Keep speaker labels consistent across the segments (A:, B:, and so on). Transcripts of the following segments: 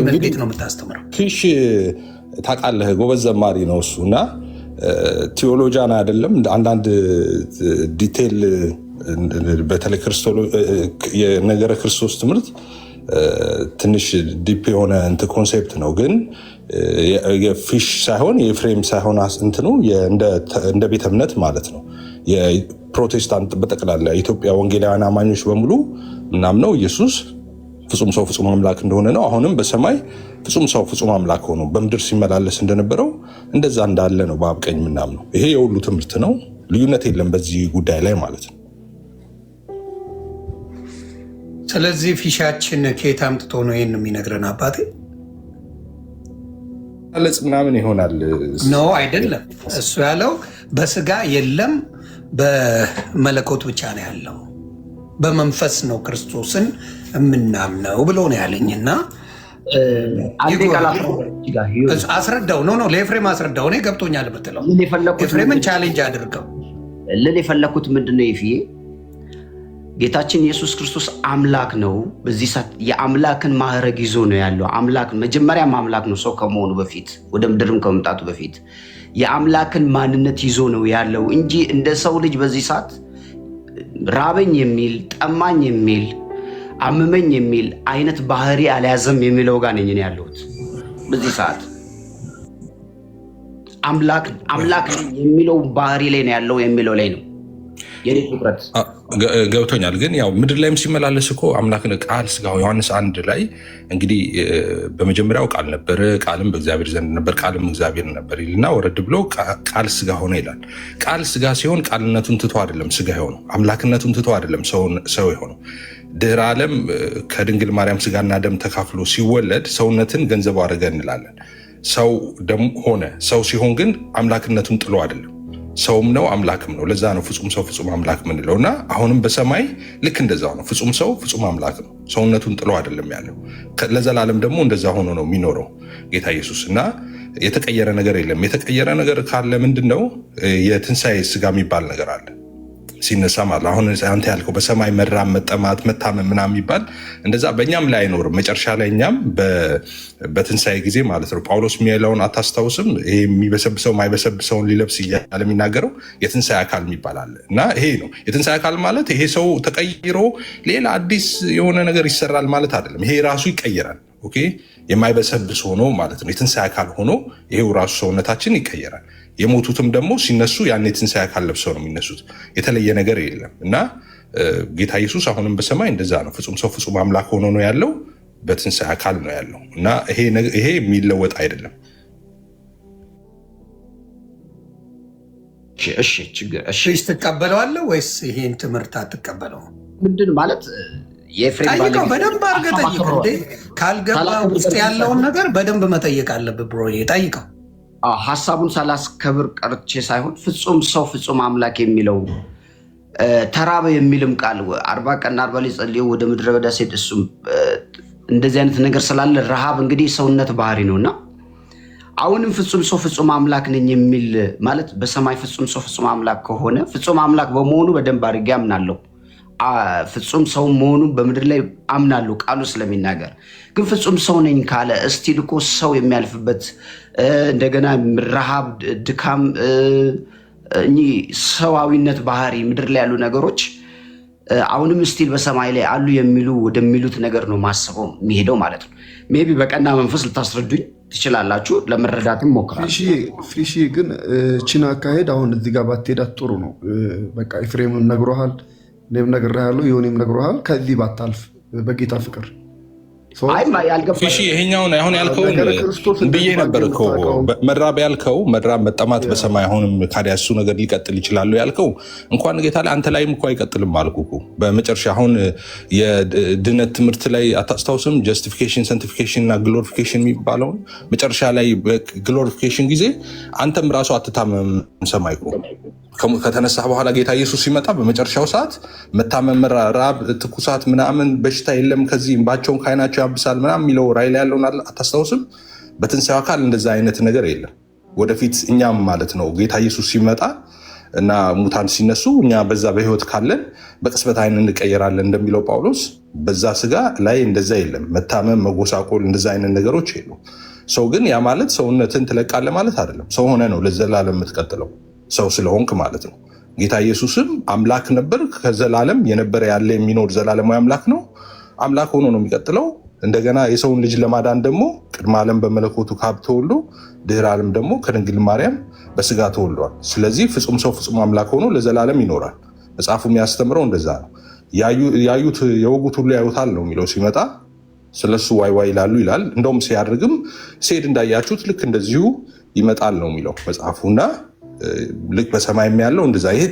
A: እንዴት ነው የምታስተምረው?
B: ፊሽ ታውቃለህ፣ ጎበዝ ዘማሪ ነው እሱ እና ቲዮሎጂያን አይደለም። አንዳንድ ዲቴል በተለይ የነገረ ክርስቶስ ትምህርት ትንሽ ዲፕ የሆነ ኮንሴፕት ነው። ግን የፊሽ ሳይሆን የኤፍሬም ሳይሆን እንትኑ እንደ ቤተ እምነት ማለት ነው። የፕሮቴስታንት በጠቅላላ የኢትዮጵያ ወንጌላውያን አማኞች በሙሉ ምናምነው ኢየሱስ ፍጹም ሰው ፍጹም አምላክ እንደሆነ ነው። አሁንም በሰማይ ፍጹም ሰው ፍጹም አምላክ ሆኖ በምድር ሲመላለስ እንደነበረው እንደዛ እንዳለ ነው በአብ ቀኝ ምናምነው። ይሄ የሁሉ ትምህርት ነው። ልዩነት የለም በዚህ ጉዳይ ላይ ማለት ነው።
A: ስለዚህ ፊሻችን ከየት አምጥቶ ነው ይህን የሚነግረን? አባቴ
B: ለጽ ምናምን ይሆናል
A: ነው አይደለም። እሱ ያለው በስጋ የለም በመለኮት ብቻ ነው ያለው፣ በመንፈስ ነው ክርስቶስን የምናምነው ብሎ ነው ያለኝና አስረዳው። ነው ለኤፍሬም አስረዳው። እኔ ገብቶኛል የምትለው ኤፍሬምን ቻሌንጅ አድርገው
C: ልል የፈለኩት ምንድነው ይፍዬ ጌታችን ኢየሱስ ክርስቶስ አምላክ ነው። በዚህ ሰዓት የአምላክን ማዕረግ ይዞ ነው ያለው። አምላክ መጀመሪያም አምላክ ነው፣ ሰው ከመሆኑ በፊት ወደ ምድርም ከመምጣቱ በፊት የአምላክን ማንነት ይዞ ነው ያለው እንጂ እንደ ሰው ልጅ በዚህ ሰዓት ራበኝ የሚል ጠማኝ የሚል አመመኝ የሚል አይነት ባህሪ አልያዘም የሚለው ጋር ነኝ ያለሁት። በዚህ ሰዓት አምላክ የሚለው ባህሪ ላይ ነው ያለው የሚለው ላይ ነው የኔ ትኩረት።
B: ገብቶኛል። ግን ያው ምድር ላይም ሲመላለስ እኮ አምላክ ቃል ስጋ ዮሐንስ 1 ላይ እንግዲህ በመጀመሪያው ቃል ነበር፣ ቃልም በእግዚአብሔር ዘንድ ነበር፣ ቃልም እግዚአብሔር ነበር ይልና ወረድ ብሎ ቃል ስጋ ሆነ ይላል። ቃል ስጋ ሲሆን ቃልነቱን ትቶ አይደለም ስጋ የሆነው፣ አምላክነቱን ትቶ አይደለም ሰው የሆነው። ድህረ ዓለም ከድንግል ማርያም ስጋና ደም ተካፍሎ ሲወለድ ሰውነትን ገንዘቡ አድርገ እንላለን። ሰው ደም ሆነ። ሰው ሲሆን ግን አምላክነቱን ጥሎ አይደለም፣ ሰውም ነው አምላክም ነው። ለዛ ነው ፍጹም ሰው ፍጹም አምላክ ምንለው እና አሁንም በሰማይ ልክ እንደዛው ነው። ፍጹም ሰው ፍጹም አምላክ ነው። ሰውነቱን ጥሎ አይደለም ያለው። ለዘላለም ደግሞ እንደዛ ሆኖ ነው የሚኖረው ጌታ ኢየሱስ እና የተቀየረ ነገር የለም። የተቀየረ ነገር ካለ ምንድን ነው? የትንሣኤ ስጋ የሚባል ነገር አለ ሲነሳ ማለት አሁን አንተ ያልከው በሰማይ መራብ፣ መጠማት፣ መታመም ምናምን የሚባል እንደዛ በእኛም ላይ አይኖርም። መጨረሻ ላይ እኛም በትንሣኤ ጊዜ ማለት ነው ጳውሎስ የሚለውን አታስታውስም? ይሄ የሚበሰብሰው ማይበሰብሰውን ሊለብስ እያለ የሚናገረው የትንሣኤ አካል የሚባል አለ እና ይሄ ነው የትንሣኤ አካል ማለት። ይሄ ሰው ተቀይሮ ሌላ አዲስ የሆነ ነገር ይሰራል ማለት አይደለም። ይሄ ራሱ ይቀየራል። ኦኬ፣ የማይበሰብስ ሆኖ ማለት ነው የትንሣኤ አካል ሆኖ ይሄው ራሱ ሰውነታችን ይቀየራል። የሞቱትም ደግሞ ሲነሱ ያን የትንሣኤ አካል ለብሰው ነው የሚነሱት። የተለየ ነገር የለም እና ጌታ ኢየሱስ አሁንም በሰማይ እንደዛ ነው። ፍጹም ሰው ፍጹም አምላክ ሆኖ ነው ያለው፣ በትንሣኤ አካል ነው ያለው እና ይሄ የሚለወጥ አይደለም።
A: እሺ ትቀበለዋለህ ወይስ ይሄን ትምህርት አትቀበለው?
C: ምንድን ማለት
A: ጠይቀው፣ በደንብ አድርገህ ጠይቀው። ካልገባ ውስጥ ያለውን ነገር በደንብ መጠየቅ አለብህ ብሮ። ጠይቀው።
C: ሀሳቡን ሳላስከብር ቀርቼ ሳይሆን ፍጹም ሰው ፍጹም አምላክ የሚለው ተራበ የሚልም ቃል 40 ቀን 40 ላይ ጸልዮ ወደ ምድረ በዳ ሲሄድ እሱም እንደዚህ አይነት ነገር ስላለ ረሃብ እንግዲህ ሰውነት ባህሪ ነውና አሁንም ፍጹም ሰው ፍጹም አምላክ ነኝ የሚል ማለት በሰማይ ፍጹም ሰው ፍጹም አምላክ ከሆነ ፍጹም አምላክ በመሆኑ በደንብ አድርጌ አምናለሁ። ፍጹም ሰው መሆኑ በምድር ላይ አምናለሁ ቃሉ ስለሚናገር። ግን ፍጹም ሰው ነኝ ካለ እስቲል እኮ ሰው የሚያልፍበት እንደገና ረሃብ፣ ድካም፣ ሰዋዊነት ባህሪ ምድር ላይ ያሉ ነገሮች አሁንም ስቲል በሰማይ ላይ አሉ የሚሉ ወደሚሉት ነገር ነው ማስበው የሚሄደው ማለት ነው። ሜይ ቢ በቀና መንፈስ ልታስረዱኝ ትችላላችሁ፣ ለመረዳትም ሞክራለሁ።
D: ፊሺ ግን ቺና አካሄድ አሁን እዚህ ጋር ባትሄዳት ጥሩ ነው። በቃ ኤፍሬምም ነግሮሃል፣ እኔም ነግሬሃለሁ፣ ዮኒም ነግሮሃል። ከዚህ ባታልፍ በጌታ ፍቅር
B: ይሄኛውን አሁን ያልከውን ብዬ ነበር እኮ መራብ ያልከው መራብ መጠማት በሰማይ አሁንም ካዲያ እሱ ነገር ሊቀጥል ይችላሉ ያልከው እንኳን ጌታ ላይ አንተ ላይም እኮ አይቀጥልም አልኩ እኮ። በመጨረሻ አሁን የድነት ትምህርት ላይ አታስታውስም? ጀስቲፊኬሽን፣ ሳንቲፊኬሽን እና ግሎሪፊኬሽን የሚባለውን መጨረሻ ላይ ግሎሪፊኬሽን ጊዜ አንተም ራሱ አትታመም ሰማይ እኮ ከተነሳ በኋላ ጌታ ኢየሱስ ሲመጣ በመጨረሻው ሰዓት መታመም፣ ራብ፣ ትኩሳት ምናምን በሽታ የለም ከዚህ እንባቸውን ከዓይናቸው ያብሳል ምናምን የሚለው ራእይ ላይ ያለውን አታስታውስም? በትንሣኤው አካል እንደዛ አይነት ነገር የለም። ወደፊት እኛም ማለት ነው ጌታ ኢየሱስ ሲመጣ እና ሙታን ሲነሱ እኛ በዛ በህይወት ካለን በቅጽበት አይን እንቀየራለን እንደሚለው ጳውሎስ በዛ ስጋ ላይ እንደዛ የለም። መታመም፣ መጎሳቆል እንደዛ አይነት ነገሮች የሉ። ሰው ግን ያ ማለት ሰውነትን ትለቃለህ ማለት አይደለም። ሰው ሆነ ነው ለዘላለም የምትቀጥለው ሰው ስለሆንክ ማለት ነው። ጌታ ኢየሱስም አምላክ ነበር፣ ከዘላለም የነበረ ያለ የሚኖር ዘላለማዊ አምላክ ነው። አምላክ ሆኖ ነው የሚቀጥለው። እንደገና የሰውን ልጅ ለማዳን ደግሞ ቅድመ ዓለም በመለኮቱ ከአብ ተወልዶ ድህረ ዓለም ደግሞ ከድንግል ማርያም በስጋ ተወልዷል። ስለዚህ ፍጹም ሰው ፍጹም አምላክ ሆኖ ለዘላለም ይኖራል። መጽሐፉ የሚያስተምረው እንደዛ ነው። ያዩት የወጉት ሁሉ ያዩታል ነው የሚለው። ሲመጣ ስለሱ ዋይ ዋይ ይላሉ ይላል። እንደውም ሲያደርግም ሲሄድ እንዳያችሁት ልክ እንደዚሁ ይመጣል ነው የሚለው መጽሐፉና ልክ በሰማይም ያለው እንደዛ። ይሄ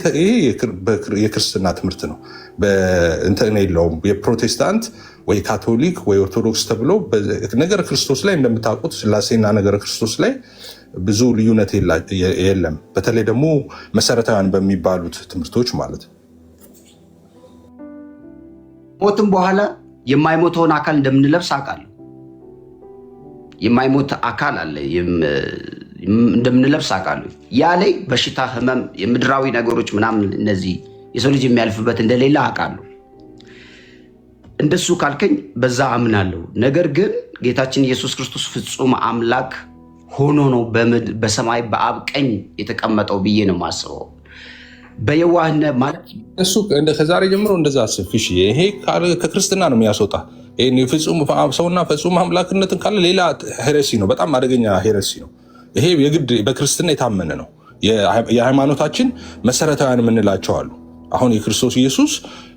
B: የክርስትና ትምህርት ነው። እንትን የለውም። የፕሮቴስታንት ወይ ካቶሊክ ወይ ኦርቶዶክስ ተብሎ ነገረ ክርስቶስ ላይ እንደምታውቁት ስላሴና ነገረ ክርስቶስ ላይ ብዙ ልዩነት የለም። በተለይ ደግሞ መሰረታዊያን በሚባሉት ትምህርቶች ማለት ነው።
C: ሞትም በኋላ የማይሞተውን አካል እንደምንለብስ አውቃለሁ። የማይሞት አካል አለ እንደምንለብስ አውቃለሁ። ያ ላይ በሽታ፣ ህመም፣ የምድራዊ ነገሮች ምናምን እነዚህ የሰው ልጅ የሚያልፍበት እንደሌለ አውቃለሁ። እንደሱ ካልከኝ በዛ አምናለሁ። ነገር ግን ጌታችን ኢየሱስ ክርስቶስ ፍጹም አምላክ ሆኖ ነው በሰማይ በአብ ቀኝ የተቀመጠው ብዬ ነው የማስበው። በየዋህነት ማለት
B: እሱ ከዛሬ ጀምሮ እንደዛ አስፍሽ። ይሄ ከክርስትና ነው የሚያስወጣ። ፍጹም ሰውና ፍጹም አምላክነትን ካለ ሌላ ሄሬሲ ነው፣ በጣም አደገኛ ሄሬሲ ነው። ይሄ የግድ በክርስትና የታመነ ነው። የሃይማኖታችን መሰረታዊያን የምንላቸው አሉ። አሁን የክርስቶስ ኢየሱስ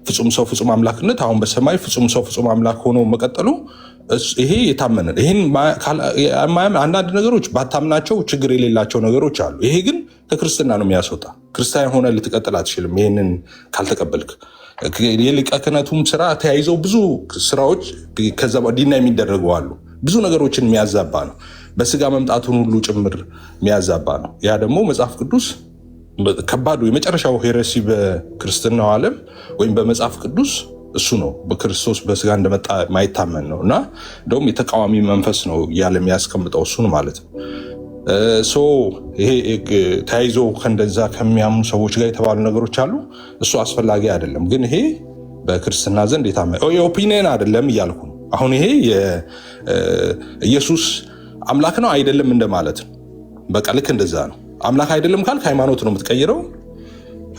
B: ፍጹም ሰው ፍጹም አምላክነት አሁን በሰማይ ፍጹም ሰው ፍጹም አምላክ ሆኖ መቀጠሉ ይሄ የታመነ። ይህን አንዳንድ ነገሮች ባታምናቸው ችግር የሌላቸው ነገሮች አሉ። ይሄ ግን ከክርስትና ነው የሚያስወጣ። ክርስቲያን ሆነ ልትቀጥል አትችልም ይህንን ካልተቀበልክ። የሊቀ ክህነቱም ስራ ተያይዘው ብዙ ስራዎች ከዛ ዲና የሚደረጉ አሉ። ብዙ ነገሮችን የሚያዛባ ነው። በስጋ መምጣቱን ሁሉ ጭምር የሚያዛባ ነው። ያ ደግሞ መጽሐፍ ቅዱስ ከባዱ የመጨረሻው ሄረሲ በክርስትናው ዓለም ወይም በመጽሐፍ ቅዱስ እሱ ነው። በክርስቶስ በስጋ እንደመጣ ማይታመን ነው እና እንደውም የተቃዋሚ መንፈስ ነው እያለ የሚያስቀምጠው እሱን ማለት ነው። ይሄ ተያይዞ ከእንደዛ ከሚያምኑ ሰዎች ጋር የተባሉ ነገሮች አሉ። እሱ አስፈላጊ አይደለም። ግን ይሄ በክርስትና ዘንድ የታመነ የኦፒኒየን አይደለም እያልኩ ነው። አሁን ይሄ ኢየሱስ አምላክ ነው አይደለም እንደማለት ነው። በቃ ልክ እንደዛ ነው። አምላክ አይደለም ካልክ ሃይማኖት ነው የምትቀይረው።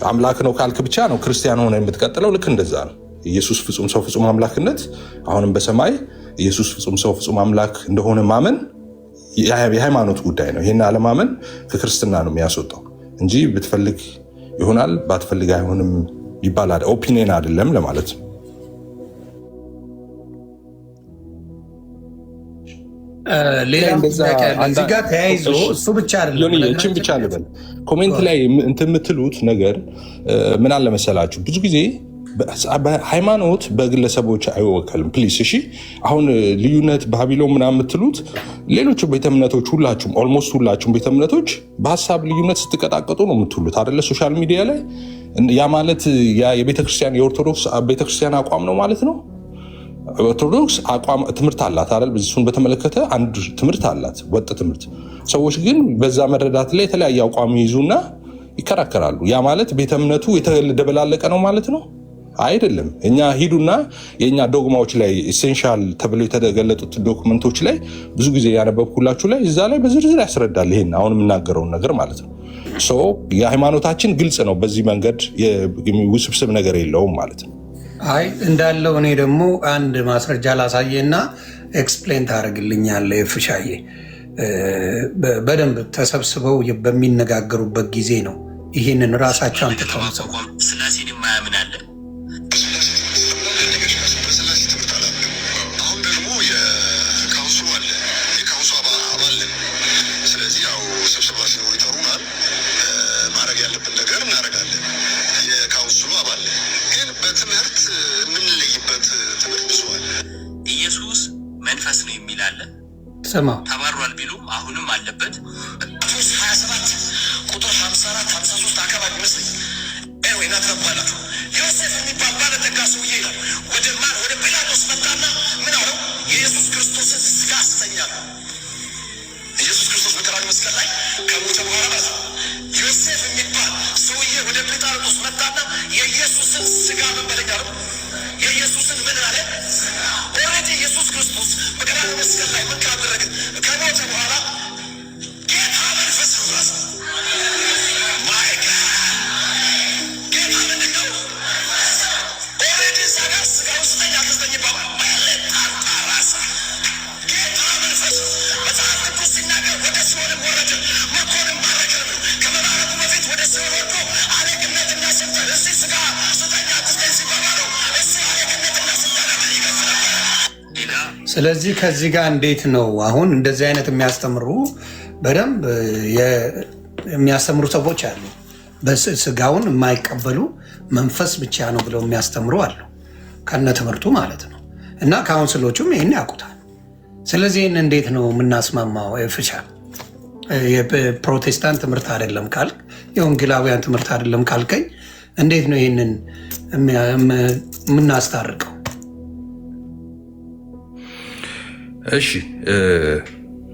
B: አምላክ ነው ካልክ ብቻ ነው ክርስቲያን ሆነ የምትቀጥለው። ልክ እንደዛ ነው። ኢየሱስ ፍጹም ሰው ፍጹም አምላክነት አሁንም በሰማይ ኢየሱስ ፍጹም ሰው ፍጹም አምላክ እንደሆነ ማመን የሃይማኖት ጉዳይ ነው። ይህን አለማመን ከክርስትና ነው የሚያስወጣው እንጂ ብትፈልግ ይሆናል ባትፈልግ አይሆንም ይባላል። ኦፒኒየን አይደለም ለማለት ነው።
A: ሌላ እዚህ ጋር ተያይዞ እሱ ብቻ አይደለም።
B: ይህችን ብቻ ልበል። ኮሜንት ላይ እንትን የምትሉት ነገር ምን አለ መሰላችሁ? ብዙ ጊዜ ሃይማኖት በግለሰቦች አይወከልም። ፕሊስ እሺ። አሁን ልዩነት ባቢሎን ምናምን የምትሉት ሌሎቹ ቤተ እምነቶች ሁላችሁም ኦልሞስት ሁላችሁም ቤተ እምነቶች በሀሳብ ልዩነት ስትቀጣቀጡ ነው የምትውሉት አይደለ? ሶሻል ሚዲያ ላይ ያ ማለት የቤተክርስቲያን የኦርቶዶክስ ቤተክርስቲያን አቋም ነው ማለት ነው። ኦርቶዶክስ አቋም ትምህርት አላት አይደል? እሱን በተመለከተ አንድ ትምህርት አላት፣ ወጥ ትምህርት። ሰዎች ግን በዛ መረዳት ላይ የተለያየ አቋም ይይዙና ይከራከራሉ። ያ ማለት ቤተ እምነቱ የተደበላለቀ ነው ማለት ነው አይደለም። እኛ ሂዱና የእኛ ዶግማዎች ላይ ኢሴንሻል ተብለው የተገለጡት ዶክመንቶች ላይ ብዙ ጊዜ ያነበብኩላችሁ ላይ እዛ ላይ በዝርዝር ያስረዳል ይሄን አሁን የምናገረውን ነገር ማለት ነው። የሃይማኖታችን ግልጽ ነው። በዚህ መንገድ ውስብስብ ነገር የለውም ማለት ነው።
A: አይ እንዳለው እኔ ደግሞ አንድ ማስረጃ ላሳየና ኤክስፕሌን ታደርግልኛለህ። የፍሻዬ በደንብ ተሰብስበው በሚነጋገሩበት ጊዜ ነው ይህንን ራሳቸው አንትተው
E: ስላሴን የማያምን አለ። መንፈስ ነው የሚል አለ። ተባሯል ቢሉም አሁንም አለበት። 27 ቁጥር 54 53 አካባቢ ይመስለኝ ወይና ተባላችሁ ዮሴፍ የሚባል ባለጠጋ ሰውዬ ነው ወደ ጲላጦስ መጣና ምን አለው? የኢየሱስ ክርስቶስን ስጋ አስተኛለሁ። ኢየሱስ ክርስቶስ በቀራንዮ መስቀል ላይ ከሞተ በኋላ ዮሴፍ የሚባል ሰውዬ ጲላጦስ መጣና የኢየሱስን ስጋ ምን በለኝ አለው። የኢየሱስን ምን አለ? ኦልሬዲ ኢየሱስ ክርስቶስ በቀራንዮ መስቀል ላይ ምን ካደረገ ከሞተ በኋላ ጌታ መንፈስ ነው ራሱ ማይ ጋድ ጌታ ምንድን ነው? ኦልሬዲ እዛ ጋር ስጋው ስጠኝ አትስጠኝ ይባባል። ራሳ ጌታ መንፈስ መጽሐፍ ቅዱስ ሲናገር ወደ ሲኦልም ወረደ ምርኮንም ማረከ ነው። ከመባረኩ በፊት ወደ ሲኦል ወርዶ አለቅነትና ስልጣን እዚህ ስጋ ስጠኝ አትስጠኝ ሲባባለው እሱ አለቅነትና ስልጣን ይገፍ ነበር።
A: ስለዚህ ከዚህ ጋር እንዴት ነው አሁን እንደዚህ አይነት የሚያስተምሩ በደንብ የሚያስተምሩ ሰዎች አሉ። በስጋውን የማይቀበሉ መንፈስ ብቻ ነው ብለው የሚያስተምሩ አሉ፣ ከነ ትምህርቱ ማለት ነው። እና ካውንስሎቹም ይህን ያውቁታል። ስለዚህ ይህን እንዴት ነው የምናስማማው? ፍሻ የፕሮቴስታንት ትምህርት አይደለም ካልክ፣ የወንጌላውያን ትምህርት አይደለም ካልከኝ እንዴት ነው ይህንን የምናስታርቀው?
B: እሺ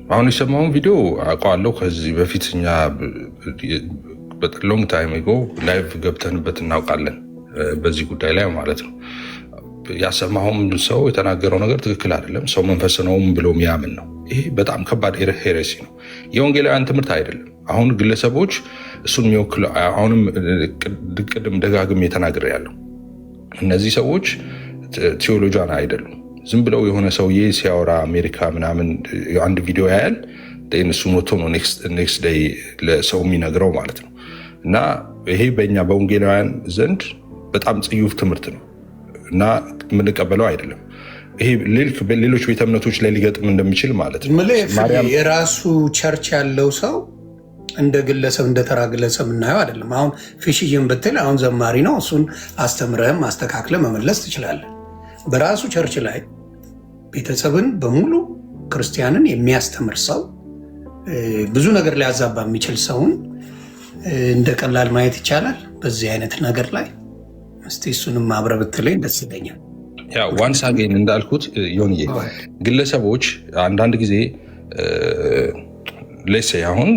B: አሁን የሰማውን ቪዲዮ አውቀዋለሁ። ከዚህ በፊት እኛ ሎንግ ታይም ጎ ላይቭ ገብተንበት እናውቃለን፣ በዚህ ጉዳይ ላይ ማለት ነው። ያሰማውም ሰው የተናገረው ነገር ትክክል አይደለም። ሰው መንፈስ ነውም ብሎ የሚያምን ነው። ይሄ በጣም ከባድ ሄሬሲ ነው። የወንጌላውያን ትምህርት አይደለም። አሁን ግለሰቦች እሱን የሚወክሉ አሁንም ቅድም ደጋግሜ ተናግሬያለሁ። እነዚህ ሰዎች ቴዎሎጂያን አይደሉም። ዝም ብለው የሆነ ሰውዬ ሲያወራ አሜሪካ ምናምን አንድ ቪዲዮ ያያል፣ እሱን ወጥቶ ነው ኔክስት ዴይ ለሰው የሚነግረው ማለት ነው። እና ይሄ በእኛ በወንጌላውያን ዘንድ በጣም ጽዩፍ ትምህርት ነው እና የምንቀበለው አይደለም። ይሄ ሌሎች ቤተ እምነቶች ላይ ሊገጥም እንደሚችል ማለት ነው።
A: የራሱ ቸርች ያለው ሰው እንደ ግለሰብ እንደ ተራ ግለሰብ እናየው አይደለም። አሁን ፊሽዬን ብትል አሁን ዘማሪ ነው፣ እሱን አስተምረህም አስተካክለ መመለስ ትችላለን። በራሱ ቸርች ላይ ቤተሰብን በሙሉ ክርስቲያንን የሚያስተምር ሰው ብዙ ነገር ሊያዛባ የሚችል ሰውን እንደ ቀላል ማየት ይቻላል በዚህ አይነት ነገር ላይ። እስቲ እሱንም አብረህ ብትለኝ ደስ ይለኛል።
B: ዋንስ አጌን እንዳልኩት ዮንዬ ግለሰቦች አንዳንድ ጊዜ ሌሴ አሁን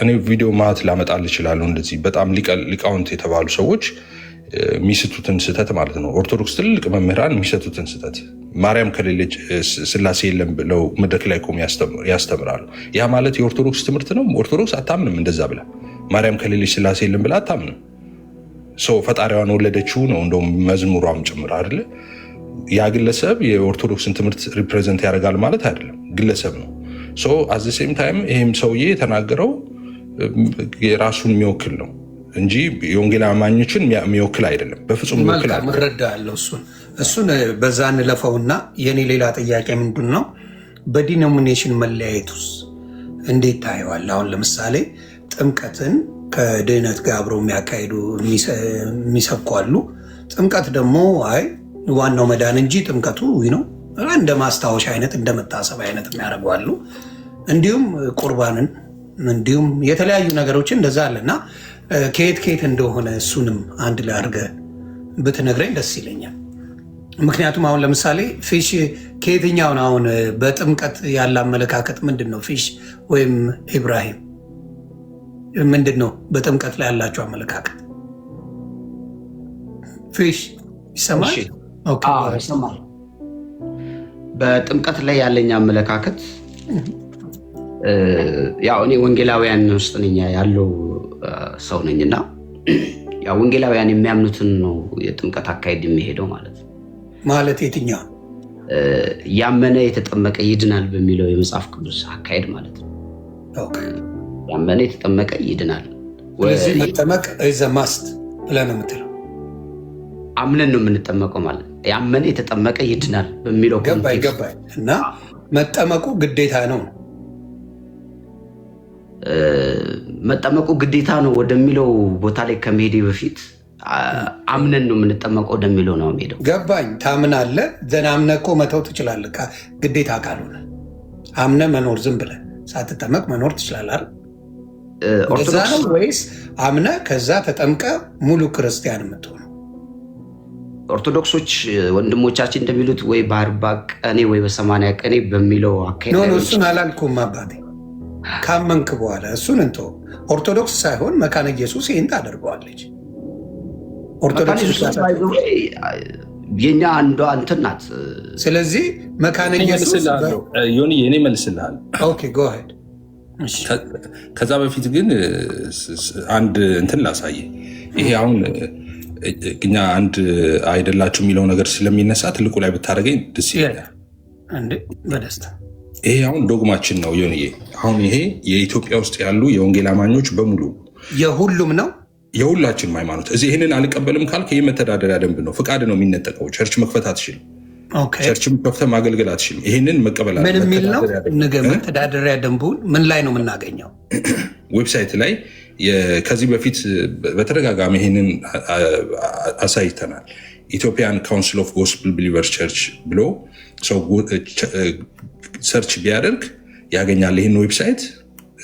B: እኔ ቪዲዮ ማት ላመጣል እችላለሁ። እንደዚህ በጣም ሊቃውንት የተባሉ ሰዎች የሚስቱትን ስህተት ማለት ነው። ኦርቶዶክስ ትልቅ መምህራን የሚሰጡትን ስህተት ማርያም ከሌለች ስላሴ የለም ብለው መድረክ ላይ ቆም ያስተምራሉ። ያ ማለት የኦርቶዶክስ ትምህርት ነው። ኦርቶዶክስ አታምንም እንደዛ ብላ ማርያም ከሌለች ስላሴ የለም ብላ አታምንም። ሰው ፈጣሪዋን ወለደችው ነው እንደውም መዝሙሯም ጭምር አይደለ። ያ ግለሰብ የኦርቶዶክስን ትምህርት ሪፕሬዘንት ያደርጋል ማለት አይደለም፣ ግለሰብ ነው። አት ዘ ሴም ታይም ይሄም ሰውዬ የተናገረው የራሱን የሚወክል ነው እንጂ የወንጌል አማኞችን የሚወክል አይደለም። በፍጹም የሚወክል አይደለም።
A: እረዳለሁ። እሱን በዛ እንለፈውና የኔ ሌላ ጥያቄ ምንድን ነው፣ በዲኖሚኔሽን መለያየቱስ እንዴት ታየዋል? አሁን ለምሳሌ ጥምቀትን ከድህነት ጋር አብረው የሚያካሂዱ የሚሰብኩ አሉ። ጥምቀት ደግሞ አይ ዋናው መዳን እንጂ ጥምቀቱ ነው እንደ ማስታወሻ አይነት እንደ መታሰብ አይነት የሚያደርጉ አሉ። እንዲሁም ቁርባንን እንዲሁም የተለያዩ ነገሮችን እንደዛ አለና ከየት እንደሆነ እሱንም አንድ ላይ አድርገህ ብትነግረኝ ደስ ይለኛል። ምክንያቱም አሁን ለምሳሌ ፊሽ ከየትኛውን አሁን በጥምቀት ያለ አመለካከት ምንድን ነው? ፊሽ ወይም ኢብራሂም ምንድን ነው በጥምቀት ላይ ያላቸው አመለካከት? ፊሽ ይሰማል?
C: ይሰማል። በጥምቀት ላይ ያለኝ አመለካከት ያው እኔ ወንጌላውያን ውስጥ ነኝ ያለው ሰው ነኝና ያው ወንጌላውያን የሚያምኑትን ነው የጥምቀት አካሄድ የሚሄደው ማለት ነው።
A: ማለት የትኛው
C: ያመነ የተጠመቀ ይድናል በሚለው የመጽሐፍ ቅዱስ አካሄድ ማለት ነው። ያመነ የተጠመቀ ይድናል።
A: ወይስ መጠመቅ ኢዝ አ ማስት ብለህ ነው የምትለው?
C: አምነን ነው የምንጠመቀው ማለት ነው። ያመነ የተጠመቀ ይድናል በሚለው
A: ገባኝ። እና መጠመቁ ግዴታ ነው።
C: መጠመቁ ግዴታ ነው ወደሚለው ቦታ ላይ ከመሄዴ በፊት አምነን ነው የምንጠመቀው ወደሚለው ነው የምሄደው።
A: ገባኝ። ታምናለህ፣ ዘን አምነህ እኮ መተው ትችላለህ። ግዴታ ካልሆነ አምነህ መኖር ዝም ብለህ ሳትጠመቅ መኖር ትችላለህ። እዛ ነው ወይስ አምነህ ከዛ ተጠምቀህ ሙሉ ክርስቲያን የምትሆነው?
C: ኦርቶዶክሶች ወንድሞቻችን እንደሚሉት ወይ በ40 ቀኔ ወይ በ80 ቀኔ በሚለው አካሄድ
A: ነው። እሱን አላልኩም አባቴ። ካመንክ በኋላ እሱን እንተው። ኦርቶዶክስ ሳይሆን መካነ ኢየሱስ ይህን ታደርገዋለች። ኦርቶዶክስ
C: የኛ አንዷ እንትን ናት።
A: ስለዚህ መካነ ኢየሱስ
B: ዮኒ እኔ መልስልሃል።
A: ኦኬ ጎ አሄድ።
B: ከዛ በፊት ግን አንድ እንትን ላሳየ። ይሄ አሁን እኛ አንድ አይደላችሁ የሚለው ነገር ስለሚነሳ ትልቁ ላይ ብታደርገኝ ደስ ይላል።
A: እንዴ በደስታ
B: ይሄ አሁን ዶግማችን ነው ዮኒዬ። አሁን ይሄ የኢትዮጵያ ውስጥ ያሉ የወንጌል አማኞች በሙሉ
A: የሁሉም ነው
B: የሁላችንም ሃይማኖት። እዚህ ይህንን አልቀበልም ካልክ ይህ መተዳደሪያ ደንብ ነው፣ ፍቃድ ነው የሚነጠቀው። ቸርች መክፈት አትችልም። ቸርች ከፍተህ ማገልገል አትችልም። ይህንን መቀበል
A: ምን የሚል ነው? መተዳደሪያ ደንቡን ምን ላይ ነው የምናገኘው?
B: ዌብሳይት ላይ ከዚህ በፊት በተደጋጋሚ ይህንን አሳይተናል። ኢትዮጵያን ካውንስል ኦፍ ጎስፕል ቢሊቨርስ ቸርች ብሎ ሰው ሰርች ቢያደርግ ያገኛል ይህን ዌብሳይት።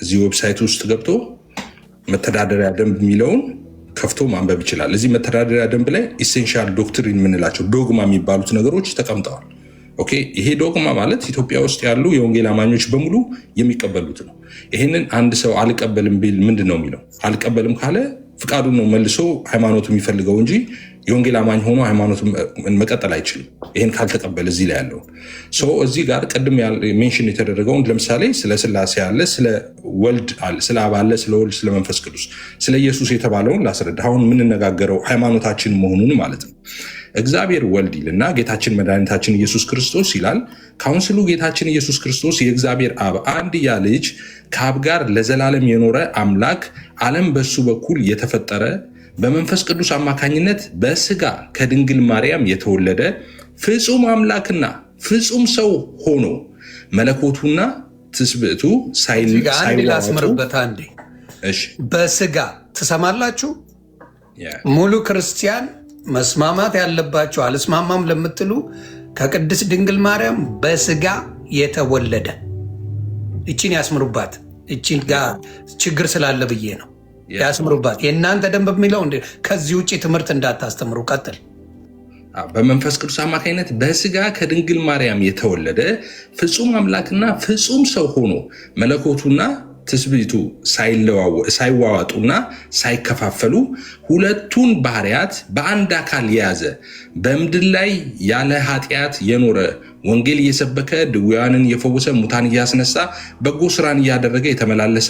B: እዚህ ዌብሳይት ውስጥ ገብቶ መተዳደሪያ ደንብ የሚለውን ከፍቶ ማንበብ ይችላል። እዚህ መተዳደሪያ ደንብ ላይ ኢሴንሻል ዶክትሪን የምንላቸው ዶግማ የሚባሉት ነገሮች ተቀምጠዋል። ኦኬ፣ ይሄ ዶግማ ማለት ኢትዮጵያ ውስጥ ያሉ የወንጌል አማኞች በሙሉ የሚቀበሉት ነው። ይህንን አንድ ሰው አልቀበልም ቢል ምንድን ነው የሚለው? አልቀበልም ካለ ፍቃዱን ነው መልሶ ሃይማኖቱ የሚፈልገው እንጂ የወንጌል አማኝ ሆኖ ሃይማኖቱ መቀጠል አይችልም። ይህን ካልተቀበለ እዚህ ላይ ያለውን እዚህ ጋር ቅድም ሜንሽን የተደረገውን ለምሳሌ ስለ ስላሴ አለ፣ ስለ ወልድ አለ፣ ስለ አብ አለ፣ ስለ ወልድ፣ ስለ መንፈስ ቅዱስ፣ ስለ ኢየሱስ የተባለውን ላስረዳ። አሁን የምንነጋገረው ሃይማኖታችን መሆኑን ማለት ነው። እግዚአብሔር ወልድ ይልና ጌታችን መድኃኒታችን ኢየሱስ ክርስቶስ ይላል። ካውንስሉ ጌታችን ኢየሱስ ክርስቶስ የእግዚአብሔር አብ አንድያ ልጅ ከአብ ጋር ለዘላለም የኖረ አምላክ ዓለም በሱ በኩል የተፈጠረ በመንፈስ ቅዱስ አማካኝነት በስጋ ከድንግል ማርያም የተወለደ ፍጹም አምላክና ፍጹም ሰው ሆኖ መለኮቱና ትስብእቱ
A: ሳይላስምርበት አንዴ በስጋ ትሰማላችሁ። ሙሉ ክርስቲያን መስማማት ያለባቸው አልስማማም ለምትሉ ከቅድስት ድንግል ማርያም በስጋ የተወለደ እቺን ያስምሩባት። እቺን ጋር ችግር ስላለ ብዬ ነው ያስምሩባት። የእናንተ ደንብ የሚለው ከዚህ ውጭ ትምህርት እንዳታስተምሩ። ቀጥል።
B: በመንፈስ ቅዱስ አማካኝነት በስጋ ከድንግል ማርያም የተወለደ ፍጹም አምላክና ፍጹም ሰው ሆኖ መለኮቱና ትስብእቱ ሳይዋዋጡና ሳይከፋፈሉ ሁለቱን ባህሪያት በአንድ አካል የያዘ በምድር ላይ ያለ ኃጢአት የኖረ ወንጌል እየሰበከ ድውያንን እየፈወሰ ሙታን እያስነሳ በጎ ስራን እያደረገ የተመላለሰ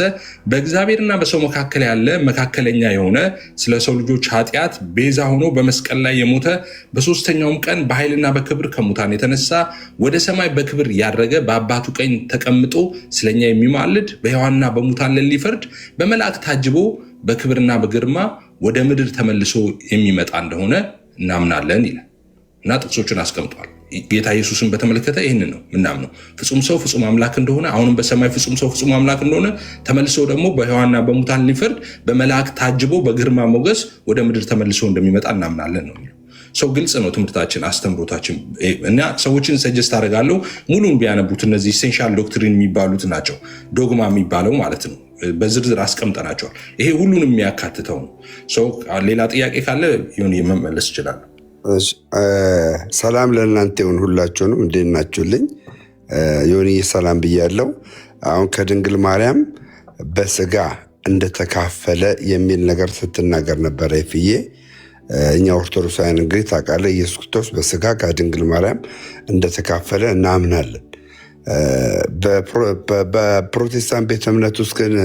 B: በእግዚአብሔርና በሰው መካከል ያለ መካከለኛ የሆነ ስለ ሰው ልጆች ኃጢአት ቤዛ ሆኖ በመስቀል ላይ የሞተ በሶስተኛውም ቀን በኃይልና በክብር ከሙታን የተነሳ ወደ ሰማይ በክብር ያረገ በአባቱ ቀኝ ተቀምጦ ስለኛ የሚማልድ በሕያዋንና በሙታን ላይ ሊፈርድ በመላእክት ታጅቦ በክብርና በግርማ ወደ ምድር ተመልሶ የሚመጣ እንደሆነ እናምናለን ይላል እና ጥቅሶችን አስቀምጧል። ጌታ ኢየሱስን በተመለከተ ይህንን ነው ምናምነው። ፍጹም ሰው ፍጹም አምላክ እንደሆነ አሁንም በሰማይ ፍጹም ሰው ፍጹም አምላክ እንደሆነ ተመልሶ ደግሞ በሕያዋንና በሙታን ሊፈርድ በመላእክት ታጅቦ በግርማ ሞገስ ወደ ምድር ተመልሶ እንደሚመጣ እናምናለን ነው የሚለው። ሰው ግልጽ ነው ትምህርታችን፣ አስተምሮታችን እና ሰዎችን ሰጀስት አደርጋለሁ ሙሉን ቢያነቡት። እነዚህ ኢሴንሻል ዶክትሪን የሚባሉት ናቸው፣ ዶግማ የሚባለው ማለት ነው። በዝርዝር አስቀምጠናቸዋል። ይሄ ሁሉን የሚያካትተው ነው። ሰው ሌላ ጥያቄ ካለ ይሁን መመለስ ይችላል።
F: ሰላም ለእናንተ ይሁን ሁላችሁንም፣ እንዴት ናችሁልኝ? ዮኒ ሰላም ብያለሁ። አሁን ከድንግል ማርያም በስጋ እንደተካፈለ የሚል ነገር ስትናገር ነበረ ይፍዬ። እኛ ኦርቶዶክሳውያን እንግዲህ ታውቃለህ ኢየሱስ ክርስቶስ በስጋ ከድንግል ማርያም እንደተካፈለ እናምናለን። በፕሮቴስታንት ቤተ እምነት ውስጥ ግን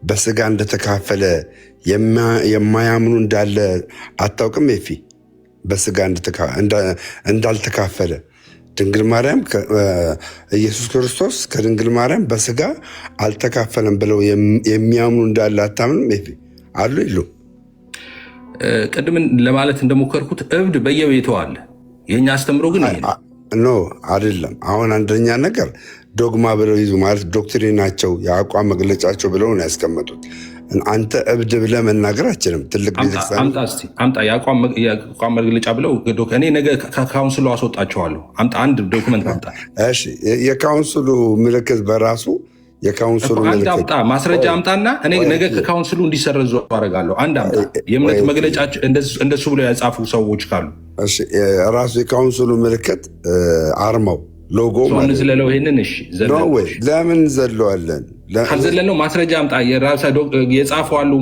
F: በስጋ እንደተካፈለ የማያምኑ እንዳለ አታውቅም ይፊ? በስጋ እንዳልተካፈለ ድንግል ማርያም ኢየሱስ ክርስቶስ ከድንግል ማርያም በስጋ አልተካፈለም ብለው የሚያምኑ እንዳለ አታምንም ይፊ? አሉ ይሉ
B: ቅድም ለማለት እንደሞከርኩት እብድ በየቤቱ አለ። የኛ አስተምሮ ግን ይሄ
F: ኖ አይደለም። አሁን አንደኛ ነገር ዶግማ ብለው ይዙ ማለት ዶክትሪናቸው የአቋም መግለጫቸው ብለው ነው ያስቀመጡት። አንተ እብድ ብለህ መናገር አችልም። ትልቅ ቤተክርስቲያን
B: አምጣ የአቋም መግለጫ ብለው እኔ ነገ ከካውንስሉ አስወጣቸዋለሁ። አምጣ አንድ ዶክመንት አምጣ።
F: እሺ የካውንስሉ ምልክት በራሱ የካውንስሉ
B: አንድ አምጣ፣ ማስረጃ አምጣና እኔ ነገ ከካውንስሉ እንዲሰረዙ አደርጋለሁ። አንድ አምጣ። የእምነት መግለጫቸው እንደሱ ብለው ያጻፉ ሰዎች ካሉ
F: ራሱ የካውንስሉ ምልክት አርማው ሎጎ
B: ስለለው ይሄንን እሺ
F: ለምን ዘለዋለን?
B: ካልዘለል ነው ማስረጃ አምጣ። የጻፈው አሉ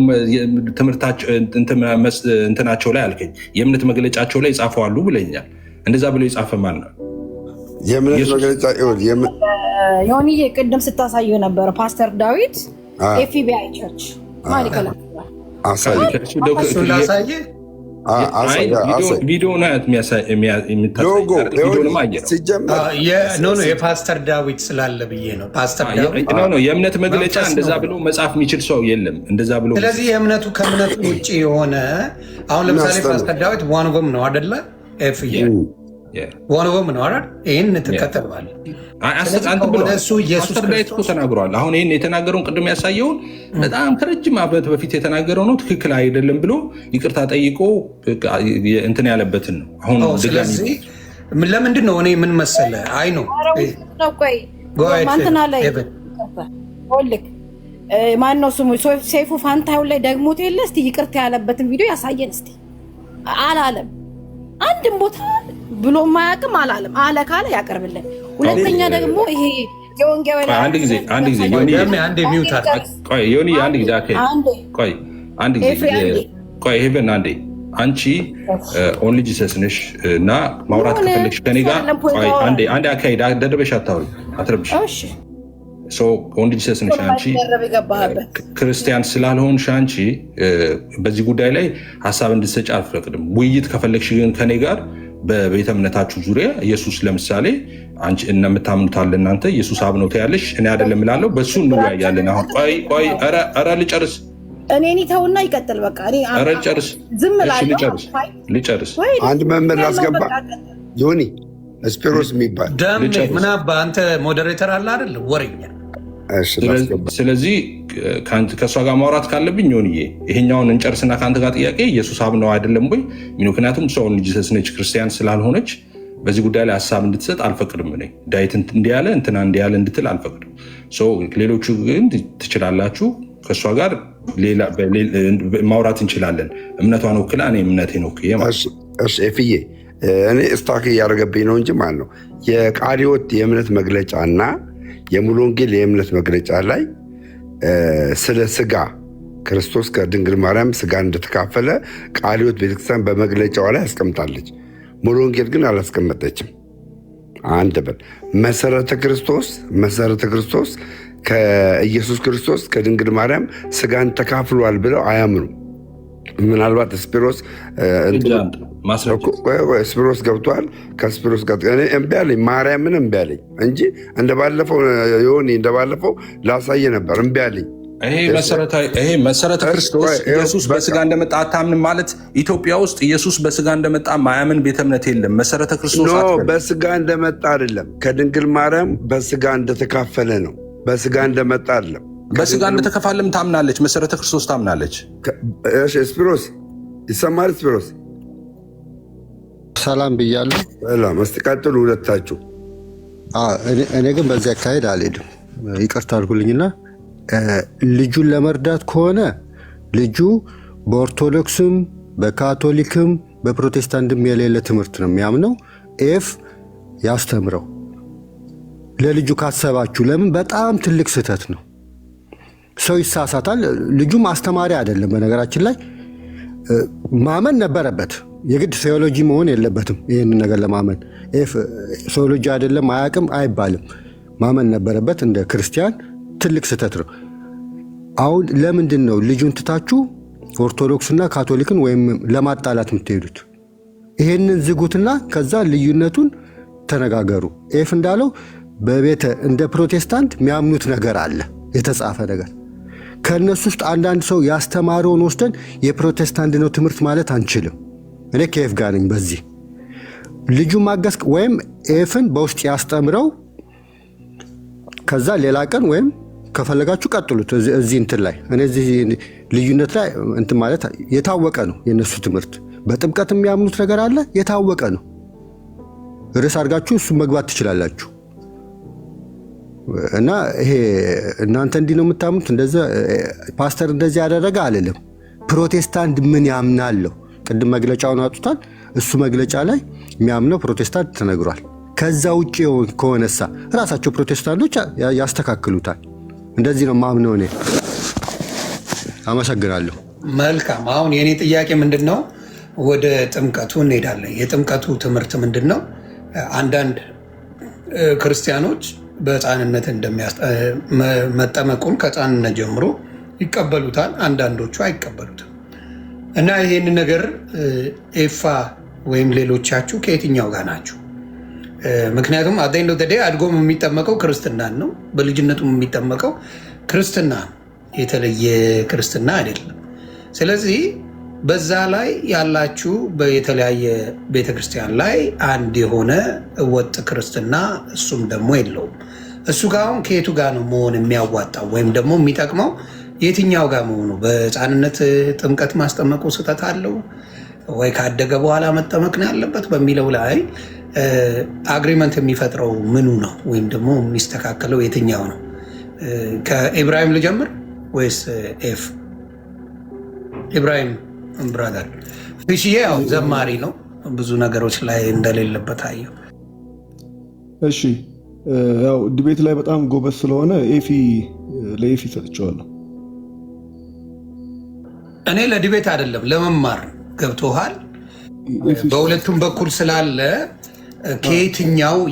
B: እንትናቸው ላይ አልከኝ፣ የእምነት መግለጫቸው ላይ የጻፈው አሉ ብለኛል። እንደዛ ብሎ የጻፈ ማን ነው?
F: የእምነት መግለጫ
G: ዮኒዬ ቅድም ስታሳየው ነበረ ፓስተር ዳዊት ኤፍቢአይ ቸርች ማን ይከላል
B: ቪዲዮ ነው
A: የፓስተር ዳዊት ስላለ ብዬ ነው። ፓስተር ዳዊት
B: የእምነት መግለጫ እንደዛ ብሎ መጻፍ የሚችል ሰው የለም። እንደዛ ብሎ
A: ስለዚህ የእምነቱ ከእምነቱ ውጭ የሆነ አሁን ለምሳሌ ፓስተር ዳዊት ዋንቨም ነው አደለ? ዋንቨም ነው አይደል? ይህን ትከተባል
B: ፓስተር ዳዊት እኮ ተናግሯል። አሁን ይህን የተናገረውን ቅድም ያሳየውን በጣም ከረጅም ዓመት በፊት የተናገረው ነው። ትክክል አይደለም ብሎ ይቅርታ ጠይቆ እንትን ያለበትን ነው። አሁን
A: ስለዚህ ለምንድን ነው እኔ ምን መሰለ አይ ነው
G: ማንትና ላይ ልክ ማን ነው ስሙ ሰይፉ ፋንታሁን ላይ ደግሞት የለ እስቲ ይቅርታ ያለበትን ቪዲዮ ያሳየን እስቲ። አላለም አንድም ቦታ ብሎ ማያውቅም አላለም። አለ ካለ ያቀርብልን። ሁለተኛ ደግሞ ይሄ የወንጌል
B: አንድ ጊዜ አንድ ጊዜ ዮኒ አንድ አንቺ ኦንሊ ጂሰስ ነሽ እና ማውራት ከፈለግሽ ከኔ ጋር አንድ አካሄድ ደርበሽ አታውሪ፣ አትረብሽ። ኦንሊ ጂሰስ ነሽ አንቺ ክርስቲያን ስላልሆንሽ አንቺ በዚህ ጉዳይ ላይ ሀሳብ እንድትሰጪ አልፈቅድም። ውይይት ከፈለግሽ ግን ከኔ ጋር በቤተ እምነታችሁ ዙሪያ ኢየሱስ ለምሳሌ አንቺ እናምታምኑታል እናንተ ኢየሱስ አብ ነው ትያለሽ፣ እኔ አይደለም እላለሁ። በሱ እንወያያለን። አሁን ቆይ ኧረ ልጨርስ።
G: እኔን ይተውና ይቀጥል። በቃ እኔ
B: ኧረ ልጨርስ፣
G: ዝም እላለሁ።
F: ልጨርስ። አንድ መምህር ላስገባ። ዮኒ ስፒሮስ የሚባል
A: ምን አባ አንተ ሞዴሬተር አለ አይደል? ወሬኛ።
B: ስለዚህ ከእሷ ጋር ማውራት ካለብኝ ሆንዬ ይሄኛውን እንጨርስና ከአንተ ጋር ጥያቄ ኢየሱስ አብ ነው አይደለም ወይ? ምክንያቱም ሰው ጂሰስ ነች ክርስቲያን ስላልሆነች በዚህ ጉዳይ ላይ ሀሳብ እንድትሰጥ አልፈቅድም። እኔ ዳዊት እንዲያለ እንትና እንዲያለ እንድትል አልፈቅድም። ሌሎቹ ግን ትችላላችሁ። ከእሷ ጋር ማውራት እንችላለን። እምነቷን ወክላ እኔ እምነቴን ወክዬ ማለት
F: ኤፍዬ እኔ ስታክ እያደረገብኝ ነው እንጂ ማለት ነው የቃለ ሕይወት የእምነት መግለጫ እና የሙሉ ወንጌል የእምነት መግለጫ ላይ ስለ ስጋ ክርስቶስ ከድንግል ማርያም ስጋ እንደተካፈለ ቃለ ሕይወት ቤተክርስቲያን በመግለጫዋ ላይ አስቀምጣለች። ሙሉ ወንጌል ግን አላስቀመጠችም። አንድ በል መሰረተ ክርስቶስ ከኢየሱስ ክርስቶስ ከድንግል ማርያም ስጋን ተካፍሏል ብለው አያምኑ። ምናልባት ስፒሮስ ገብቷል። ከስፒሮስ ጋር እምቢ አለኝ፣ ማርያምን እምቢ አለኝ እንጂ እንደባለፈው ላሳየ ነበር። እምቢ አለኝ።
B: ይሄ መሰረተ ክርስቶስ ኢየሱስ በስጋ እንደመጣ አታምንም ማለት ኢትዮጵያ ውስጥ ኢየሱስ በስጋ እንደመጣ ማያምን ቤተ እምነት የለም። መሰረተ ክርስቶስ
F: በስጋ እንደመጣ አይደለም፣ ከድንግል ማርያም በስጋ እንደተካፈለ ነው። በስጋ እንደመጣ አይደለም።
B: በስጋ እንደተከፋለም ታምናለች። መሰረተ ክርስቶስ ታምናለች።
F: ስፒሮስ ይሰማል? ስፒሮስ
H: ሰላም ብያለሁ።
F: ሰላም። እስቲ ቀጥሉ ሁለታችሁ።
H: እኔ ግን በዚህ አካሄድ አልሄድም። ይቅርታ አድርጉልኝና ልጁን ለመርዳት ከሆነ ልጁ በኦርቶዶክስም በካቶሊክም በፕሮቴስታንትም የሌለ ትምህርት ነው የሚያምነው። ኤፍ ያስተምረው። ለልጁ ካሰባችሁ ለምን በጣም ትልቅ ስህተት ነው። ሰው ይሳሳታል። ልጁም አስተማሪ አይደለም። በነገራችን ላይ ማመን ነበረበት። የግድ ቴዎሎጂ መሆን የለበትም። ይህንን ነገር ለማመን ቴዎሎጂ አይደለም አያውቅም አይባልም። ማመን ነበረበት። እንደ ክርስቲያን ትልቅ ስህተት ነው። አሁን ለምንድን ነው ልጁን ትታችሁ ኦርቶዶክስና ካቶሊክን ወይም ለማጣላት የምትሄዱት? ይሄንን ዝጉትና ከዛ ልዩነቱን ተነጋገሩ። ኤፍ እንዳለው በቤተ እንደ ፕሮቴስታንት የሚያምኑት ነገር አለ፣ የተጻፈ ነገር። ከእነሱ ውስጥ አንዳንድ ሰው ያስተማረውን ወስደን የፕሮቴስታንት ነው ትምህርት ማለት አንችልም። እኔ ከኤፍ ጋር ነኝ በዚህ። ልጁ ማገዝ ወይም ኤፍን በውስጥ ያስተምረው፣ ከዛ ሌላ ቀን ወይም ከፈለጋችሁ ቀጥሉት እዚህ እንትን ላይ። እኔ እዚህ ልዩነት ላይ እንትን ማለት የታወቀ ነው። የእነሱ ትምህርት በጥምቀት የሚያምኑት ነገር አለ፣ የታወቀ ነው። ርዕስ አድርጋችሁ እሱ መግባት ትችላላችሁ። እና ይሄ እናንተ እንዲህ ነው የምታምኑት፣ እንደዛ ፓስተር እንደዚህ ያደረገ አልልም። ፕሮቴስታንት ምን ያምናለሁ? ቅድም መግለጫውን አውጥቷል። እሱ መግለጫ ላይ የሚያምነው ፕሮቴስታንት ተነግሯል። ከዛ ውጭ ከሆነሳ ራሳቸው ፕሮቴስታንቶች ያስተካክሉታል። እንደዚህ ነው ማምነው እኔ። አመሰግናለሁ።
A: መልካም። አሁን የኔ ጥያቄ ምንድን ነው? ወደ ጥምቀቱ እንሄዳለን። የጥምቀቱ ትምህርት ምንድን ነው? አንዳንድ ክርስቲያኖች በሕፃንነት መጠመቁን ከሕፃንነት ጀምሮ ይቀበሉታል፣ አንዳንዶቹ አይቀበሉትም። እና ይህን ነገር ኤፋ ወይም ሌሎቻችሁ ከየትኛው ጋር ናችሁ? ምክንያቱም አዳኝ ነው ተደ አድጎም የሚጠመቀው ክርስትናን ነው፣ በልጅነቱም የሚጠመቀው ክርስትና ነው፣ የተለየ ክርስትና አይደለም። ስለዚህ በዛ ላይ ያላችሁ በየተለያየ ቤተክርስቲያን ላይ አንድ የሆነ ወጥ ክርስትና እሱም ደግሞ የለውም። እሱ ጋር አሁን ከየቱ ጋር ነው መሆን የሚያዋጣው ወይም ደግሞ የሚጠቅመው የትኛው ጋር መሆኑ? በሕፃንነት ጥምቀት ማስጠመቁ ስህተት አለው ወይ ካደገ በኋላ መጠመቅ ነው ያለበት በሚለው ላይ አግሪመንት የሚፈጥረው ምኑ ነው? ወይም ደግሞ የሚስተካከለው የትኛው ነው? ከኢብራሂም ልጀምር ወይስ ኤፍ? ኢብራሂም ብራዘር ፊሽዬ ያው ዘማሪ ነው፣ ብዙ ነገሮች ላይ እንደሌለበት አየሁ።
D: እሺ ያው ዲቤት ላይ በጣም ጎበዝ ስለሆነ ለኤፊ ሰጥቼዋለሁ።
A: እኔ ለዲቤት አይደለም ለመማር ገብቶሃል። በሁለቱም በኩል ስላለ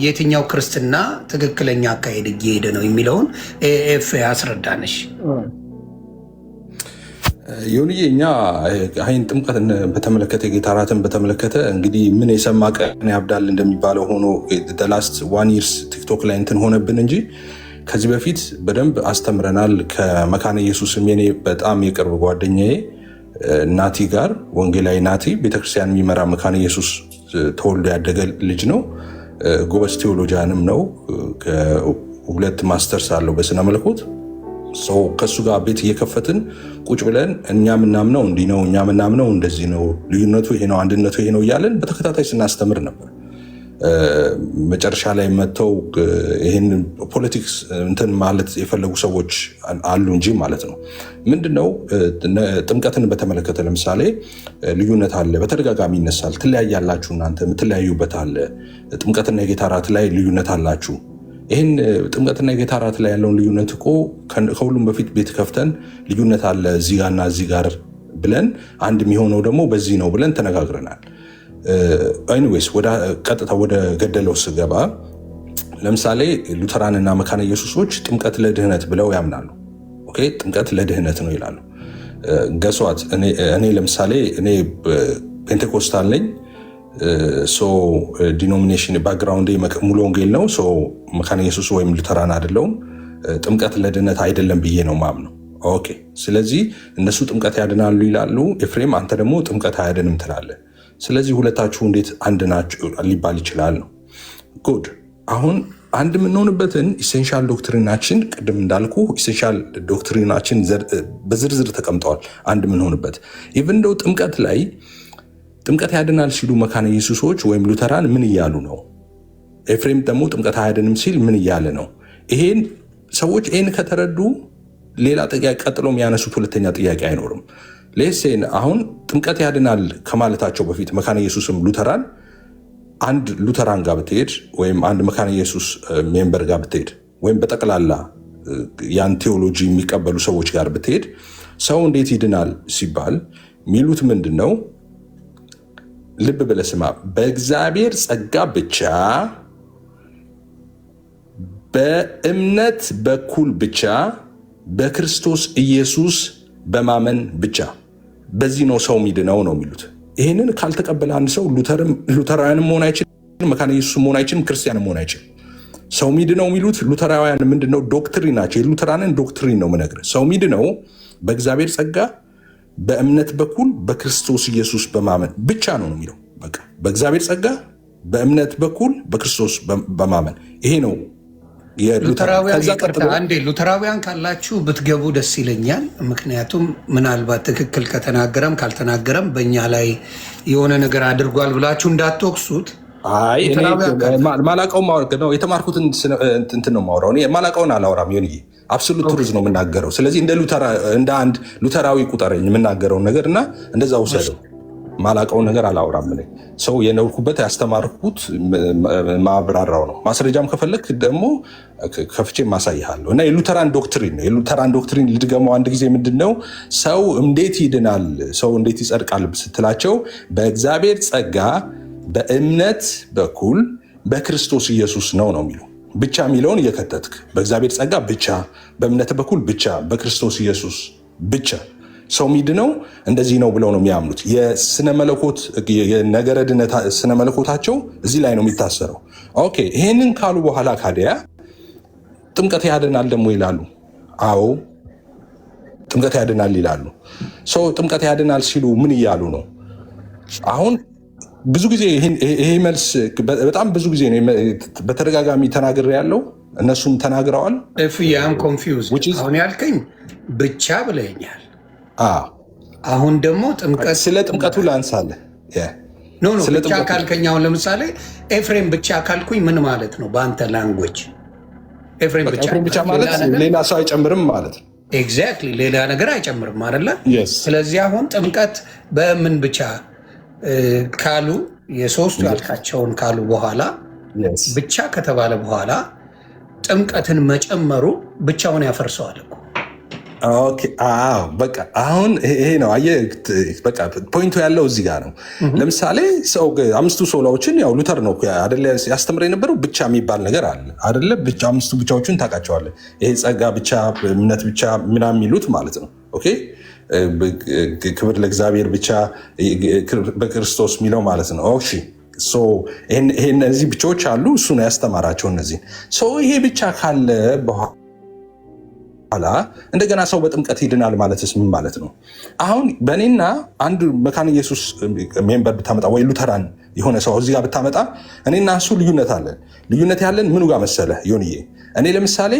A: የትኛው ክርስትና ትክክለኛ አካሄድ እየሄደ ነው የሚለውን ኤፍ ያስረዳንሽ።
B: ይሁንዬ እኛ ይህን ጥምቀትን በተመለከተ የጌታ እራትን በተመለከተ እንግዲህ ምን የሰማ ቀን ያብዳል እንደሚባለው ሆኖ ላስት 1 years ቲክቶክ ላይ እንትን ሆነብን እንጂ ከዚህ በፊት በደንብ አስተምረናል። ከመካነ ኢየሱስም የኔ በጣም የቅርብ ጓደኛዬ ናቲ ጋር ወንጌላዊ ናቲ ቤተክርስቲያን የሚመራ መካነ ኢየሱስ ተወልዶ ያደገ ልጅ ነው። ጎበዝ ቴዎሎጂያንም ነው። 2 ማስተርስ አለው በስነ መለኮት። ከሱ ጋር ቤት እየከፈትን ቁጭ ብለን እኛ ምናምነው እንዲህ ነው፣ እኛ ምናምነው እንደዚህ ነው፣ ልዩነቱ ይሄ ነው፣ አንድነቱ ይሄ ነው እያለን በተከታታይ ስናስተምር ነበር። መጨረሻ ላይ መጥተው ይህን ፖለቲክስ እንትን ማለት የፈለጉ ሰዎች አሉ እንጂ ማለት ነው። ምንድነው ጥምቀትን በተመለከተ ለምሳሌ ልዩነት አለ፣ በተደጋጋሚ ይነሳል። ትለያያላችሁ፣ እናንተ የምትለያዩበት አለ። ጥምቀትና የጌታ እራት ላይ ልዩነት አላችሁ። ይህን ጥምቀትና የጌታ እራት ላይ ያለውን ልዩነት እኮ ከሁሉም በፊት ቤት ከፍተን ልዩነት አለ እዚህ ጋርና እዚህ ጋር ብለን አንድ የሚሆነው ደግሞ በዚህ ነው ብለን ተነጋግረናል። ኤኒዌይስ ቀጥታ ወደ ገደለው ስገባ ለምሳሌ ሉተራንና መካነ ኢየሱሶች ጥምቀት ለድህነት ብለው ያምናሉ። ኦኬ ጥምቀት ለድህነት ነው ይላሉ። ገሷት እኔ ለምሳሌ እኔ ፔንቴኮስታል ነኝ። ዲኖሚኔሽን ባክግራውንድ ሙሉ ወንጌል ነው። መካነ ኢየሱስ ወይም ሉተራን አይደለሁም። ጥምቀት ለድህነት አይደለም ብዬ ነው ማምነው። ኦኬ ስለዚህ እነሱ ጥምቀት ያድናሉ ይላሉ። ኤፍሬም አንተ ደግሞ ጥምቀት አያድንም ትላለህ። ስለዚህ ሁለታችሁ እንዴት አንድ ናችሁ ሊባል ይችላል ነው። ጉድ አሁን አንድ የምንሆንበትን ኢሴንሻል ዶክትሪናችን ቅድም እንዳልኩ ኢሴንሻል ዶክትሪናችን በዝርዝር ተቀምጠዋል። አንድ የምንሆንበት ኢቭን እንደው ጥምቀት ላይ ጥምቀት ያድናል ሲሉ መካነ ኢየሱሶች ወይም ሉተራን ምን እያሉ ነው? ኤፍሬም ደግሞ ጥምቀት አያድንም ሲል ምን እያለ ነው? ይሄን ሰዎች ይህን ከተረዱ ሌላ ጥያቄ ቀጥሎ የሚያነሱት ሁለተኛ ጥያቄ አይኖርም። ሌሴን አሁን ጥምቀት ያድናል ከማለታቸው በፊት መካነ ኢየሱስም ሉተራን አንድ ሉተራን ጋር ብትሄድ ወይም አንድ መካነ ኢየሱስ ሜምበር ጋር ብትሄድ ወይም በጠቅላላ ያን ቴዎሎጂ የሚቀበሉ ሰዎች ጋር ብትሄድ ሰው እንዴት ይድናል ሲባል ሚሉት ምንድን ነው? ልብ ብለህ ስማ። በእግዚአብሔር ጸጋ ብቻ በእምነት በኩል ብቻ በክርስቶስ ኢየሱስ በማመን ብቻ በዚህ ነው ሰው ሚድነው ነው የሚሉት። ይህንን ካልተቀበለ አንድ ሰው ሉተራውያንም መሆን አይችልም፣ መካነ ኢየሱስ መሆን አይችልም፣ ክርስቲያንም መሆን አይችልም። ሰው ሚድነው የሚሉት ሉተራውያን ምንድነው? ዶክትሪናቸው የሉተራንን ዶክትሪን ነው የምነግርህ። ሰው ሚድነው በእግዚአብሔር ጸጋ በእምነት በኩል በክርስቶስ ኢየሱስ በማመን ብቻ ነው የሚለው። በቃ በእግዚአብሔር ጸጋ በእምነት በኩል በክርስቶስ በማመን ይሄ ነው።
A: ሉተራውያን ካላችሁ ብትገቡ ደስ ይለኛል። ምክንያቱም ምናልባት ትክክል ከተናገረም ካልተናገረም በእኛ ላይ የሆነ ነገር አድርጓል ብላችሁ እንዳትወቅሱት።
B: ማላውቀውን ማወቅ ነው። የተማርኩትን እንትን ነው የማወራው። ማላውቀውን አላወራም። ሆን አብሶሉት ቱሪዝ ነው የምናገረው። ስለዚህ እንደ አንድ ሉተራዊ ቁጠረኝ የምናገረውን ነገር እና እንደዛ ውሰደው። ማላቀውን ነገር አላወራም። ሰው የኖርኩበት ያስተማርኩት ማብራራው ነው። ማስረጃም ከፈለክ ደግሞ ከፍቼ ማሳይሃለሁ። እና የሉተራን ዶክትሪን ነው። የሉተራን ዶክትሪን ልድገመው አንድ ጊዜ። ምንድነው ሰው እንዴት ይድናል፣ ሰው እንዴት ይጸድቃል ስትላቸው በእግዚአብሔር ጸጋ በእምነት በኩል በክርስቶስ ኢየሱስ ነው የሚለው። ብቻ የሚለውን እየከተትክ በእግዚአብሔር ጸጋ ብቻ፣ በእምነት በኩል ብቻ፣ በክርስቶስ ኢየሱስ ብቻ ሰው ሚድነው እንደዚህ ነው ብለው ነው የሚያምኑት። የስነ መለኮት የነገረ ድነት ስነ መለኮታቸው እዚህ ላይ ነው የሚታሰረው። ኦኬ ይሄንን ካሉ በኋላ ካዲያ ጥምቀት ያድናል ደግሞ ይላሉ። አዎ ጥምቀት ያድናል ይላሉ። ሰው ጥምቀት ያድናል ሲሉ ምን እያሉ ነው? አሁን ብዙ ጊዜ ይሄ መልስ በጣም ብዙ ጊዜ ነው በተደጋጋሚ ተናግሬ ያለው፣ እነሱም ተናግረዋል።
A: ያም ኮንፊውዝ አሁን ያልከኝ ብቻ ብለኛል። አሁን ደግሞ ጥምቀት
B: ስለ ጥምቀቱ ላንሳለህ።
A: ብቻ ካልከኝ አሁን ለምሳሌ ኤፍሬም ብቻ ካልኩኝ ምን ማለት ነው በአንተ ላንጉዌጅ? ኤፍሬም
B: ብቻ ማለት ሌላ ሰው አይጨምርም ማለት ነው።
A: ኤግዛክትሊ ሌላ ነገር አይጨምርም አይደለ? ስለዚህ አሁን ጥምቀት በምን ብቻ ካሉ የሶስቱ ያልካቸውን ካሉ በኋላ ብቻ ከተባለ በኋላ ጥምቀትን መጨመሩ ብቻውን ያፈርሰዋል እኮ።
B: በቃ አሁን ይሄ ነው አየህ፣ በቃ ፖይንቱ ያለው እዚህ ጋር ነው። ለምሳሌ ሰው አምስቱ ሶላዎችን ያው ሉተር ነው አይደለ ያስተምር የነበረው። ብቻ የሚባል ነገር አለ አይደለ? ብቻ አምስቱ ብቻዎችን ታውቃቸዋለህ። ይሄ ጸጋ ብቻ፣ እምነት ብቻ ምናምን የሚሉት ማለት ነው። ኦኬ ክብር ለእግዚአብሔር ብቻ በክርስቶስ የሚለው ማለት ነው። እሺ ይሄ እነዚህ ብቻዎች አሉ። እሱ ነው ያስተማራቸው እነዚህ። ይሄ ብቻ ካለ በኋላ እንደገና ሰው በጥምቀት ይድናል ማለትስ ምን ማለት ነው? አሁን በእኔና አንድ መካነ ኢየሱስ ሜምበር ብታመጣ ወይ ሉተራን የሆነ ሰው እዚህ ጋር ብታመጣ እኔና እሱ ልዩነት አለን። ልዩነት ያለን ምኑ ጋር መሰለህ ዮኒዬ? እኔ ለምሳሌ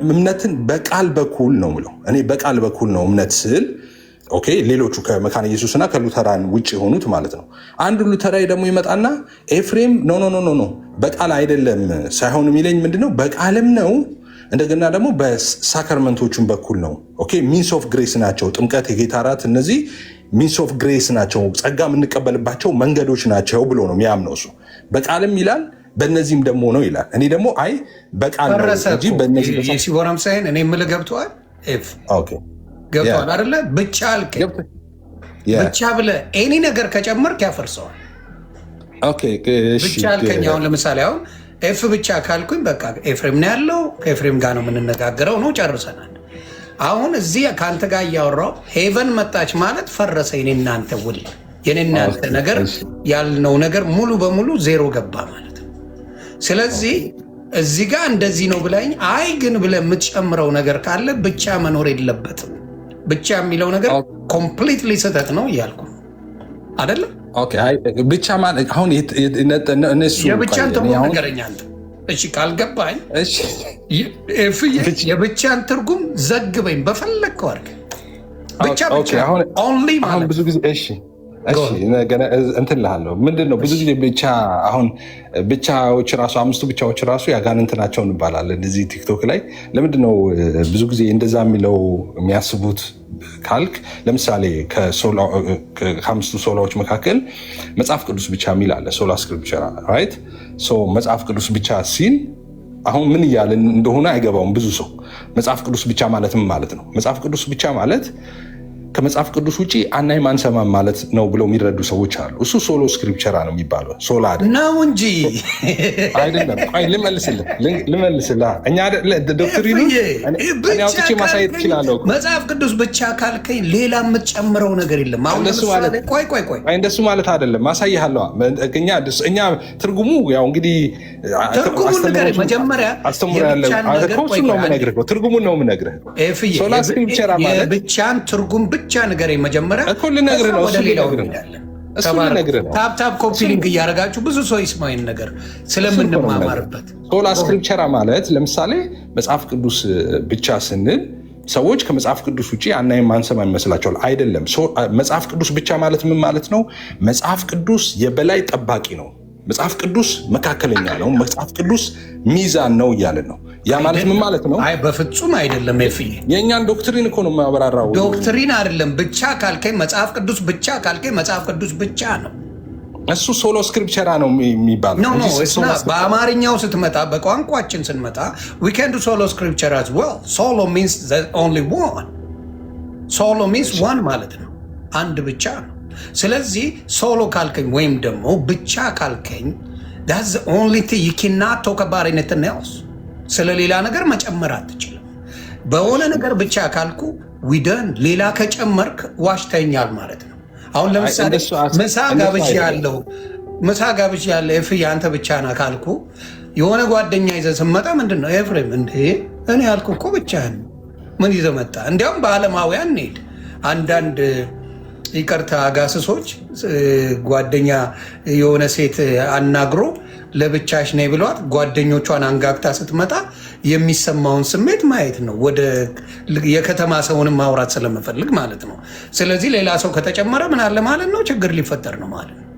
B: እምነትን በቃል በኩል ነው ምለው። እኔ በቃል በኩል ነው እምነት ስል ኦኬ፣ ሌሎቹ ከመካነ ኢየሱስና ከሉተራን ውጭ የሆኑት ማለት ነው። አንዱ ሉተራዊ ደግሞ ይመጣና ኤፍሬም ኖ በቃል አይደለም ሳይሆን የሚለኝ ምንድነው? በቃልም ነው እንደገና ደግሞ በሳክራመንቶቹም በኩል ነው። ኦኬ ሚንስ ኦፍ ግሬስ ናቸው። ጥምቀት፣ የጌታ እራት፣ እነዚህ ሚንስ ኦፍ ግሬስ ናቸው፣ ጸጋ የምንቀበልባቸው መንገዶች ናቸው ብሎ ነው የሚያምነው እሱ። በቃልም ይላል በእነዚህም ደግሞ ነው ይላል። እኔ ደግሞ አይ በቃል ነው እንጂ በእነዚህ
A: ሲቦራም ሳይን እኔ የምልህ ገብቶሃል? ገብቶሃል አይደለ? ብቻ አልከኝ። ብቻ ብለህ ኤኒ ነገር ከጨመርክ ያፈርሰዋል። ብቻ አልከኝ። አሁን ለምሳሌ አሁን ኤፍ ብቻ ካልኩኝ በቃ ኤፍሬም ነው ያለው፣ ከኤፍሬም ጋር ነው የምንነጋገረው ነው፣ ጨርሰናል። አሁን እዚህ ከአንተ ጋር እያወራው ሄቨን መጣች ማለት ፈረሰ የኔ እናንተ ውል፣ የኔ እናንተ ነገር ያልነው ነገር ሙሉ በሙሉ ዜሮ ገባ ማለት ነው። ስለዚህ እዚህ ጋር እንደዚህ ነው ብለኝ አይ ግን ብለህ የምትጨምረው ነገር ካለ ብቻ መኖር የለበትም። ብቻ የሚለው ነገር ኮምፕሊትሊ ስህተት ነው እያልኩ አይደለም። ብቻ ማለት አሁን እነሱ የብቻን ትርጉም ነገረኛ አንተ። እሺ ካልገባኝ የብቻን ትርጉም ዘግበኝ በፈለግከው አድርገህ። ብቻ ኦንሊ ማለት
B: ብዙ ጊዜ እንትን እልሃለሁ ምንድን ነው ብዙ ጊዜ ብቻ አሁን ብቻዎች ራሱ አምስቱ ብቻዎች ራሱ ያጋንንት ናቸው እንባላለን እዚህ ቲክቶክ ላይ። ለምንድን ነው ብዙ ጊዜ እንደዛ የሚለው የሚያስቡት ካልክ፣ ለምሳሌ ከአምስቱ ሶላዎች መካከል መጽሐፍ ቅዱስ ብቻ የሚል አለ። ሶላ ስክሪፕቸር ራይት። መጽሐፍ ቅዱስ ብቻ ሲል አሁን ምን እያለን እንደሆነ አይገባውም ብዙ ሰው። መጽሐፍ ቅዱስ ብቻ ማለት ምን ማለት ነው? መጽሐፍ ቅዱስ ብቻ ማለት ከመጽሐፍ ቅዱስ ውጭ አናይም አንሰማም ማለት ነው ብለው የሚረዱ ሰዎች አሉ። እሱ ሶሎ ስክሪፕቸራ ነው የሚባለው። ሶላ
A: ነው እንጂ
B: አይደለም። ልመልስልህ እኛ ዶክትሪኑ አውጥቼ ማሳየት እችላለሁ።
A: መጽሐፍ ቅዱስ ብቻ ካልከኝ ሌላ የምትጨምረው ነገር የለም።
B: እንደሱ ማለት አይደለም። ማሳይሃለሁ። እኛ ትርጉሙ ያው እንግዲህ
A: መጀመሪያ
B: ትርጉሙን ነው የምነግርህ። ሶላ ስክሪፕቸራ ማለት
A: ብቻን ትርጉም ብቻ ንገረኝ መጀመሪያ።
B: ልነግርህ ነው።
A: ታፕታፕ ኮፒ ሊንክ እያደረጋችሁ ብዙ ሰው ይስማይን ነገር ስለምንማማርበት።
B: ሶላ ስክሪፕቸራ ማለት ለምሳሌ መጽሐፍ ቅዱስ ብቻ ስንል ሰዎች ከመጽሐፍ ቅዱስ ውጭ አናይም አንሰማም ይመስላቸዋል። አይደለም። መጽሐፍ ቅዱስ ብቻ ማለት ምን ማለት ነው? መጽሐፍ ቅዱስ የበላይ ጠባቂ ነው። መጽሐፍ ቅዱስ መካከለኛ ነው፣ መጽሐፍ ቅዱስ ሚዛን ነው እያለን ነው። ያ ማለት ምን ማለት ነው?
A: አይ በፍጹም አይደለም። ኤፍዬ
B: የእኛን ዶክትሪን እኮ ነው የሚያበራራው።
A: ዶክትሪን አይደለም። ብቻ ካልከኝ መጽሐፍ ቅዱስ ብቻ ካልከኝ መጽሐፍ ቅዱስ ብቻ ነው።
B: እሱ ሶሎ ስክሪፕቸራ ነው የሚባለው።
A: በአማርኛው ስትመጣ በቋንቋችን ስንመጣ we can do solo scripture as well. Solo means the only one. Solo means one ማለት ነው፣ አንድ ብቻ ነው። ስለዚህ ሶሎ ካልከኝ ወይም ደግሞ ብቻ ካልከኝ that's the only thing you cannot talk about anything else. ስለ ሌላ ነገር መጨመር አትችልም። በሆነ ነገር ብቻ ካልኩ ዊደን ሌላ ከጨመርክ ዋሽተኛል ማለት ነው። አሁን ለምሳሌ ምሳ ጋብዥ ያለ ኤፍሬም አንተ ብቻ ና ካልኩ የሆነ ጓደኛ ይዘህ ስትመጣ ምንድን ነው ኤፍሬም እንዴ እኔ ያልኩ እኮ ብቻህን ምን ይዘህ መጣ? እንዲያውም በዓለማውያን እንሂድ። አንዳንድ ይቅርታ አጋስሶች ጓደኛ የሆነ ሴት አናግሮ ለብቻሽ ነይ ብሏት ጓደኞቿን አንጋግታ ስትመጣ የሚሰማውን ስሜት ማየት ነው። ወደ የከተማ ሰውንም ማውራት ስለምፈልግ ማለት ነው። ስለዚህ ሌላ ሰው ከተጨመረ ምን አለ ማለት ነው? ችግር ሊፈጠር ነው ማለት ነው።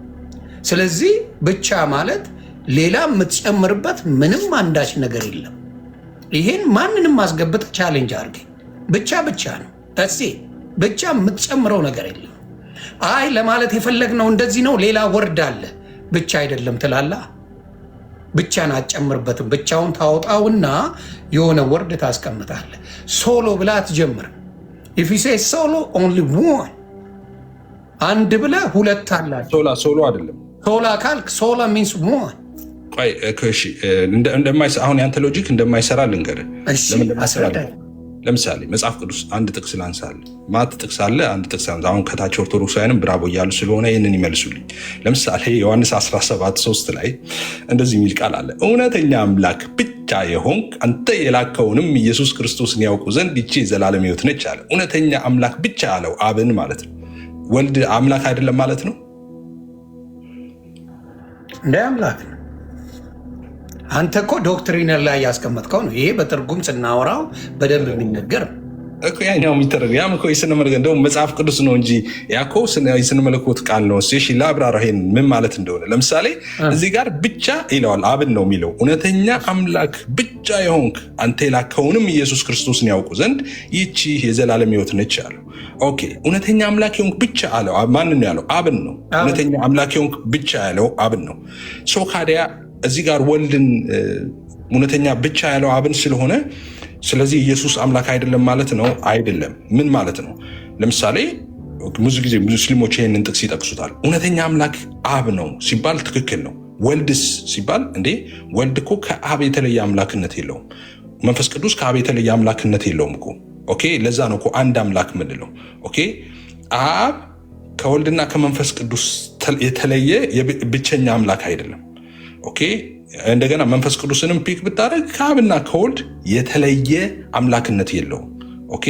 A: ስለዚህ ብቻ ማለት ሌላ የምትጨምርበት ምንም አንዳች ነገር የለም። ይሄን ማንንም ማስገብት ቻሌንጅ አድርገኝ። ብቻ ነው ተሲ ብቻ የምትጨምረው ነገር የለም። አይ ለማለት የፈለግነው እንደዚህ ነው፣ ሌላ ወርድ አለ ብቻ አይደለም ትላላ። ብቻን አትጨምርበትም። ብቻውን ታወጣውና የሆነ ወርድ ታስቀምጣለህ። ሶሎ ብላ አትጀምር። if you say solo only one አንድ ብለ ሁለት አላችሁ።
B: ሶሎ አይደለም።
A: ሶላ ካልክ ሶላ means one።
B: ቆይ እሺ፣ አሁን ያንተ ሎጂክ እንደማይሰራ ልንገርህ። ለምሳሌ መጽሐፍ ቅዱስ አንድ ጥቅስ ላንሳለ። ማት ጥቅስ አለ፣ አንድ ጥቅስ አሁን ከታች ኦርቶዶክሳውያንም ብራቦ እያሉ ስለሆነ ይህንን ይመልሱልኝ። ለምሳሌ ዮሐንስ 17:3 ላይ እንደዚህ የሚል ቃል አለ። እውነተኛ አምላክ ብቻ የሆንክ አንተ የላከውንም ኢየሱስ ክርስቶስን ያውቁ ዘንድ ይቺ የዘላለም ሕይወት ነች አለ። እውነተኛ አምላክ ብቻ ያለው አብን ማለት ነው። ወልድ አምላክ አይደለም ማለት ነው።
A: እንደ አምላክ ነው። አንተ እኮ ዶክትሪን ላይ ያስቀመጥከው ነው። ይሄ በትርጉም ስናወራው በደንብ የሚነገር
B: እኮ ያኛው የሚተረግ ያም እኮ የስነ መለኮት እንደውም መጽሐፍ ቅዱስ ነው እንጂ ያኮ የስነ መለኮት ቃል ነው። እሺ ላብራራ ይሄን ምን ማለት እንደሆነ። ለምሳሌ እዚህ ጋር ብቻ ይለዋል፣ አብን ነው የሚለው። እውነተኛ አምላክ ብቻ የሆንክ አንተ የላከውንም ኢየሱስ ክርስቶስን ያውቁ ዘንድ ይቺ የዘላለም ሕይወት ነች አለው። ኦኬ፣ እውነተኛ አምላክ የሆንክ ብቻ አለው። ማንን ያለው? አብን ነው። እውነተኛ አምላክ የሆንክ ብቻ ያለው አብን ነው። ሶ ካዲያ እዚህ ጋር ወልድን እውነተኛ ብቻ ያለው አብን ስለሆነ ስለዚህ ኢየሱስ አምላክ አይደለም ማለት ነው? አይደለም። ምን ማለት ነው? ለምሳሌ ብዙ ጊዜ ሙስሊሞች ይህንን ጥቅስ ይጠቅሱታል። እውነተኛ አምላክ አብ ነው ሲባል ትክክል ነው። ወልድስ ሲባል እንዴ ወልድ እኮ ከአብ የተለየ አምላክነት የለውም። መንፈስ ቅዱስ ከአብ የተለየ አምላክነት የለውም እኮ። ኦኬ፣ ለዛ ነው እኮ አንድ አምላክ ምንለው። ኦኬ፣ አብ ከወልድና ከመንፈስ ቅዱስ የተለየ ብቸኛ አምላክ አይደለም። ኦኬ፣ እንደገና መንፈስ ቅዱስንም ፒክ ብታደርግ ከአብና ከወልድ የተለየ አምላክነት የለውም። ኦኬ፣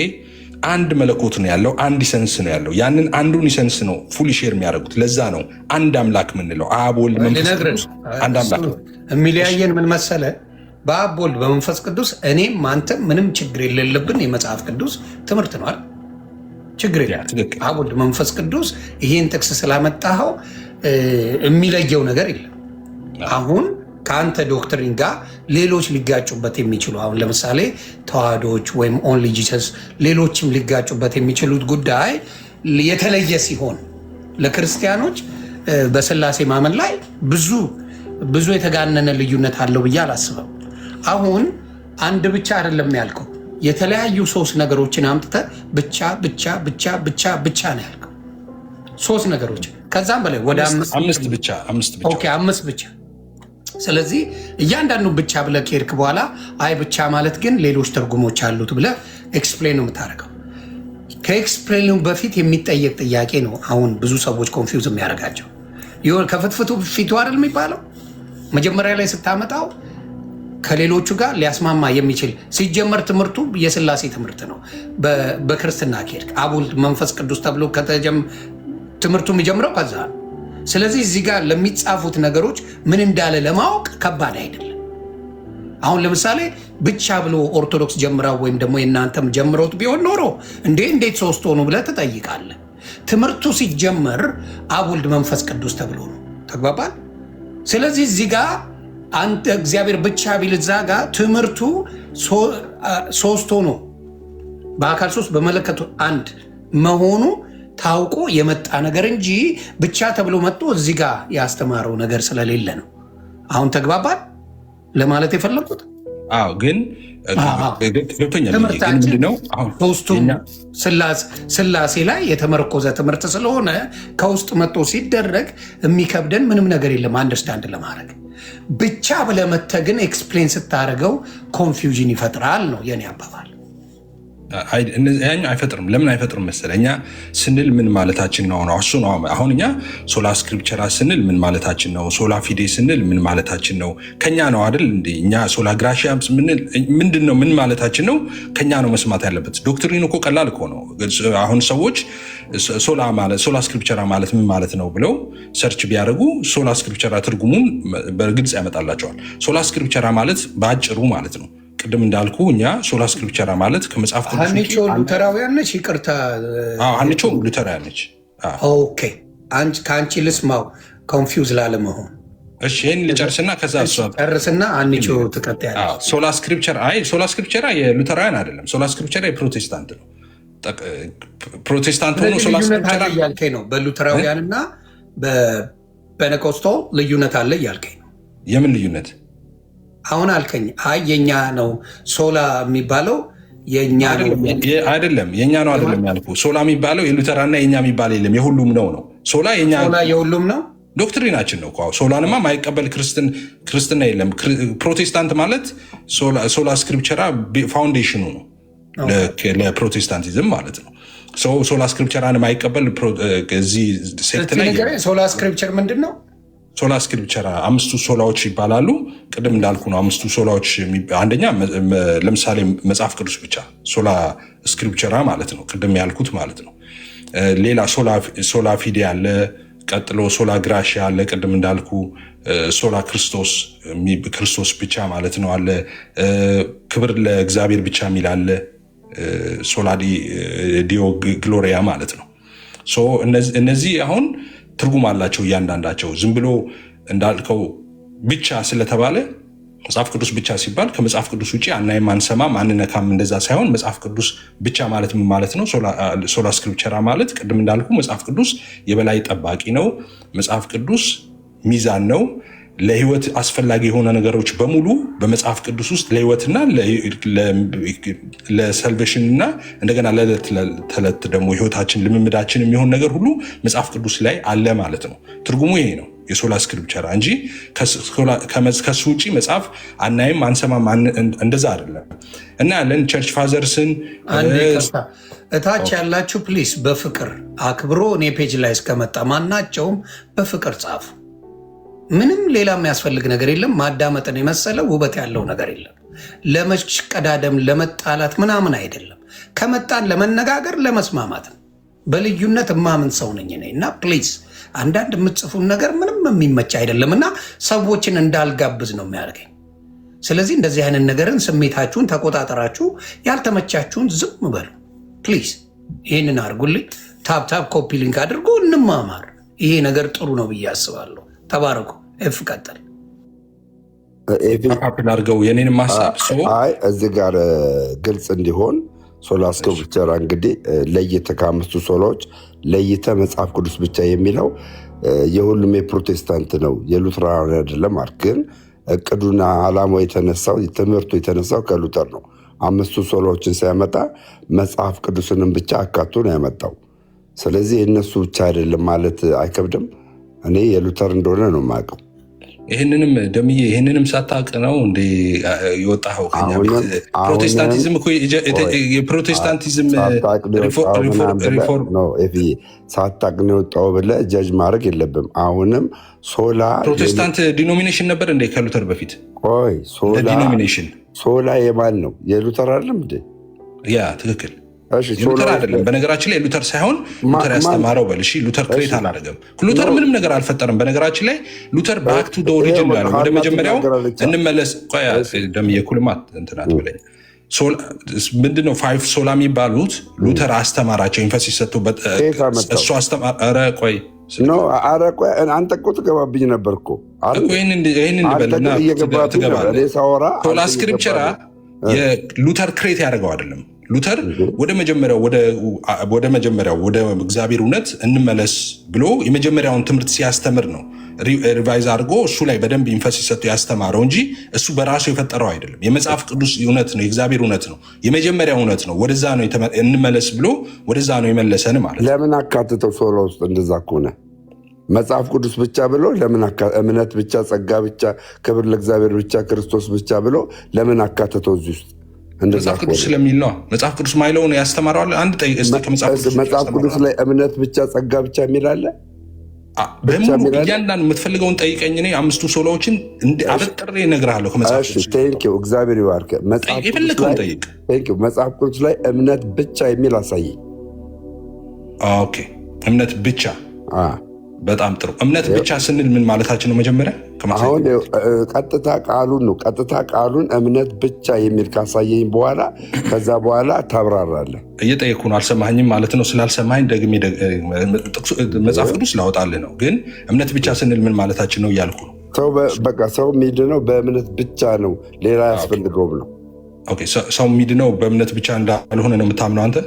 B: አንድ መለኮት ነው ያለው፣ አንድ ኢሰንስ ነው ያለው። ያንን አንዱን ኢሰንስ ነው ፉሊ ሼር የሚያደርጉት። ለዛ ነው አንድ አምላክ ምንለው። አብ፣ ወልድ፣ መንፈስ ቅዱስ አንድ አምላክ ነው።
A: የሚለያየን ምን መሰለ? በአብ ወልድ በመንፈስ ቅዱስ እኔም አንተም ምንም ችግር የሌለብን የመጽሐፍ ቅዱስ ትምህርት ነው አይደል? ችግር የለም። አብ ወልድ መንፈስ ቅዱስ ይሄን ጥቅስ ስላመጣኸው የሚለየው ነገር የለም። አሁን ከአንተ ዶክትሪን ጋር ሌሎች ሊጋጩበት የሚችሉ አሁን ለምሳሌ ተዋህዶች ወይም ኦንሊ ጂሰስ ሌሎችም ሊጋጩበት የሚችሉት ጉዳይ የተለየ ሲሆን ለክርስቲያኖች በስላሴ ማመን ላይ ብዙ የተጋነነ ልዩነት አለው ብዬ አላስበም። አሁን አንድ ብቻ አይደለም ያልከው፣ የተለያዩ ሶስት ነገሮችን አምጥተህ ብቻ ነው ያልከው። ሶስት ነገሮች ከዛም በላይ ወደ አምስት ብቻ። ስለዚህ እያንዳንዱ ብቻ ብለህ ከሄድክ በኋላ አይ ብቻ ማለት ግን ሌሎች ትርጉሞች አሉት ብለህ ኤክስፕሌን ነው የምታደርገው። ከኤክስፕሌኑ በፊት የሚጠየቅ ጥያቄ ነው አሁን ብዙ ሰዎች ኮንፊውዝ የሚያደርጋቸው። ይሁን ከፍትፍቱ ፊቱ አይደል የሚባለው። መጀመሪያ ላይ ስታመጣው ከሌሎቹ ጋር ሊያስማማ የሚችል ሲጀመር ትምህርቱ የስላሴ ትምህርት ነው። በክርስትና ከሄድክ አብ፣ ወልድ፣ መንፈስ ቅዱስ ተብሎ ትምህርቱ የሚጀምረው ከዛ ነው። ስለዚህ እዚህ ጋር ለሚጻፉት ነገሮች ምን እንዳለ ለማወቅ ከባድ አይደለም። አሁን ለምሳሌ ብቻ ብሎ ኦርቶዶክስ ጀምራው ወይም ደግሞ የእናንተም ጀምረውት ቢሆን ኖሮ እንዴት ሶስት ሆኑ ብለህ ትጠይቃለህ። ትምህርቱ ሲጀመር አብ፣ ወልድ፣ መንፈስ ቅዱስ ተብሎ ነው። ተግባባል። ስለዚህ እዚህ ጋር አንተ እግዚአብሔር ብቻ ቢል እዛ ጋር ትምህርቱ ሶስት ሆኖ በአካል ሶስት በመለከቱ አንድ መሆኑ ታውቆ የመጣ ነገር እንጂ ብቻ ተብሎ መጥቶ እዚህ ጋር ያስተማረው ነገር ስለሌለ ነው። አሁን ተግባባል ለማለት የፈለጉት።
B: አዎ ግን ገብቶኛል።
A: ምንድነው ሶስቱም ስላሴ ላይ የተመረኮዘ ትምህርት ስለሆነ ከውስጥ መጥቶ ሲደረግ የሚከብደን ምንም ነገር የለም አንደርስታንድ ለማድረግ። ብቻ ብለመተ ግን ኤክስፕሌን ስታደርገው ኮንፊውዥን ይፈጥራል ነው የኔ አባባል።
B: ያኛው አይፈጥርም። ለምን አይፈጥርም መሰለህ? እኛ ስንል ምን ማለታችን ነው? እሱ ነው አሁን እኛ ሶላ ስክሪፕቸራ ስንል ምን ማለታችን ነው? ሶላ ፊዴ ስንል ምን ማለታችን ነው? ከኛ ነው አይደል እንዴ? እኛ ሶላ ግራሺያ ምንድን ነው ምን ማለታችን ነው? ከኛ ነው መስማት ያለበት። ዶክትሪን እኮ ቀላል እኮ ነው። አሁን ሰዎች ሶላ ስክሪፕቸራ ማለት ምን ማለት ነው ብለው ሰርች ቢያደርጉ ሶላ ስክሪፕቸራ ትርጉሙን በግልጽ ያመጣላቸዋል። ሶላ ስክሪፕቸራ ማለት በአጭሩ ማለት ነው ቅድም እንዳልኩ እኛ ሶላ ስክሪፕቸራ ማለት ከመጽሐፍ ቅዱስ
A: ሀኒቾ ሉተራውያን ነች። ይቅርታ
B: ሀኒቾ ሉተራውያን ነች።
A: ኦኬ ከአንቺ ልስማው ኮንፊውዝ ላለመሆን።
B: እሺ ይህን ልጨርስና ከዛ
A: ጨርስና ሀኒቾ ትቀጥያለች።
B: ሶላ ስክሪፕቸራ የሉተራውያን አይደለም። ሶላ ስክሪፕቸራ የፕሮቴስታንት ነው። ፕሮቴስታንት ሆኖ ሶላ ስክሪፕቸራ
A: እያልከኝ ነው። በሉተራውያን እና በፔንቴኮስታል ልዩነት አለ እያልከኝ ነው።
B: የምን ልዩነት?
A: አሁን አልከኝ። አይ የኛ ነው ሶላ የሚባለው የኛ ነው
B: አይደለም። የኛ ነው አይደለም ያልኩ። ሶላ የሚባለው የሉተራና የኛ የሚባል የለም፣ የሁሉም ነው ነው። ሶላ
A: የሁሉም ነው።
B: ዶክትሪናችን ነው። ሶላንማ ማይቀበል ክርስትና የለም። ፕሮቴስታንት ማለት ሶላ ስክሪፕቸራ ፋውንዴሽኑ ነው ለፕሮቴስታንቲዝም ማለት ነው። ሶላ ስክሪፕቸራን ማይቀበል እዚህ ሴክት ላይ
A: ሶላ ስክሪፕቸር ምንድን ነው?
B: ሶላ ስክሪፕቸራ አምስቱ ሶላዎች ይባላሉ። ቅድም እንዳልኩ ነው አምስቱ ሶላዎች። አንደኛ ለምሳሌ መጽሐፍ ቅዱስ ብቻ ሶላ ስክሪፕቸራ ማለት ነው፣ ቅድም ያልኩት ማለት ነው። ሌላ ሶላ ፊዴ አለ፣ ቀጥሎ ሶላ ግራሺያ አለ፣ ቅድም እንዳልኩ ሶላ ክርስቶስ ብቻ ማለት ነው አለ። ክብር ለእግዚአብሔር ብቻ የሚል አለ፣ ሶላ ዲዮ ግሎሪያ ማለት ነው። እነዚህ አሁን ትርጉም አላቸው እያንዳንዳቸው። ዝም ብሎ እንዳልከው ብቻ ስለተባለ መጽሐፍ ቅዱስ ብቻ ሲባል ከመጽሐፍ ቅዱስ ውጭ አናይም፣ አንሰማም፣ አንነካም እንደዛ ሳይሆን መጽሐፍ ቅዱስ ብቻ ማለት ምን ማለት ነው? ሶላ ስክሪፕቸራ ማለት ቅድም እንዳልኩ መጽሐፍ ቅዱስ የበላይ ጠባቂ ነው። መጽሐፍ ቅዱስ ሚዛን ነው። ለህይወት አስፈላጊ የሆነ ነገሮች በሙሉ በመጽሐፍ ቅዱስ ውስጥ ለህይወትና ለሰልቬሽን እና እንደገና ለዕለት ተዕለት ደግሞ ህይወታችን ልምምዳችን የሚሆን ነገር ሁሉ መጽሐፍ ቅዱስ ላይ አለ ማለት ነው። ትርጉሙ ይሄ ነው የሶላ ስክሪፕቸራ እንጂ ከሱ ውጭ መጽሐፍ አናይም፣ አንሰማም እንደዛ አይደለም። እና ያለን ቸርች ፋዘርስን
A: እታች ያላችሁ ፕሊስ በፍቅር አክብሮ እኔ ፔጅ ላይ እስከመጣ ማናቸውም በፍቅር ጻፉ። ምንም ሌላ የሚያስፈልግ ነገር የለም። ማዳመጥን የመሰለ ውበት ያለው ነገር የለም። ለመሽቀዳደም ለመጣላት ምናምን አይደለም። ከመጣን ለመነጋገር ለመስማማት ነው። በልዩነት እማምን ሰው ነኝ እኔ እና ፕሊዝ አንዳንድ የምትጽፉን ነገር ምንም የሚመች አይደለም እና ሰዎችን እንዳልጋብዝ ነው የሚያደርገኝ። ስለዚህ እንደዚህ አይነት ነገርን ስሜታችሁን ተቆጣጠራችሁ፣ ያልተመቻችሁን ዝም በሉ ፕሊዝ። ይህንን አድርጉልኝ። ታብታብ ኮፒ ሊንክ አድርጎ እንማማር። ይሄ ነገር ጥሩ ነው ብዬ አስባለሁ። ተባረኩ። ኤፍ ቀጠል
B: አድርገው የኔን ማሳብ
F: እዚህ ጋር ግልጽ እንዲሆን ሶላ ስክሪፕቸራ እንግዲህ ለይተ ከአምስቱ ሶላዎች ለይተ መጽሐፍ ቅዱስ ብቻ የሚለው የሁሉም የፕሮቴስታንት ነው፣ የሉትራን አይደለም። ግን እቅዱና ዓላማው የተነሳው ትምህርቱ የተነሳው ከሉተር ነው። አምስቱ ሶላዎችን ሲያመጣ መጽሐፍ ቅዱስንም ብቻ አካቶ ነው ያመጣው። ስለዚህ እነሱ ብቻ አይደለም ማለት አይከብድም። እኔ የሉተር እንደሆነ ነው የማውቀው።
B: ይህንንም ደምዬ ይህንንም ሳታውቅ ነው እንደ የወጣኸው ከኛ ቤት። ፕሮቴስታንቲዝም እኮ የፕሮቴስታንቲዝም ሪፎርም
F: ሳታውቅ ነው የወጣው ብለህ ጀጅ ማድረግ የለብም። አሁንም ሶላ
B: ፕሮቴስታንት ዲኖሚኔሽን ነበር እንደ ከሉተር በፊት።
F: ቆይ
B: ዲኖሚኔሽን
F: ሶላ የማን ነው? የሉተር አይደለም እንዴ?
B: ያ ትክክል። ሉተር አይደለም። በነገራችን ላይ ሉተር ሳይሆን ሉተር ያስተማረው በልሽ ሉተር ክሬት አላደረገም። ሉተር ምንም ነገር አልፈጠረም። በነገራችን ላይ ሉተር ባክ ቱ ዘ ኦሪጂን ያለው ወደ መጀመሪያው እንመለስ። ቆያ ደም የኩልማት እንትናት ብለኝ ምንድነው ፋይቭ ሶላ የሚባሉት ሉተር አስተማራቸው። ኢንፈሲስ ሰጥቶበት እሱ አስተማረ። ኧረ ቆይ
F: አንተ እኮ ትገባብኝ ነበር እኮ
B: ይህን
F: ሳወራ
B: ሶላ ስክሪፕቸራ የሉተር ክሬት ያደርገው አይደለም። ሉተር ወደ መጀመሪያው ወደ እግዚአብሔር እውነት እንመለስ ብሎ የመጀመሪያውን ትምህርት ሲያስተምር ነው ሪቫይዝ አድርጎ እሱ ላይ በደንብ ኢንፈሲስ ሰጥቶ ያስተማረው እንጂ እሱ በራሱ የፈጠረው አይደለም። የመጽሐፍ ቅዱስ እውነት ነው፣ የእግዚአብሔር እውነት ነው፣ የመጀመሪያ እውነት ነው። ወደዛ ነው እንመለስ ብሎ ወደዛ ነው የመለሰን ማለት ነው።
F: ለምን አካትተው ሶላ ውስጥ እንደዛ ከሆነ መጽሐፍ ቅዱስ ብቻ ብሎ ለምን እምነት ብቻ፣ ጸጋ ብቻ፣ ክብር ለእግዚአብሔር ብቻ፣ ክርስቶስ ብቻ ብሎ ለምን አካትተው እዚህ ውስጥ?
B: መጽሐፍ ቅዱስ ስለሚል ነው። መጽሐፍ ቅዱስ ማይለውን ያስተማረዋል።
F: መጽሐፍ ቅዱስ ላይ እምነት ብቻ፣ ጸጋ ብቻ የሚል አለ።
B: በሙሉ እያንዳንዱ የምትፈልገውን ጠይቀኝ። እኔ 5ቱ ሶላዎችን አበጥሬ እነግርሃለሁ ከመጽሐፍ ቅዱስ።
F: እግዚአብሔር ይባርክ።
B: የፈለግከውን ጠይቅ።
F: መጽሐፍ ቅዱስ ላይ እምነት ብቻ የሚል አሳይ።
B: ኦኬ፣ እምነት ብቻ። በጣም ጥሩ። እምነት ብቻ ስንል ምን ማለታችን ነው? መጀመሪያ
F: አሁን ቀጥታ ቃሉን ነው እምነት ብቻ የሚል ካሳየኝ በኋላ ከዛ በኋላ ታብራራለህ።
B: እየጠየኩ ነው። አልሰማኝም ማለት ነው። ስላልሰማኝ ደግሜ መጽሐፍ ቅዱስ ላወጣልህ ነው። ግን እምነት ብቻ ስንል ምን ማለታችን ነው እያልኩ ነው።
F: ሰው የሚድነው በእምነት ብቻ ነው፣ ሌላ አያስፈልገውም ነው።
B: ሰው የሚድነው በእምነት ብቻ እንዳልሆነ ነው የምታምነው አንተ?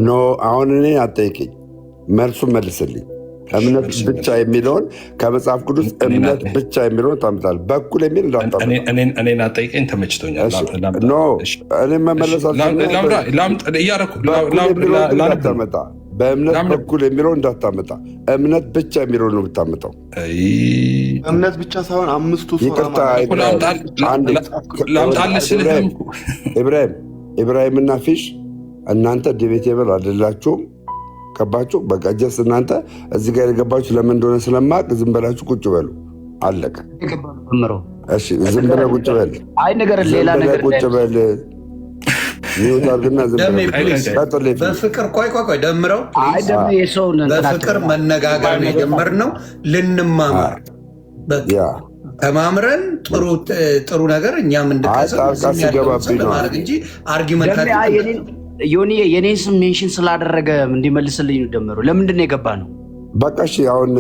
F: ኖ፣ አሁን እኔ አጠይቀኝ፣ መልሱን መልስልኝ። እምነት ብቻ የሚለውን ከመጽሐፍ ቅዱስ እምነት ብቻ የሚለውን ታምጣለህ። በኩል የሚል
B: እኔን አጠይቀኝ፣ ተመችቶኛል።
F: እኔ መመለስ እንዳታመጣ፣ በእምነት በኩል የሚለውን እንዳታመጣ፣ እምነት ብቻ የሚለውን ነው የምታመጣው።
D: እምነት ብቻ ሳይሆን 5ቱ
F: ኢብራሂምና ፊሽ እናንተ ዲቤቴብል አይደላችሁም። ገባችሁ? በቃ ጀስ እናንተ እዚህ ጋር የገባችሁ ለምን እንደሆነ ስለማቅ ዝም በላችሁ ቁጭ በሉ። አለቀ። እሺ፣ ዝም ብለህ ቁጭ በል።
C: አይ ነገር ሌላ ነገር
F: ቁጭ በል። ሚውታርግና ዝም ብለህ
A: በፍቅር ቆይ ደምረው።
C: አይ ደም የሰውን
A: በፍቅር መነጋገር ነው የጀመርነው። ልንማማር ተማምረን ጥሩ ነገር እኛም እንድንቀሰም ማለት እንጂ አርጊመንት
C: ዮኒ የኔን ስም ሜንሽን ስላደረገ እንዲመልስልኝ ደመሩ። ለምንድን ነው የገባ ነው?
F: በቃ እሺ፣ አሁን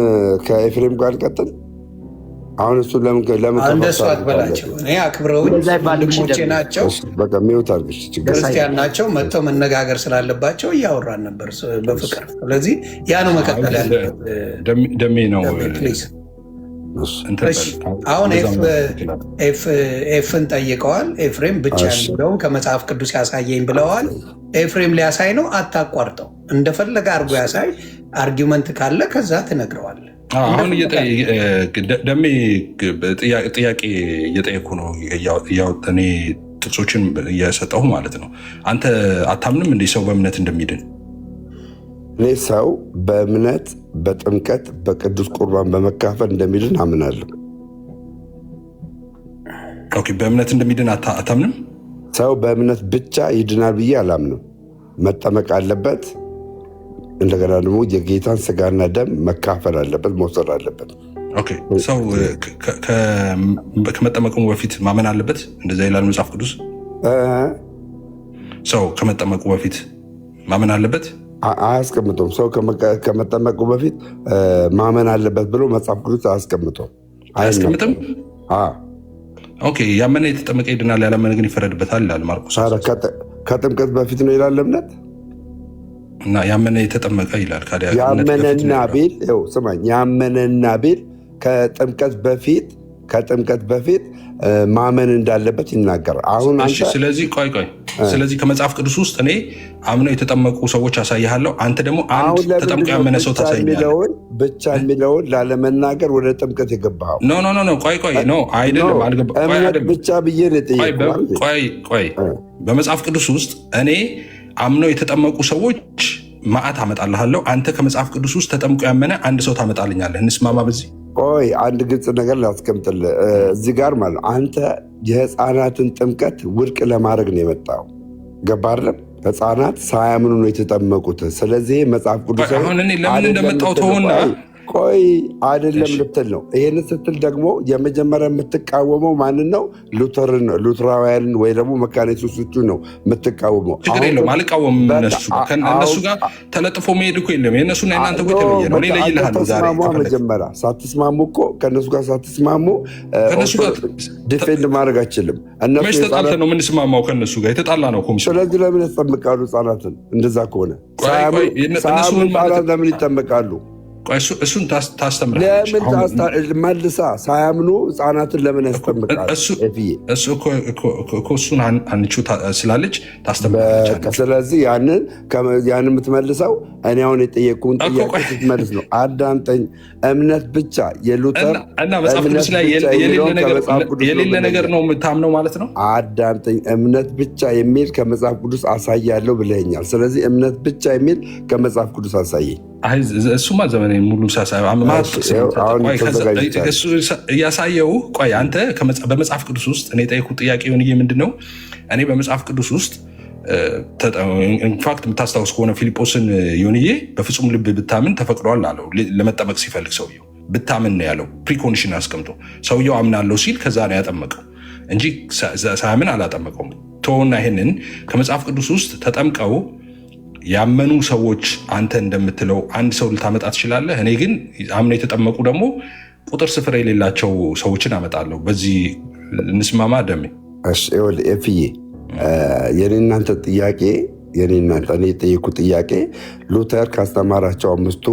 F: ከኤፍሬም ጋር ቀጥል። አሁን እሱ ለምን
A: እንደሱ አትበላቸው። እኔ አክብረውኝ ወንድሞቼ ናቸው።
F: በቃ ሚውት አድርግሽ፣
A: ክርስቲያን ናቸው። መጥተው መነጋገር ስላለባቸው እያወራን ነበር በፍቅር። ስለዚህ ያ ነው መቀጠል ያለበት።
B: ደሜ ነው።
A: አሁን ኤፍን ጠይቀዋል። ኤፍሬም ብቻ የሚለውን ከመጽሐፍ ቅዱስ ያሳየኝ ብለዋል። ኤፍሬም ሊያሳይ ነው። አታቋርጠው፣ እንደፈለገ አርጎ ያሳይ። አርጊመንት ካለ ከዛ ትነግረዋል።
B: አሁን ደሜ ጥያቄ እየጠየኩ ነው፣ እኔ ጥቅሶችን እየሰጠሁ ማለት ነው። አንተ አታምንም እንደ ሰው በእምነት እንደሚድን?
F: እኔ ሰው በእምነት በጥምቀት በቅዱስ ቁርባን በመካፈል እንደሚድን አምናለሁ።
B: ኦኬ፣ በእምነት እንደሚድን አታምንም?
F: ሰው በእምነት ብቻ ይድናል ብዬ አላምንም። መጠመቅ አለበት። እንደገና ደግሞ የጌታን ስጋና ደም መካፈል አለበት፣ መውሰድ አለበት።
B: ኦኬ፣ ሰው ከመጠመቁ በፊት ማመን አለበት። እንደዛ ይላል መጽሐፍ ቅዱስ። ሰው ከመጠመቁ በፊት ማመን አለበት
F: አያስቀምጠውም። ሰው ከመጠመቁ በፊት ማመን አለበት ብሎ መጽሐፍ ቅዱስ አያስቀምጠውም።
B: አያስቀምጥም? ኦኬ፣ ያመነ የተጠመቀ ይድናል፣ ያላመነ ግን ይፈረድበታል ይላል ማርቆስ።
F: ከጥምቀት በፊት ነው ይላል እምነት
B: እና ያመነ የተጠመቀ ይላል።
F: ያመነና ቤል ስማኝ፣ ያመነና ቤል ከጥምቀት በፊት ማመን እንዳለበት ይናገራል። አሁን
B: ስለዚህ ስለዚህ ከመጽሐፍ ቅዱስ ውስጥ እኔ አምነው የተጠመቁ ሰዎች አሳይሃለሁ፣ አንተ ደግሞ አንድ ተጠምቆ ያመነ ሰው ታሳይኛለህ።
F: ብቻ የሚለውን ላለመናገር ወደ ጥምቀት የገባኸው?
B: ኖ አይደለም፣
F: እምነት ብቻ ብዬ ነው የጠየኩህ።
B: ቆይ በመጽሐፍ ቅዱስ ውስጥ እኔ አምነው የተጠመቁ ሰዎች መዓት አመጣልሃለሁ፣ አንተ ከመጽሐፍ ቅዱስ ውስጥ ተጠምቆ ያመነ አንድ ሰው ታመጣልኛለህ። እንስማማ በዚህ?
F: ቆይ አንድ ግልጽ ነገር ላስቀምጥልህ እዚህ ጋር ማለት ነው። አንተ የህፃናትን ጥምቀት ውድቅ ለማድረግ ነው የመጣው። ገባህ አይደለም? ህፃናት ሳያምኑ ነው የተጠመቁት። ስለዚህ መጽሐፍ ቅዱስ
B: አሁን እኔ ለምን እንደመጣው ተውና
F: ቆይ አይደለም ልትል ነው። ይህን ስትል ደግሞ የመጀመሪያ የምትቃወመው ማንን ነው? ሉተራውያንን ወይ ደግሞ መካነ ኢየሱሶቹን ነው የምትቃወመው።
B: ችግር የለውም አልቃወምም። እነሱ ጋር ተለጥፎ መሄድ እኮ የለም። የእነሱና የእናንተ እኮ የተለየ ነው። እኔ እለይልሃለሁ ዛሬ
F: መጀመሪያ ሳትስማሙ እኮ ከእነሱ ጋር ሳትስማሙ ዲፌንድ ማድረግ አይችልም።
B: መች ተጣልተን ነው የምንስማማው? ከእነሱ ጋር የተጣላ ነው ኮሚሽን።
F: ስለዚህ ለምን ያስጠምቃሉ ህጻናትን? እንደዛ ከሆነ ሳያምኑ ህጻናት ለምን ይጠመቃሉ?
B: እሱን ታስተምራለች።
F: ለምን መልሳ ሳያምኑ ህጻናትን ለምን ያስጠምቃሉ?
B: እሱን አንቺ ስላለች ታስተምራለች።
F: ስለዚህ ያንን የምትመልሰው እኔ አሁን የጠየቁን ጥያቄ ስትመልስ ነው። አዳምጠኝ። እምነት ብቻ የሉተር
B: እና መጽሐፍ ቅዱስ ላይ የሌለ ነገር ነው የምታምነው ማለት ነው።
F: አዳምጠኝ። እምነት ብቻ የሚል ከመጽሐፍ ቅዱስ አሳያለሁ ብለኛል። ስለዚህ እምነት ብቻ የሚል ከመጽሐፍ ቅዱስ አሳየኝ።
B: እሱማ ዘመን ሙሉ እያሳየው። ቆይ አንተ በመጽሐፍ ቅዱስ ውስጥ እኔ የጠየኩት ጥያቄ ሆን ምንድን ነው? እኔ በመጽሐፍ ቅዱስ ውስጥ ኢንፋክት የምታስታውስ ከሆነ ፊልጶስን ዮንዬ በፍጹም ልብ ብታምን ተፈቅዷል አለው። ለመጠመቅ ሲፈልግ ሰውየው ብታምን ነው ያለው። ፕሪኮንዲሽን አስቀምጦ ሰውየው አምናለሁ ሲል ከዛ ነው ያጠመቀው እንጂ ሳያምን አላጠመቀውም። ተወና ይህንን ከመጽሐፍ ቅዱስ ውስጥ ተጠምቀው ያመኑ ሰዎች አንተ እንደምትለው አንድ ሰው ልታመጣ ትችላለህ። እኔ ግን አምነው የተጠመቁ ደግሞ ቁጥር ስፍር የሌላቸው ሰዎችን አመጣለሁ። በዚህ እንስማማ ደሜ?
F: ኤፍዬ የኔ እናንተ ጥያቄ እኔ የጠየኩት ጥያቄ ሉተር ካስተማራቸው 5ቱ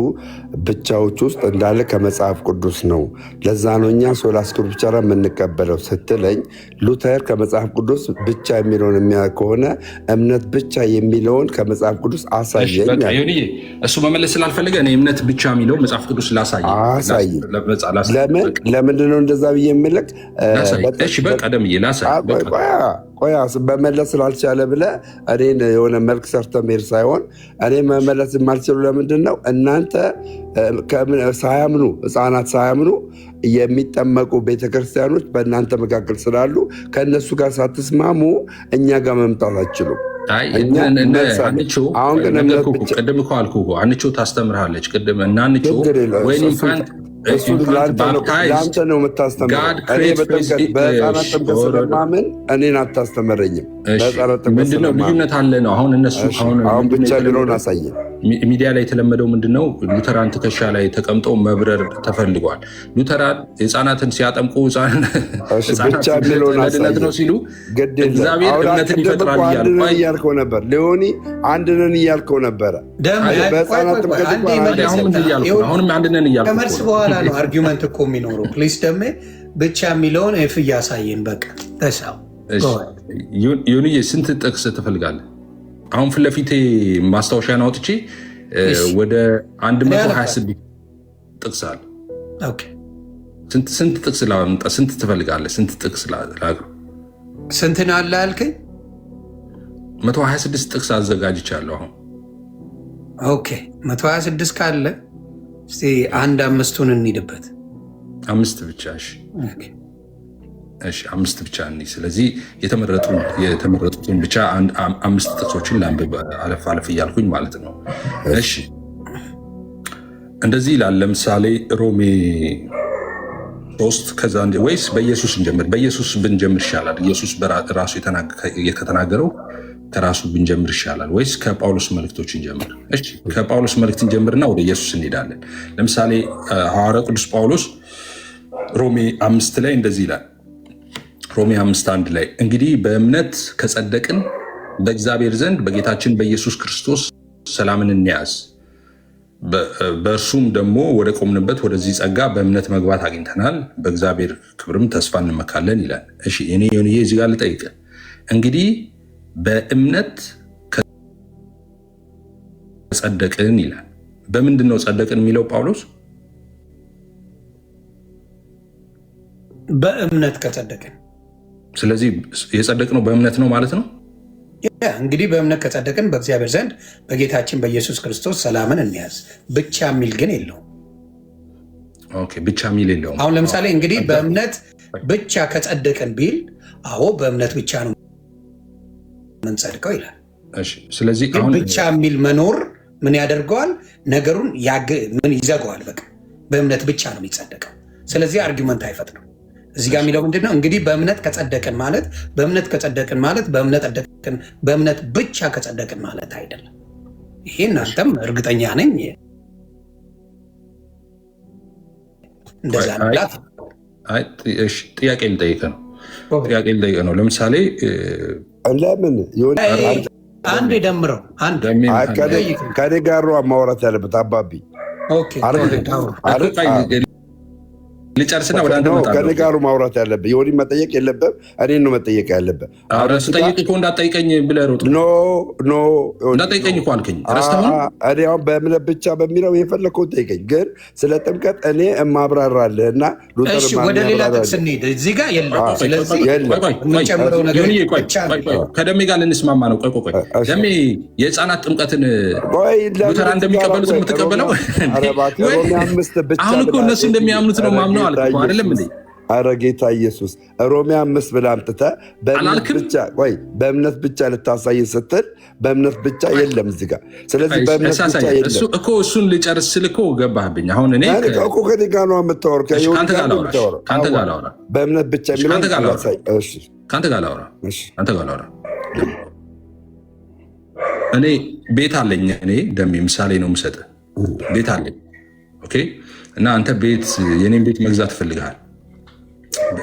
F: ብቻዎች ውስጥ እንዳለ ከመጽሐፍ ቅዱስ ነው። ለዛ ነው እኛ ሶላ ስክሪፕቸር የምንቀበለው ስትለኝ፣ ሉተር ከመጽሐፍ ቅዱስ ብቻ የሚለውን ከሆነ እምነት ብቻ የሚለውን ከመጽሐፍ ቅዱስ አሳየኝ።
B: እሱ መመለስ ስላልፈለገ እኔ እምነት ብቻ የሚለው መጽሐፍ ቅዱስ ላሳይ።
F: ለምንድነው እንደዛ ብዬ የምልክ? ቆያ መመለስ ስላልቻለ ብለህ እኔን የሆነ መልክ ሰርተ መሄድ ሳይሆን እኔ መመለስ የማልችሉ ለምንድን ነው? እናንተ ሳያምኑ ህፃናት ሳያምኑ የሚጠመቁ ቤተክርስቲያኖች በእናንተ መካከል ስላሉ ከእነሱ ጋር ሳትስማሙ እኛ ጋር መምጣት አትችሉም።
B: አሁን ግን ቅድም እኮ አልኩህ አንቺ ታስተምርሃለች። ቅድም እና አንቺ
F: ለአንተ ነው የምታስተምረው። በህፃናት ጥምቀት ስለማምን እኔን አታስተምረኝም።
B: ምንድነው ልዩነት አለ ነው? አሁን
F: ብቻ ሊሆን አሳየን።
B: ሚዲያ ላይ የተለመደው ምንድነው? ሉተራን ትከሻ ላይ ተቀምጠው መብረር ተፈልጓል። ሉተራን ህፃናትን ሲያጠምቁ ድነት ነው ሲሉ እግዚአብሔር እምነትን ይፈጥራል
F: እያልከው ነበር። ሊሆኒ አንድ ነን እያልከው ነበረ። በህፃናት ጥምቀት
B: አሁንም አንድ ነን እያልከው
A: ከመልስ በኋላ ነው አርጊመንት እኮ የሚኖረው። ፕሊስ ደሜ ብቻ የሚለውን ኤፍ እያሳየን በቃ ተሳው።
B: ዮኒዬ ስንት ጥቅስ ትፈልጋለህ? አሁን ፊት ለፊቴ ማስታወሻን አውጥቼ ወደ 126 ጥቅስ አለ። ስንት ጥቅስ ላምጣ? ስንት ትፈልጋለህ? ስንት ጥቅስ ላቅርብ?
A: ስንት ነው አለ አልከኝ?
B: 126 ጥቅስ አዘጋጅቻለሁ። አሁን
A: ኦኬ 126 ካለ እስቲ 5ቱን እንሂድበት።
B: 5 ብቻ እሺ 5 ብቻ እንሂድ። ስለዚህ የተመረጡትን ብቻ 5 ጥቅሶችን ላንብብ አለፍ እያልኩኝ ማለት ነው። እሺ እንደዚህ ይላል። ለምሳሌ ሮሜ 3 ከዛ ወይስ በኢየሱስ እንጀምር? በኢየሱስ ብንጀምር ይሻላል። ኢየሱስ ራሱ ከተናገረው ከራሱ ብንጀምር ይሻላል ወይስ ከጳውሎስ መልእክቶች እንጀምር? እሺ ከጳውሎስ መልእክት እንጀምርና ወደ ኢየሱስ እንሄዳለን። ለምሳሌ ሐዋርያው ቅዱስ ጳውሎስ ሮሜ 5 ላይ እንደዚህ ይላል። ሮሜ 5:1 ላይ እንግዲህ በእምነት ከጸደቅን በእግዚአብሔር ዘንድ በጌታችን በኢየሱስ ክርስቶስ ሰላምን እንያዝ፣ በእርሱም ደግሞ ወደ ቆምንበት ወደዚህ ጸጋ በእምነት መግባት አግኝተናል፣ በእግዚአብሔር ክብርም ተስፋ እንመካለን ይላል። እሺ እኔ ዮኒዬ እዚህ ጋር ልጠይቅ። እንግዲህ በእምነት ከጸደቅን ይላል። በምንድን ነው ጸደቅን የሚለው ጳውሎስ?
A: በእምነት ከጸደቅን።
B: ስለዚህ የጸደቅነው በእምነት ነው ማለት ነው።
A: እንግዲህ በእምነት ከጸደቅን በእግዚአብሔር ዘንድ በጌታችን በኢየሱስ ክርስቶስ ሰላምን እንያዝ። ብቻ የሚል ግን የለውም።
B: ብቻ የሚል የለውም።
A: አሁን ለምሳሌ እንግዲህ በእምነት ብቻ ከጸደቅን ቢል አዎ በእምነት ብቻ ነው የምንጸድቀው ይላል።
B: ስለዚህ
A: ብቻ የሚል መኖር ምን ያደርገዋል? ነገሩን ምን ይዘጋዋል? በቃ በእምነት ብቻ ነው የሚጸደቀው። ስለዚህ አርጊመንት አይፈጥንም። እዚህ ጋር የሚለው ምንድን ነው? እንግዲህ በእምነት ከጸደቅን ማለት በእምነት ብቻ ከጸደቅን ማለት አይደለም። ይሄ እናንተም እርግጠኛ ነኝ እንደዛ ናት።
B: ጥያቄ ልጠይቅ ነው። ለምሳሌ
F: ለምን
A: አንድ የደምረው
F: ከኔ ጋር ማውራት ያለበት አባቢ
B: ልጨርስና ወደ አንተ መጣ።
F: ከኔ ጋር ማውራት ያለብህ የሆነ መጠየቅ የለብህም። እኔን ነው መጠየቅ ያለብህ።
B: አረስ ጠይቅ እኮ እንዳትጠይቀኝ ብለህ ሮጥ።
F: ኖ
B: እንዳትጠይቀኝ እኮ አልከኝ።
F: እኔ አሁን በእምነት ብቻ በሚለው የፈለግከውን ጠይቀኝ፣ ግን ስለ ጥምቀት እኔ እማብራራለህ እና
A: ወደ ሌላ ጥቅስ እንሂድ። እዚህ ጋር የለም። ስለዚህ የምንጨምረው ነገር
B: ከደሜ ጋር ልንስማማ ነው። ቆይ ደሜ የህፃናት ጥምቀትን ሉተራ እንደሚቀበሉት የምትቀበለው አሁን እኮ እነሱ እንደሚያምኑት ነው ማምነው አይደለም እንዴ?
F: አረ ጌታ ኢየሱስ ሮሜ 5 ብለህ አምጥተህ በእምነት ብቻ ልታሳይ ስትል በእምነት ብቻ የለም እዚህ ጋር። ስለዚህ በእምነት ብቻ የለም
B: እኮ እሱን ልጨርስ ስል እኮ ገባህብኝ። አሁን እኔ
F: እኮ ከኔ ጋር ነው የምታወራው።
B: ከአንተ ጋር ላውራ።
F: በእምነት ብቻ የሚለው
B: ከአንተ ጋር ላውራ። እኔ ቤት አለኝ። እኔ ደሜ ምሳሌ ነው የምሰጥህ። ቤት አለኝ። ኦኬ። እና አንተ የኔን ቤት መግዛት ፈልግሃል።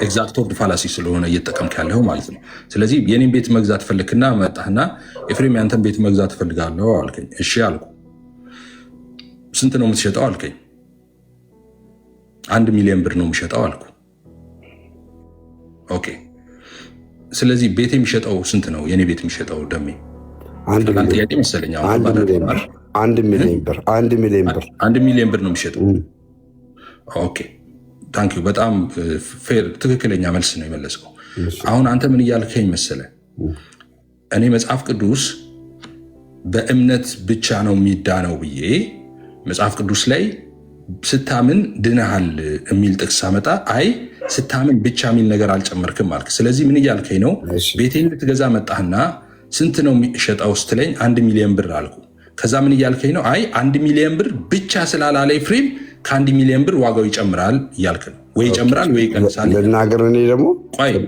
B: ኤግዛክት ኦፍ ፋላሲ ስለሆነ እየተጠቀምክ ያለው ማለት ነው። ስለዚህ የኔን ቤት መግዛት ፈልክና መጣህና ኤፍሬም ያንተን ቤት መግዛት ፈልጋለሁ አልከኝ። እሺ አልኩ። ስንት ነው የምትሸጠው አልከኝ። 1 ሚሊዮን ብር ነው የምሸጠው አልኩ። ኦኬ። ስለዚህ ቤት የሚሸጠው ስንት ነው? የኔ ቤት የሚሸጠው ደሜ ጥያቄ መሰለኝ።
F: 1 ሚሊዮን ብር 1
B: ሚሊዮን ብር ነው የሚሸጠው። ኦኬ ታንኪዩ። በጣም ፌር ትክክለኛ መልስ ነው የመለስከው። አሁን አንተ ምን እያልከኝ መሰለ? እኔ መጽሐፍ ቅዱስ በእምነት ብቻ ነው የሚዳነው ብዬ መጽሐፍ ቅዱስ ላይ ስታምን ድነሃል የሚል ጥቅስ ሳመጣ አይ ስታምን ብቻ የሚል ነገር አልጨመርክም አልክ። ስለዚህ ምን እያልከኝ ነው? ቤቴን ልትገዛ መጣህና ስንት ነው የሚሸጠው ስትለኝ 1 ሚሊዮን ብር አልኩ። ከዛ ምን እያልከኝ ነው? አይ 1 ሚሊዮን ብር ብቻ ስላላለ ኤፍሬም ከ1 ሚሊዮን ብር ዋጋው ይጨምራል እያልክ ነው። ወይ ይጨምራል ወይ ይቀንሳል።
F: ልናገር እኔ ደግሞ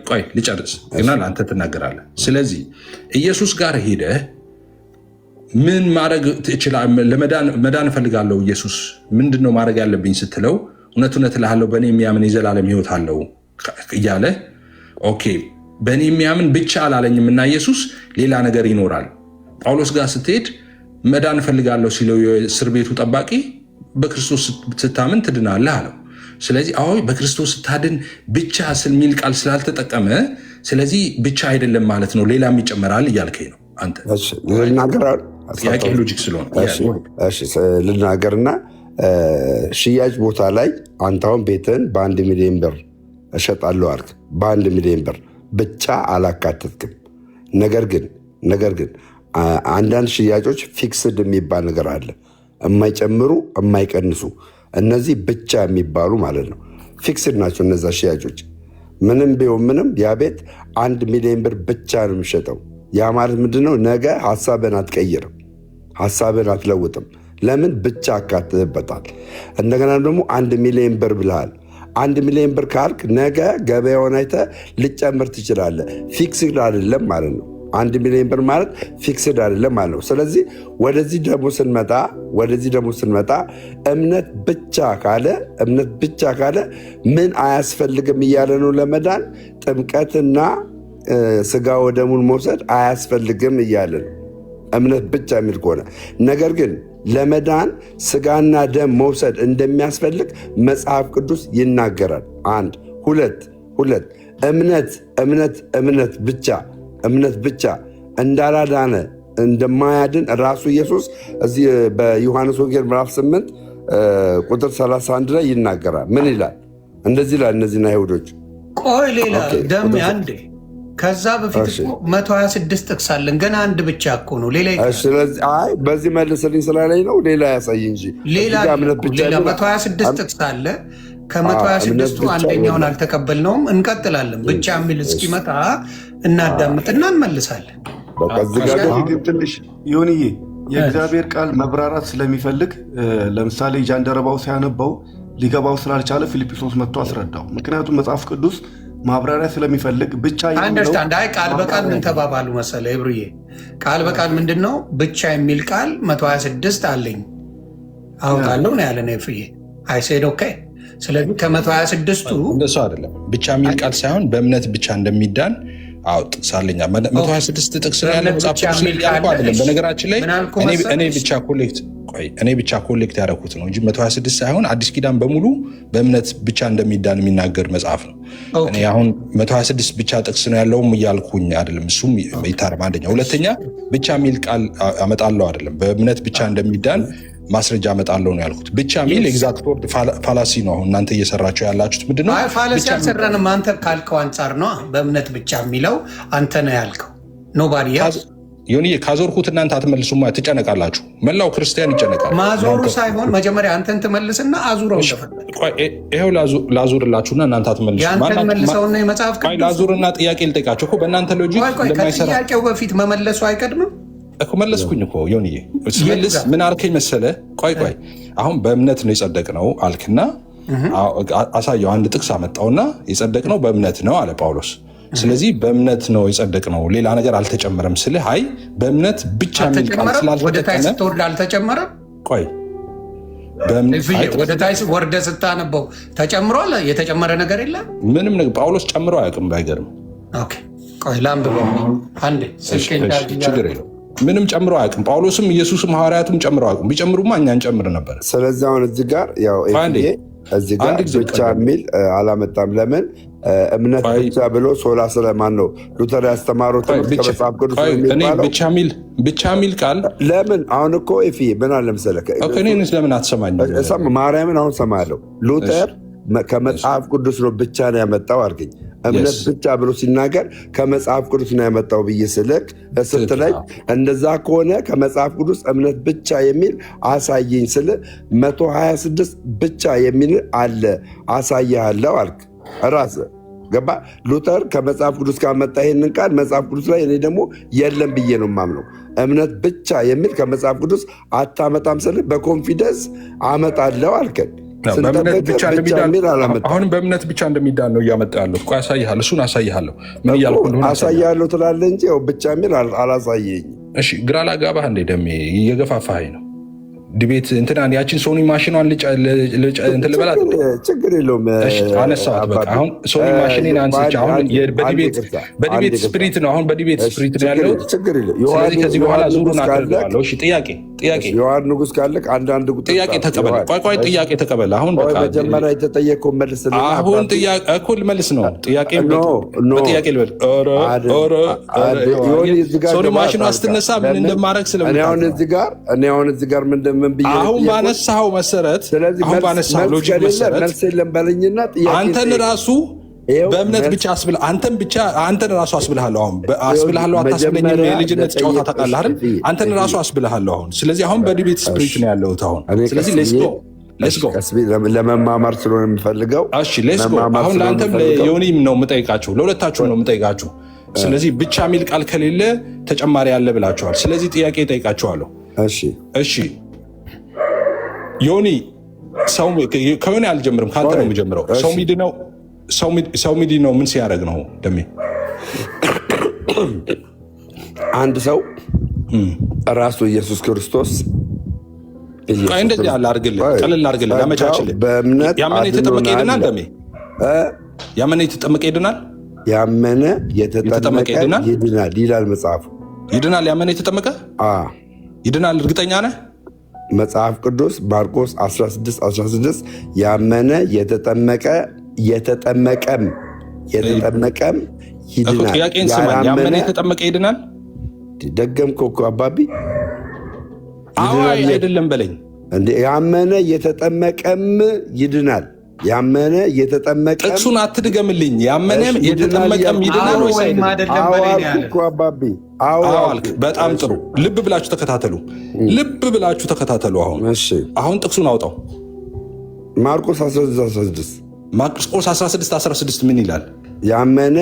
B: ቆይ ልጨርስ ግና ለአንተ ትናገራለህ። ስለዚህ ኢየሱስ ጋር ሄደህ ምን ማድረግ ትችላለህ? መዳን እፈልጋለሁ ኢየሱስ ምንድን ነው ማድረግ ያለብኝ ስትለው እውነት እልሃለሁ በእኔ የሚያምን የዘላለም ሕይወት አለው እያለ ኦኬ በእኔ የሚያምን ብቻ አላለኝም እና ኢየሱስ ሌላ ነገር ይኖራል። ጳውሎስ ጋር ስትሄድ መዳን እፈልጋለሁ ሲለው የእስር ቤቱ ጠባቂ በክርስቶስ ስታምን ትድናለህ አለው። ስለዚህ በክርስቶስ ስታድን ብቻ የሚል ቃል ስላልተጠቀመ ስለዚህ ብቻ አይደለም ማለት ነው፣ ሌላም ይጨመራል እያልከኝ ነው አንተ። ጥያቄ ሎጂክ ስለሆነ
F: ልናገርና ሽያጭ ቦታ ላይ አንተ አሁን ቤትህን በ1 ሚሊዮን ብር እሸጣለሁ አልክ። በ1 ሚሊዮን ብር ብቻ አላካተትክም። ነገር ግን አንዳንድ ሽያጮች ፊክስድ የሚባል ነገር አለ፣ የማይጨምሩ የማይቀንሱ። እነዚህ ብቻ የሚባሉ ማለት ነው፣ ፊክስድ ናቸው እነዛ ሽያጮች። ምንም ቢሆን ምንም ያ ቤት 1 ሚሊዮን ብር ብቻ ነው የሚሸጠው። ያ ማለት ምንድነው? ነገ ሀሳብን አትቀይርም፣ ሀሳብን አትለውጥም። ለምን? ብቻ አካትበታል። እንደገና ደግሞ 1 ሚሊዮን ብር ብልሃል። 1 ሚሊዮን ብር ካልክ ነገ ገበያውን አይተህ ልጨምር ትችላለህ። ፊክስድ አይደለም ማለት ነው። 1 ሚሊዮን ብር ማለት ፊክስድ አይደለም ማለት ነው። ስለዚህ ወደዚህ ደግሞ ስንመጣ እምነት ብቻ ካለ ምን አያስፈልግም እያለ ነው ለመዳን? ጥምቀትና ስጋ ወደሙን መውሰድ አያስፈልግም እያለ ነው፣ እምነት ብቻ የሚል ከሆነ። ነገር ግን ለመዳን ስጋና ደም መውሰድ እንደሚያስፈልግ መጽሐፍ ቅዱስ ይናገራል። 1 2 እምነት ብቻ እንዳላዳነ እንደማያድን ራሱ ኢየሱስ እዚህ በዮሐንስ ወንጌል ምዕራፍ 8 ቁጥር 31 ላይ ይናገራል። ምን ይላል? እንደዚህ ይላል እነዚህን አይሁዶች።
A: ቆይ ሌላ ደም አንዴ ከዛ በፊት 126 ጥቅስ አለን። ገና አንድ ብቻ እኮ ነው። ሌላ
F: ስለዚህ በዚህ መልስልኝ ስላለኝ ነው። ሌላ ያሳይ እንጂ
A: ሌላ 126 ጥቅስ አለ። ከ126ቱ አንደኛውን አልተቀበልነውም። እንቀጥላለን። ብቻ የሚል እስኪመጣ እናዳምጥና እንመልሳለን።
D: ትንሽ ይሁንዬ የእግዚአብሔር ቃል መብራራት ስለሚፈልግ ለምሳሌ ጃንደረባው ሲያነባው ሊገባው ስላልቻለ ፊልጵስዩስ መጥቶ አስረዳው። ምክንያቱም መጽሐፍ ቅዱስ ማብራሪያ ስለሚፈልግ ብቻ
A: አንደርስታንድ። አይ ቃል በቃል ምን ተባባሉ መሰለ ብሩዬ? ቃል በቃል ምንድን ነው ብቻ የሚል ቃል 126 አለኝ አውጣለሁ ነው ያለ ነው ፍዬ። አይ ሴድ ኦኬ። ስለዚህ ከ126ቱ
B: እንደሱ አይደለም ብቻ የሚል ቃል ሳይሆን በእምነት ብቻ እንደሚዳን ጥቅስ አለኝ። 126 ጥቅስ ነው ያለ መጽሐፍ ቅዱስ ላይ ያልኩህ አይደለም። በነገራችን ላይ እኔ ብቻ ኮሌክት ያደረኩት ነው እንጂ 126 ሳይሆን አዲስ ኪዳን በሙሉ በእምነት ብቻ እንደሚዳን የሚናገር መጽሐፍ ነው። እኔ አሁን 126 ብቻ ጥቅስ ነው ያለውም እያልኩኝ አይደለም። እሱም ይታረም። አንደኛ። ሁለተኛ ብቻ የሚል ቃል አመጣለሁ አይደለም። በእምነት ብቻ እንደሚዳን ማስረጃ አመጣለሁ ነው ያልኩት። ብቻ የሚል ኤግዛክት ወርድ ፋላሲ ነው። አሁን እናንተ እየሰራችሁ ያላችሁት ምንድነው?
A: አይ ፋላሲ አልሰራንም። አንተ ካልከው አንጻር ነው በእምነት ብቻ የሚለው አንተ ነው ያልከው። ኖባዲ
B: ዮኒ ካዞርኩት እናንተ አትመልሱማ፣ ትጨነቃላችሁ። መላው ክርስቲያን ይጨነቃል።
A: ማዞሩ ሳይሆን መጀመሪያ አንተን ትመልስና አዙረው እንደፈለግ።
B: ይሄው ላዙርላችሁና እናንተ አትመልሱ።
A: ያንተን መልሰውና የመጽሐፍ ቅዱስ
B: ላዙርና ጥያቄ ልጠይቃችሁ እኮ በእናንተ ሎጂክ እንደማይሰራ
A: ከጥያቄው በፊት መመለሱ አይቀድምም
B: እኮ። መለስኩኝ እኮ ዮኒዬ። ስመልስ ምን አልከኝ መሰለ? ቆይ አሁን በእምነት ነው የጸደቅነው አልክና አሳየው። አንድ ጥቅስ አመጣውና የጸደቅነው በእምነት ነው አለ ጳውሎስ። ስለዚህ በእምነት ነው የጸደቅነው ሌላ ነገር አልተጨመረም ስልህ፣ አይ በእምነት ብቻ የሚል ቃል ስላልተጠቀመ
A: ወደ ታች ስትወርድ አልተጨመረም።
B: ቆይ
A: ወደ ታች ወርደ ስታነበው ተጨምሯል። የተጨመረ ነገር የለም ምንም ነገር። ጳውሎስ ጨምሮ አያውቅም። ባይገርም ቆይ ላምብሎ አንዴ ችግር የለውም። ምንም ጨምሮ አያውቅም። ጳውሎስም ኢየሱስም ሐዋርያቱም ጨምሮ አያውቅም። ቢጨምሩማ እኛ እንጨምር ነበር።
F: ስለዚህ አሁን እዚህ ጋር ያው እዚህ ጋር ብቻ የሚል አላመጣም። ለምን እምነት ብቻ ብሎ ሶላ ስለማን ነው ሉተር ያስተማረው ትምህርት ከመጽሐፍ ቅዱስ የሚባለው
B: ብቻ የሚል ቃል
F: ለምን? አሁን እኮ ምን አለ መሰለህ፣
B: እኔንስ ለምን አትሰማኝም?
F: ማርያምን አሁን ሰማለሁ። ሉተር ከመጽሐፍ ቅዱስ ነው ብቻ ነው ያመጣው አልከኝ። እምነት ብቻ ብሎ ሲናገር ከመጽሐፍ ቅዱስ ነው ያመጣው ብዬ ስልክ ስትለኝ፣ እንደዛ ከሆነ ከመጽሐፍ ቅዱስ እምነት ብቻ የሚል አሳየኝ ስል 126 ብቻ የሚል አለ አሳያለሁ አልክ። ራስህ ገባ። ሉተር ከመጽሐፍ ቅዱስ ካመጣ ይሄንን ቃል መጽሐፍ ቅዱስ ላይ እኔ ደግሞ የለም ብዬ ነው የማምነው። እምነት ብቻ የሚል ከመጽሐፍ ቅዱስ አታመጣም ስል በኮንፊደንስ አመጣለሁ አልከን።
B: አሁንም በእምነት ብቻ እንደሚዳን ነው እያመጣ ያለው። ቆይ አሳይሃለሁ፣ እሱን አሳይሃለሁ። ምን እያልኩ እንደሆነ
F: አሳይሃለሁ ትላለህ እንጂ ብቻ የሚል አላሳየኝም።
B: እሺ ግራ ላጋባህ እንደ ደሜ እየገፋፋኸኝ ነው። ዲቤት እንትን ያችን ሶኒ ማሽኗን እንትን ልበላት፣
F: ችግር የለውም
B: አነሳኋት። በቃ አሁን ሶኒ ማሽኔን አንስቼ አሁን በዲቤት ስፕሪት ነው፣ አሁን በዲቤት ስፕሪት ነው ያለው። ስለዚህ ከዚህ በኋላ ዙሩን አደርገዋለሁ። እሺ ጥያቄ
F: የዋር ንጉስ ካለ አንዳንድ
B: ጥያቄ ተቀበል። ቆይ ጥያቄ ተቀበል። አሁን በቃ
F: መጀመሪያ የተጠየቀው መልስ ነው።
B: አሁን ጥያቄ እኩል መልስ ነው። ጥያቄ በጥያቄ ልበል። ሶኒ ማሽኗ ስትነሳ ምን እንደማደርግ ስለምን
F: አሁን እዚህ ጋር ምን
B: አሁን ባነሳው መሰረት አሁን ባነሳው ሎጂክ መሰረት አንተን ራሱ በእምነት ብቻ አስብልህ አንተን ራሱ አስብልሃለሁ። አሁን አስብልሃለሁ። አታስብለኝም? የልጅነት ጨዋታ ታውቃለህ አይደል? አንተን ራሱ አስብልሃለሁ። አሁን ስለዚህ አሁን በዲቤት ስፕሪት ነው ያለሁት አሁን። ስለዚህ ሌትስ ጎ
F: ለመማማር ስለሆነ የምፈልገው።
B: እሺ ሌትስ ጎ። አሁን ለአንተም ለዮኒም ነው የምጠይቃችሁ፣ ለሁለታችሁም ነው የምጠይቃችሁ። ስለዚህ ብቻ የሚል ቃል ከሌለ ተጨማሪ ያለ ብላችኋል። ስለዚህ ጥያቄ እጠይቃችኋለሁ። እሺ ዮኒ፣ ከዮኒ አልጀምርም፣ ከአንተ ነው የምጀምረው። ሰው ሚድነው ምን ሲያደርግ ነው ደሜ?
F: አንድ ሰው ራሱ ኢየሱስ ክርስቶስ
B: እንደዚህ ያለ አድርግልህ፣ ቀለል አድርግልህ፣ ያመቻችልህ። ያመነ የተጠመቀ ይድናል ደሜ? ያመነ የተጠመቀ ይድናል?
F: ያመነ የተጠመቀ ይድናል ይላል መጽሐፉ።
B: ይድናል? ያመነ የተጠመቀ ይድናል? እርግጠኛ ነህ?
F: መጽሐፍ ቅዱስ ማርቆስ 16:16 ያመነ የተጠመቀም ይድናል።
B: ጥያቄን ስማኝ። ያመነ የተጠመቀ ይድናል?
F: ደገምከው እኮ አባቢ።
B: አይደለም በለኝ።
F: ያመነ የተጠመቀም ይድናል። ያመነ የተጠመቀ
B: ጥቅሱን አትድገምልኝ። ያመነ የተጠመቀም ይድናል ወይስ
F: አባቢ?
B: አዋልክ። በጣም ጥሩ። ልብ ብላችሁ ተከታተሉ። አሁን ጥቅሱን አውጣው።
F: ማርቆስ 16:16
B: ማርቆስ 16:16 ምን ይላል?
F: ያመነ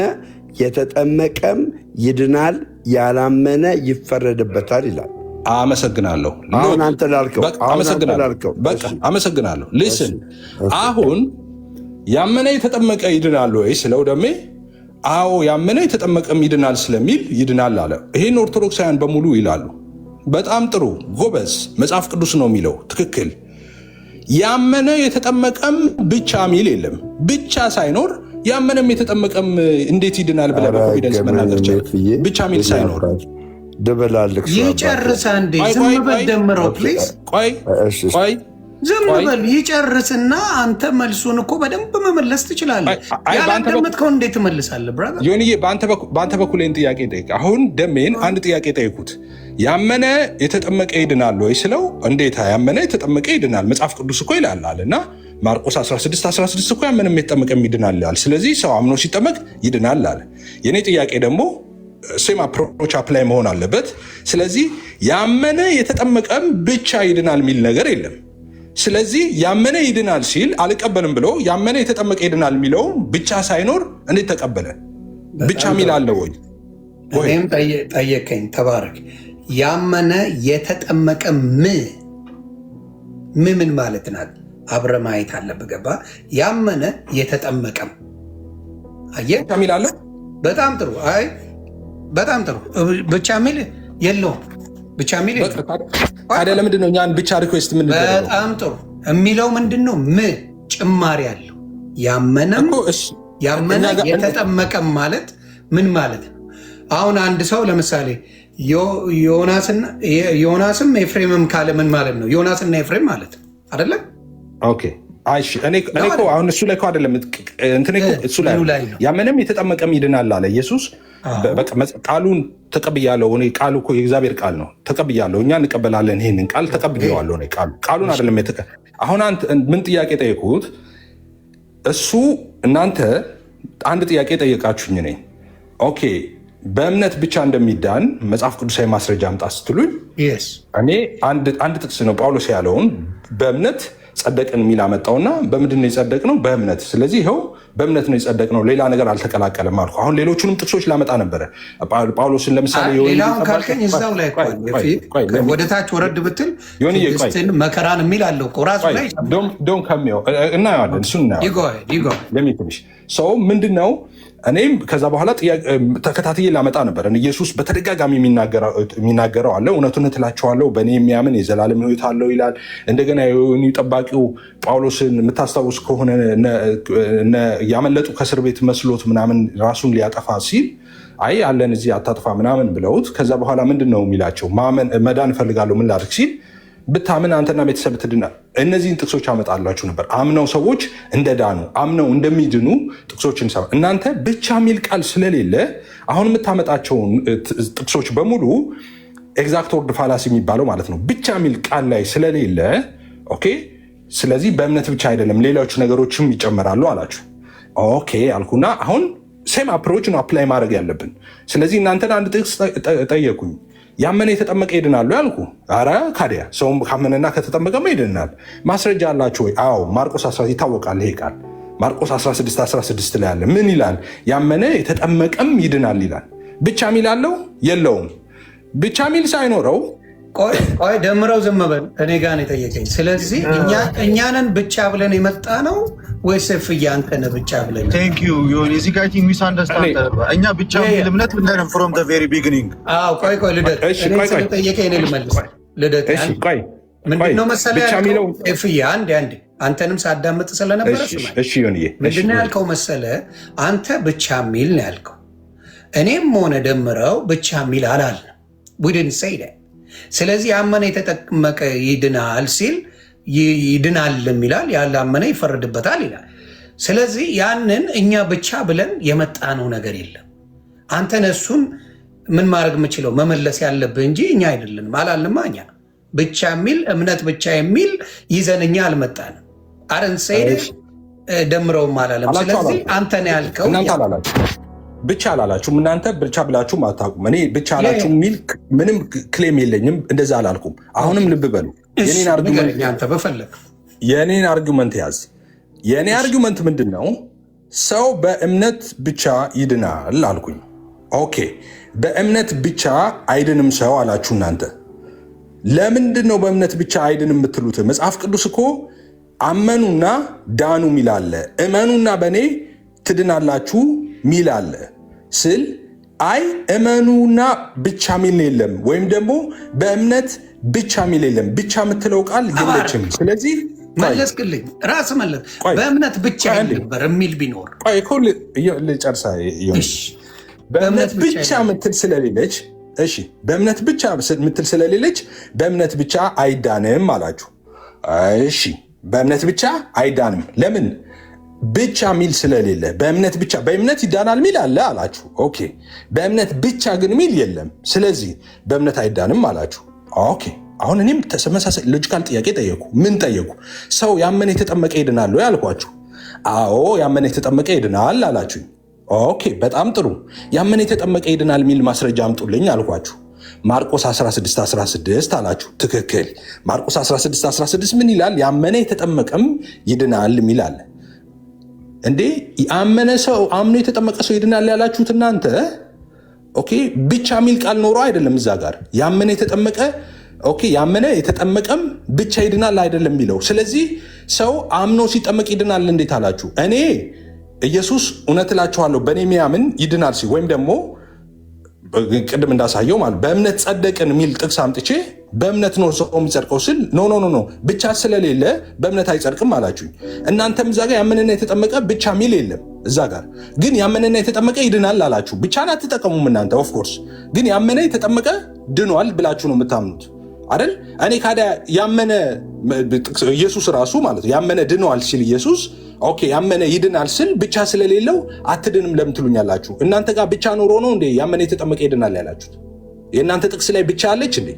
F: የተጠመቀም ይድናል፣ ያላመነ ይፈረድበታል ይላል።
B: አመሰግናለሁ።
F: አሁን አንተ ላልከው
B: አመሰግናለሁ። ሊስን አሁን ያመነ የተጠመቀ ይድናል ወይ ስለው ደሜ አዎ ያመነ የተጠመቀም ይድናል ስለሚል ይድናል አለ። ይሄን ኦርቶዶክሳውያን በሙሉ ይላሉ። በጣም ጥሩ ጎበዝ፣ መጽሐፍ ቅዱስ ነው የሚለው ትክክል። ያመነ የተጠመቀም ብቻ ሚል የለም። ብቻ ሳይኖር ያመነም የተጠመቀም እንዴት ይድናል ብለህ በኮንፊደንስ መናገር ቻልክ? ብቻ ሚል ሳይኖር
F: ደበላልክ
A: ይጨርስ። አንዴ ዝም በል ደምረው ፕሊዝ። ቆይ ዝም በል ይጨርስና አንተ መልሱን እኮ በደንብ መመለስ ትችላለህ። ያላዳመጥከው እንዴት ትመልሳለህ? ብራዘር
B: ዮኒዬ በአንተ በኩል ይህን ጥያቄ ጠይቅ። አሁን ደሜን አንድ ጥያቄ ጠይቁት። ያመነ የተጠመቀ ይድናል ወይ ስለው እንዴት ያመነ የተጠመቀ ይድናል? መጽሐፍ ቅዱስ እኮ ይላል እና ማርቆስ 16 እኮ ያመነም የተጠመቀም ይድናል ይላል። ስለዚህ ሰው አምኖ ሲጠመቅ ይድናል አለ። የኔ ጥያቄ ደግሞ ሴም አፕሮች አፕላይ መሆን አለበት። ስለዚህ ያመነ የተጠመቀም ብቻ ይድናል የሚል ነገር የለም። ስለዚህ ያመነ ይድናል ሲል አልቀበልም ብሎ ያመነ የተጠመቀ ይድናል የሚለው ብቻ ሳይኖር እንዴት ተቀበለ? ብቻ ሚል አለ ወይ?
A: እኔም ጠየቀኝ። ተባረክ። ያመነ የተጠመቀ ምን ማለት ናት? አብረ ማየት አለብህ። ገባ? ያመነ የተጠመቀም አየህ
B: ሚል አለ።
A: በጣም ጥሩ። አይ በጣም ጥሩ። ብቻ ሚል የለውም። ብቻ ሚል
B: ታዲያ ለምንድን ነው እኛን ብቻ ሪኩዌስት ምን?
A: በጣም ጥሩ የሚለው ምንድን ነው? ጭማሪ አለው። ያመነ የተጠመቀም ማለት ምን ማለት ነው? አሁን አንድ ሰው ለምሳሌ ዮናስም ኤፍሬምም ካለ ምን ማለት ነው? ዮናስና ኤፍሬም ማለት ነው አይደለም?
B: ኦኬ አይሽ እኔ እኮ አሁን እሱ ላይ እኮ አይደለም እንትን እሱ ላይ ያመነም የተጠመቀም ይድናል አለ ኢየሱስ። በቃ ቃሉን ተቀብያለሁ። እኔ ቃሉ እኮ የእግዚአብሔር ቃል ነው፣ ተቀብያለሁ። እኛ እንቀበላለን። ይሄንን ቃል ተቀብያለሁ። እኔ ቃሉን አይደለም አሁን ምን ጥያቄ ጠየቁት? እሱ እናንተ አንድ ጥያቄ ጠየቃችሁኝ። እኔ ኦኬ በእምነት ብቻ እንደሚዳን መጽሐፍ ቅዱሳዊ ማስረጃ አምጣ ስትሉኝ እኔ አንድ ጥቅስ ነው ጳውሎስ ያለውን በእምነት ጸደቅን የሚል አመጣውና በምንድን ነው የጸደቅነው? በእምነት። ስለዚህ ይኸው በእምነት ነው የጸደቅነው፣ ሌላ ነገር አልተቀላቀለም አልኩ። አሁን ሌሎቹንም ጥቅሶች ላመጣ ነበረ። ጳውሎስን ለምሳሌ
A: ሌላውን ካልከኝ እዛው ላይ ወደ ታች ወረድ ብትል መከራን የሚል አለው ራሱ ላይ
B: ዶን ከሚው እናየዋለን። እሱ እናየዋለን። ሰው ምንድን ነው እኔም ከዛ በኋላ ተከታትዬ ላመጣ ነበር። ኢየሱስ በተደጋጋሚ የሚናገረው አለ። እውነቱን እላችኋለሁ በእኔ የሚያምን የዘላለም ሕይወት አለው ይላል። እንደገና የወህኒ ጠባቂው ጳውሎስን የምታስታውስ ከሆነ ያመለጡ ከእስር ቤት መስሎት ምናምን ራሱን ሊያጠፋ ሲል አይ አለን እዚህ አታጥፋ ምናምን ብለውት ከዛ በኋላ ምንድን ነው የሚላቸው? መዳን እፈልጋለሁ ምን ላድርግ ሲል ብታምን አንተና ቤተሰብ ትድናል። እነዚህን ጥቅሶች አመጣላችሁ ነበር። አምነው ሰዎች እንደዳኑ አምነው እንደሚድኑ ጥቅሶችን ሰማ። እናንተ ብቻ ሚል ቃል ስለሌለ አሁን የምታመጣቸውን ጥቅሶች በሙሉ ኤግዛክት ወርድ ፋላሲ የሚባለው ማለት ነው ብቻ ሚል ቃል ላይ ስለሌለ ኦኬ፣ ስለዚህ በእምነት ብቻ አይደለም ሌሎች ነገሮችም ይጨመራሉ አላችሁ። ኦኬ አልኩና አሁን ሴም አፕሮች ነው አፕላይ ማድረግ ያለብን። ስለዚህ እናንተን አንድ ጥቅስ ጠየቁኝ። ያመነ የተጠመቀ ይድናሉ ያልኩ። አረ ካዲያ ሰውም ካመነና ከተጠመቀማ ይድናል። ማስረጃ አላችሁ ወይ? አዎ ማርቆስ 16 ይታወቃል። ይሄ ቃል ማርቆስ 16 ላይ አለ። ምን ይላል? ያመነ የተጠመቀም ይድናል ይላል። ብቻ ሚል አለው የለውም? ብቻ ሚል ሳይኖረው
A: ቆይ ደምረው ዝም በል። እኔ ጋር ነው የጠየቀኝ። ስለዚህ እኛንን ብቻ ብለን የመጣ ነው ወይስ ፍያ አንተ ነህ ብቻ ብለን?
I: ቴንክ ዩ ዮኒ። እዚህ ጋር ሚስ አንደርስታንድ እኛ ብቻ የሚል እምነት ምንድነው? ፍሮም ዘ ቬሪ ቢጊኒንግ።
A: አዎ ቆይ ልደት፣ እኔ ስለጠየቀኝ እኔ ልመልስ። ልደት ምንድነው መሰለህ ያልከው? ፍያ አንዴ አንተንም ሳዳምጥ ስለነበረ ምንድነው ያልከው መሰለህ? አንተ ብቻ ሚል ነው ያልከው። እኔም ሆነ ደምረው ብቻ ሚል አላልንም። we didn't say that። ስለዚህ ያመነ የተጠመቀ ይድናል ሲል ይድናልም ይላል፣ ያላመነ ይፈረድበታል ይላል። ስለዚህ ያንን እኛ ብቻ ብለን የመጣነው ነገር የለም። አንተን እሱን ምን ማድረግ የምችለው መመለስ ያለብህ እንጂ እኛ አይደለንም አላልንማ። እኛ ብቻ የሚል እምነት ብቻ የሚል ይዘን እኛ አልመጣንም። አረንሰይድ ደምረውም አላለም። ስለዚህ አንተን ያልከው
B: ብቻ አላላችሁም። እናንተ ብቻ ብላችሁም አታውቁም። እኔ ብቻ አላችሁ የሚል ምንም ክሌም የለኝም። እንደዛ አላልኩም። አሁንም ልብ በሉ። የኔን አርጊመንት ያዝ። የኔ አርጊመንት ምንድን ነው? ሰው በእምነት ብቻ ይድናል አልኩኝ። ኦኬ፣ በእምነት ብቻ አይድንም ሰው አላችሁ እናንተ። ለምንድን ነው በእምነት ብቻ አይድንም የምትሉት? መጽሐፍ ቅዱስ እኮ አመኑና ዳኑ ሚላለ፣ እመኑና በእኔ ትድናላችሁ ሚላለ ስል አይ እመኑና ብቻ ሚል የለም፣ ወይም ደግሞ በእምነት ብቻ ሚል የለም። ብቻ የምትለው ቃል የለችም። ስለዚህ
A: መለስክልኝ፣ ራስ መለስ። በእምነት ብቻ ነበር የሚል ቢኖር
B: ልጨርሳ። በእምነት ብቻ ምትል ስለሌለች፣ እሺ በእምነት ብቻ ምትል ስለሌለች በእምነት ብቻ አይዳንም አላችሁ። እሺ በእምነት ብቻ አይዳንም ለምን? ብቻ ሚል ስለሌለ። በእምነት ብቻ በእምነት ይዳናል ሚል አለ አላችሁ። ኦኬ በእምነት ብቻ ግን ሚል የለም። ስለዚህ በእምነት አይዳንም አላችሁ። ኦኬ አሁን እኔም ተመሳሳይ ሎጂካል ጥያቄ ጠየቁ። ምን ጠየቁ? ሰው ያመነ የተጠመቀ ይድናል ወይ አልኳችሁ። አዎ ያመነ የተጠመቀ ይድናል አላችሁኝ። ኦኬ በጣም ጥሩ። ያመነ የተጠመቀ ይድናል ሚል ማስረጃ አምጡልኝ አልኳችሁ። ማርቆስ 16:16 አላችሁ። ትክክል። ማርቆስ 16:16 ምን ይላል? ያመነ የተጠመቀም ይድናል ሚል አለ። እንዴ ያመነ ሰው አምኖ የተጠመቀ ሰው ይድናል ያላችሁት እናንተ። ኦኬ ብቻ ሚል ቃል ኖሮ አይደለም እዛ ጋር ያመነ የተጠመቀ ኦኬ ያመነ የተጠመቀም ብቻ ይድናል አይደለም የሚለው። ስለዚህ ሰው አምኖ ሲጠመቅ ይድናል እንዴት አላችሁ? እኔ ኢየሱስ እውነት እላችኋለሁ በእኔ የሚያምን ይድናል ሲል ወይም ደግሞ ቅድም እንዳሳየው ማለት በእምነት ጸደቅን የሚል ጥቅስ አምጥቼ በእምነት ነው ሰው የሚጸድቀው ስል ኖ ብቻ ስለሌለ በእምነት አይጸድቅም አላችሁኝ። እናንተም እዛ ጋር ያመነና የተጠመቀ ብቻ ሚል የለም እዛ ጋር ግን ያመነና የተጠመቀ ይድናል አላችሁ። ብቻን አትጠቀሙም እናንተ ኦፍኮርስ፣ ግን ያመነ የተጠመቀ ድኗል ብላችሁ ነው የምታምኑት አይደል? እኔ ካዲያ ያመነ ኢየሱስ ራሱ ማለት ያመነ ድኗል ሲል ኢየሱስ ኦኬ ያመነ ይድናል ስል ብቻ ስለሌለው አትድንም ለምን ትሉኛላችሁ? እናንተ ጋር ብቻ ኖሮ ነው እንዴ ያመነ የተጠመቀ ይድናል ያላችሁት? የእናንተ ጥቅስ ላይ ብቻ አለች እንዴ?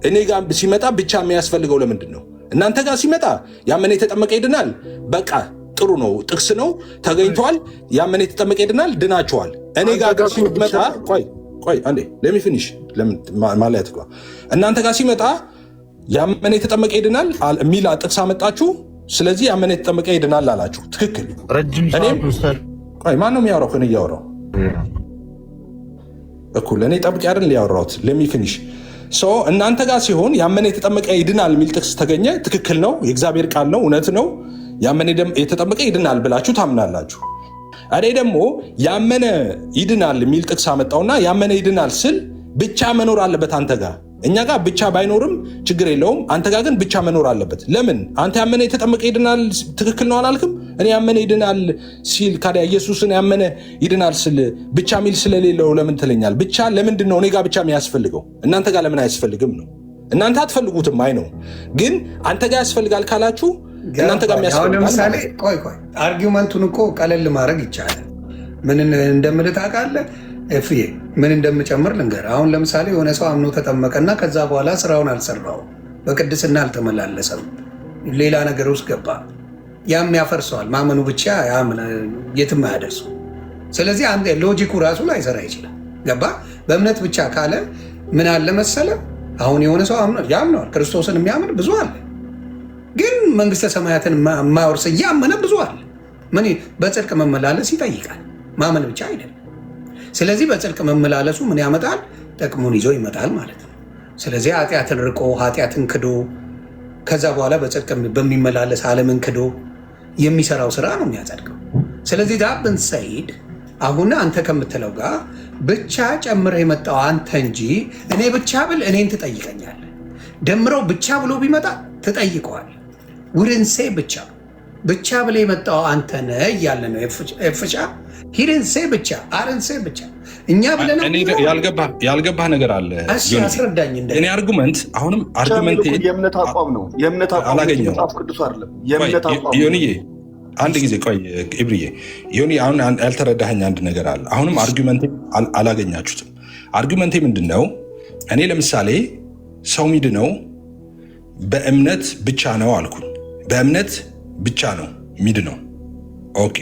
B: እኔ ጋር ሲመጣ ብቻ የሚያስፈልገው ለምንድን ነው? እናንተ ጋር ሲመጣ ያመነ የተጠመቀ ይድናል፣ በቃ ጥሩ ነው፣ ጥቅስ ነው ተገኝቷል። ያመነ የተጠመቀ ይድናል፣ ድናችኋል። እኔ ጋር ሲመጣ ቆይ አንዴ ለሚ ፊኒሽ ማለት ነው። እናንተ ጋር ሲመጣ ያመነ የተጠመቀ ይድናል የሚል ጥቅስ አመጣችሁ። ስለዚህ ያመነ የተጠመቀ ይድናል አላችሁ። ትክክል። ማን ነው የሚያወራው? ከእኔ እያወራው እኩል እኔ ጠብቄ አይደል ያወራሁት። ለሚ ፊኒሽ እናንተ ጋር ሲሆን ያመነ የተጠመቀ ይድናል የሚል ጥቅስ ተገኘ። ትክክል ነው፣ የእግዚአብሔር ቃል ነው፣ እውነት ነው። ያመነ የተጠመቀ ይድናል ብላችሁ ታምናላችሁ። እኔ ደግሞ ያመነ ይድናል የሚል ጥቅስ አመጣውና ያመነ ይድናል ስል ብቻ መኖር አለበት አንተ ጋር። እኛ ጋር ብቻ ባይኖርም ችግር የለውም፣ አንተ ጋር ግን ብቻ መኖር አለበት። ለምን? አንተ ያመነ የተጠመቀ ይድናል ትክክል ነው አላልክም? እኔ ያመነ ይድናል ሲል ካዲያ ኢየሱስን ያመነ ይድናል ስል ብቻ ሚል ስለሌለው ለምን ትለኛል? ብቻ ለምንድን ነው እኔ ጋር ብቻ የሚያስፈልገው? እናንተ ጋር ለምን አያስፈልግም ነው? እናንተ አትፈልጉትም። አይ ነው ግን አንተ ጋር ያስፈልጋል ካላችሁ እናንተ ጋር የሚያስፈልጋል።
A: ለምሳሌ ቆይ አርጊውመንቱን እኮ ቀለል ማድረግ ይቻላል። ምን እንደምልህ ታውቃለህ? እፍዬ ምን እንደምጨምር ልንገር። አሁን ለምሳሌ የሆነ ሰው አምኖ ተጠመቀና ከዛ በኋላ ስራውን አልሰራው፣ በቅድስና አልተመላለሰም፣ ሌላ ነገር ውስጥ ገባ። ያም ያፈርሰዋል። ማመኑ ብቻ የትም አያደርሱ። ስለዚህ ሎጂኩ ራሱ ላይሰራ ይችላል። ገባ? በእምነት ብቻ ካለ ምን አለ መሰለ፣ አሁን የሆነ ሰው ያምነዋል፣ ክርስቶስን የሚያምን ብዙ አለ፣ ግን መንግስተ ሰማያትን የማያወርስ እያመነ ብዙ አለ። ምን በጽድቅ መመላለስ ይጠይቃል፣ ማመን ብቻ አይደለም። ስለዚህ በጽድቅ መመላለሱ ምን ያመጣል? ጥቅሙን ይዞ ይመጣል ማለት ነው። ስለዚህ ኃጢአትን ርቆ ኃጢአትን ክዶ ከዛ በኋላ በጽድቅ በሚመላለስ ዓለምን ክዶ የሚሰራው ስራ ነው የሚያጸድቀው። ስለዚህ ዳብን ሰይድ አሁን አንተ ከምትለው ጋር ብቻ ጨምረህ የመጣው አንተ እንጂ እኔ ብቻ ብል እኔን ትጠይቀኛለህ። ደምረው ብቻ ብሎ ቢመጣ ትጠይቀዋል። ውድንሴ ብቻ ብለ የመጣው አንተ ነህ እያለ ነው ፍሻ ሂድንሴ ብቻ አረንሴ ብቻ እኛ ብለን
B: ያልገባህ ነገር አለ።
A: አስረዳኝ።
B: እኔ አርጉመንት አሁንም አርጉመንት
D: የእምነት አቋም ነው። የእምነት አቋም መጽሐፍ ቅዱስ አይደለም። የእምነት አቋም ዮኒዬ፣
B: አንድ ጊዜ ቆይ ኢብሪዬ፣ ዮኒ አሁን ያልተረዳኸኝ አንድ ነገር አለ። አሁንም አርጉመንቴ አላገኛችሁትም። አርጉመንቴ ምንድን ነው? እኔ ለምሳሌ ሰው ሚድነው በእምነት ብቻ ነው አልኩኝ። በእምነት ብቻ ነው ሚድነው። ኦኬ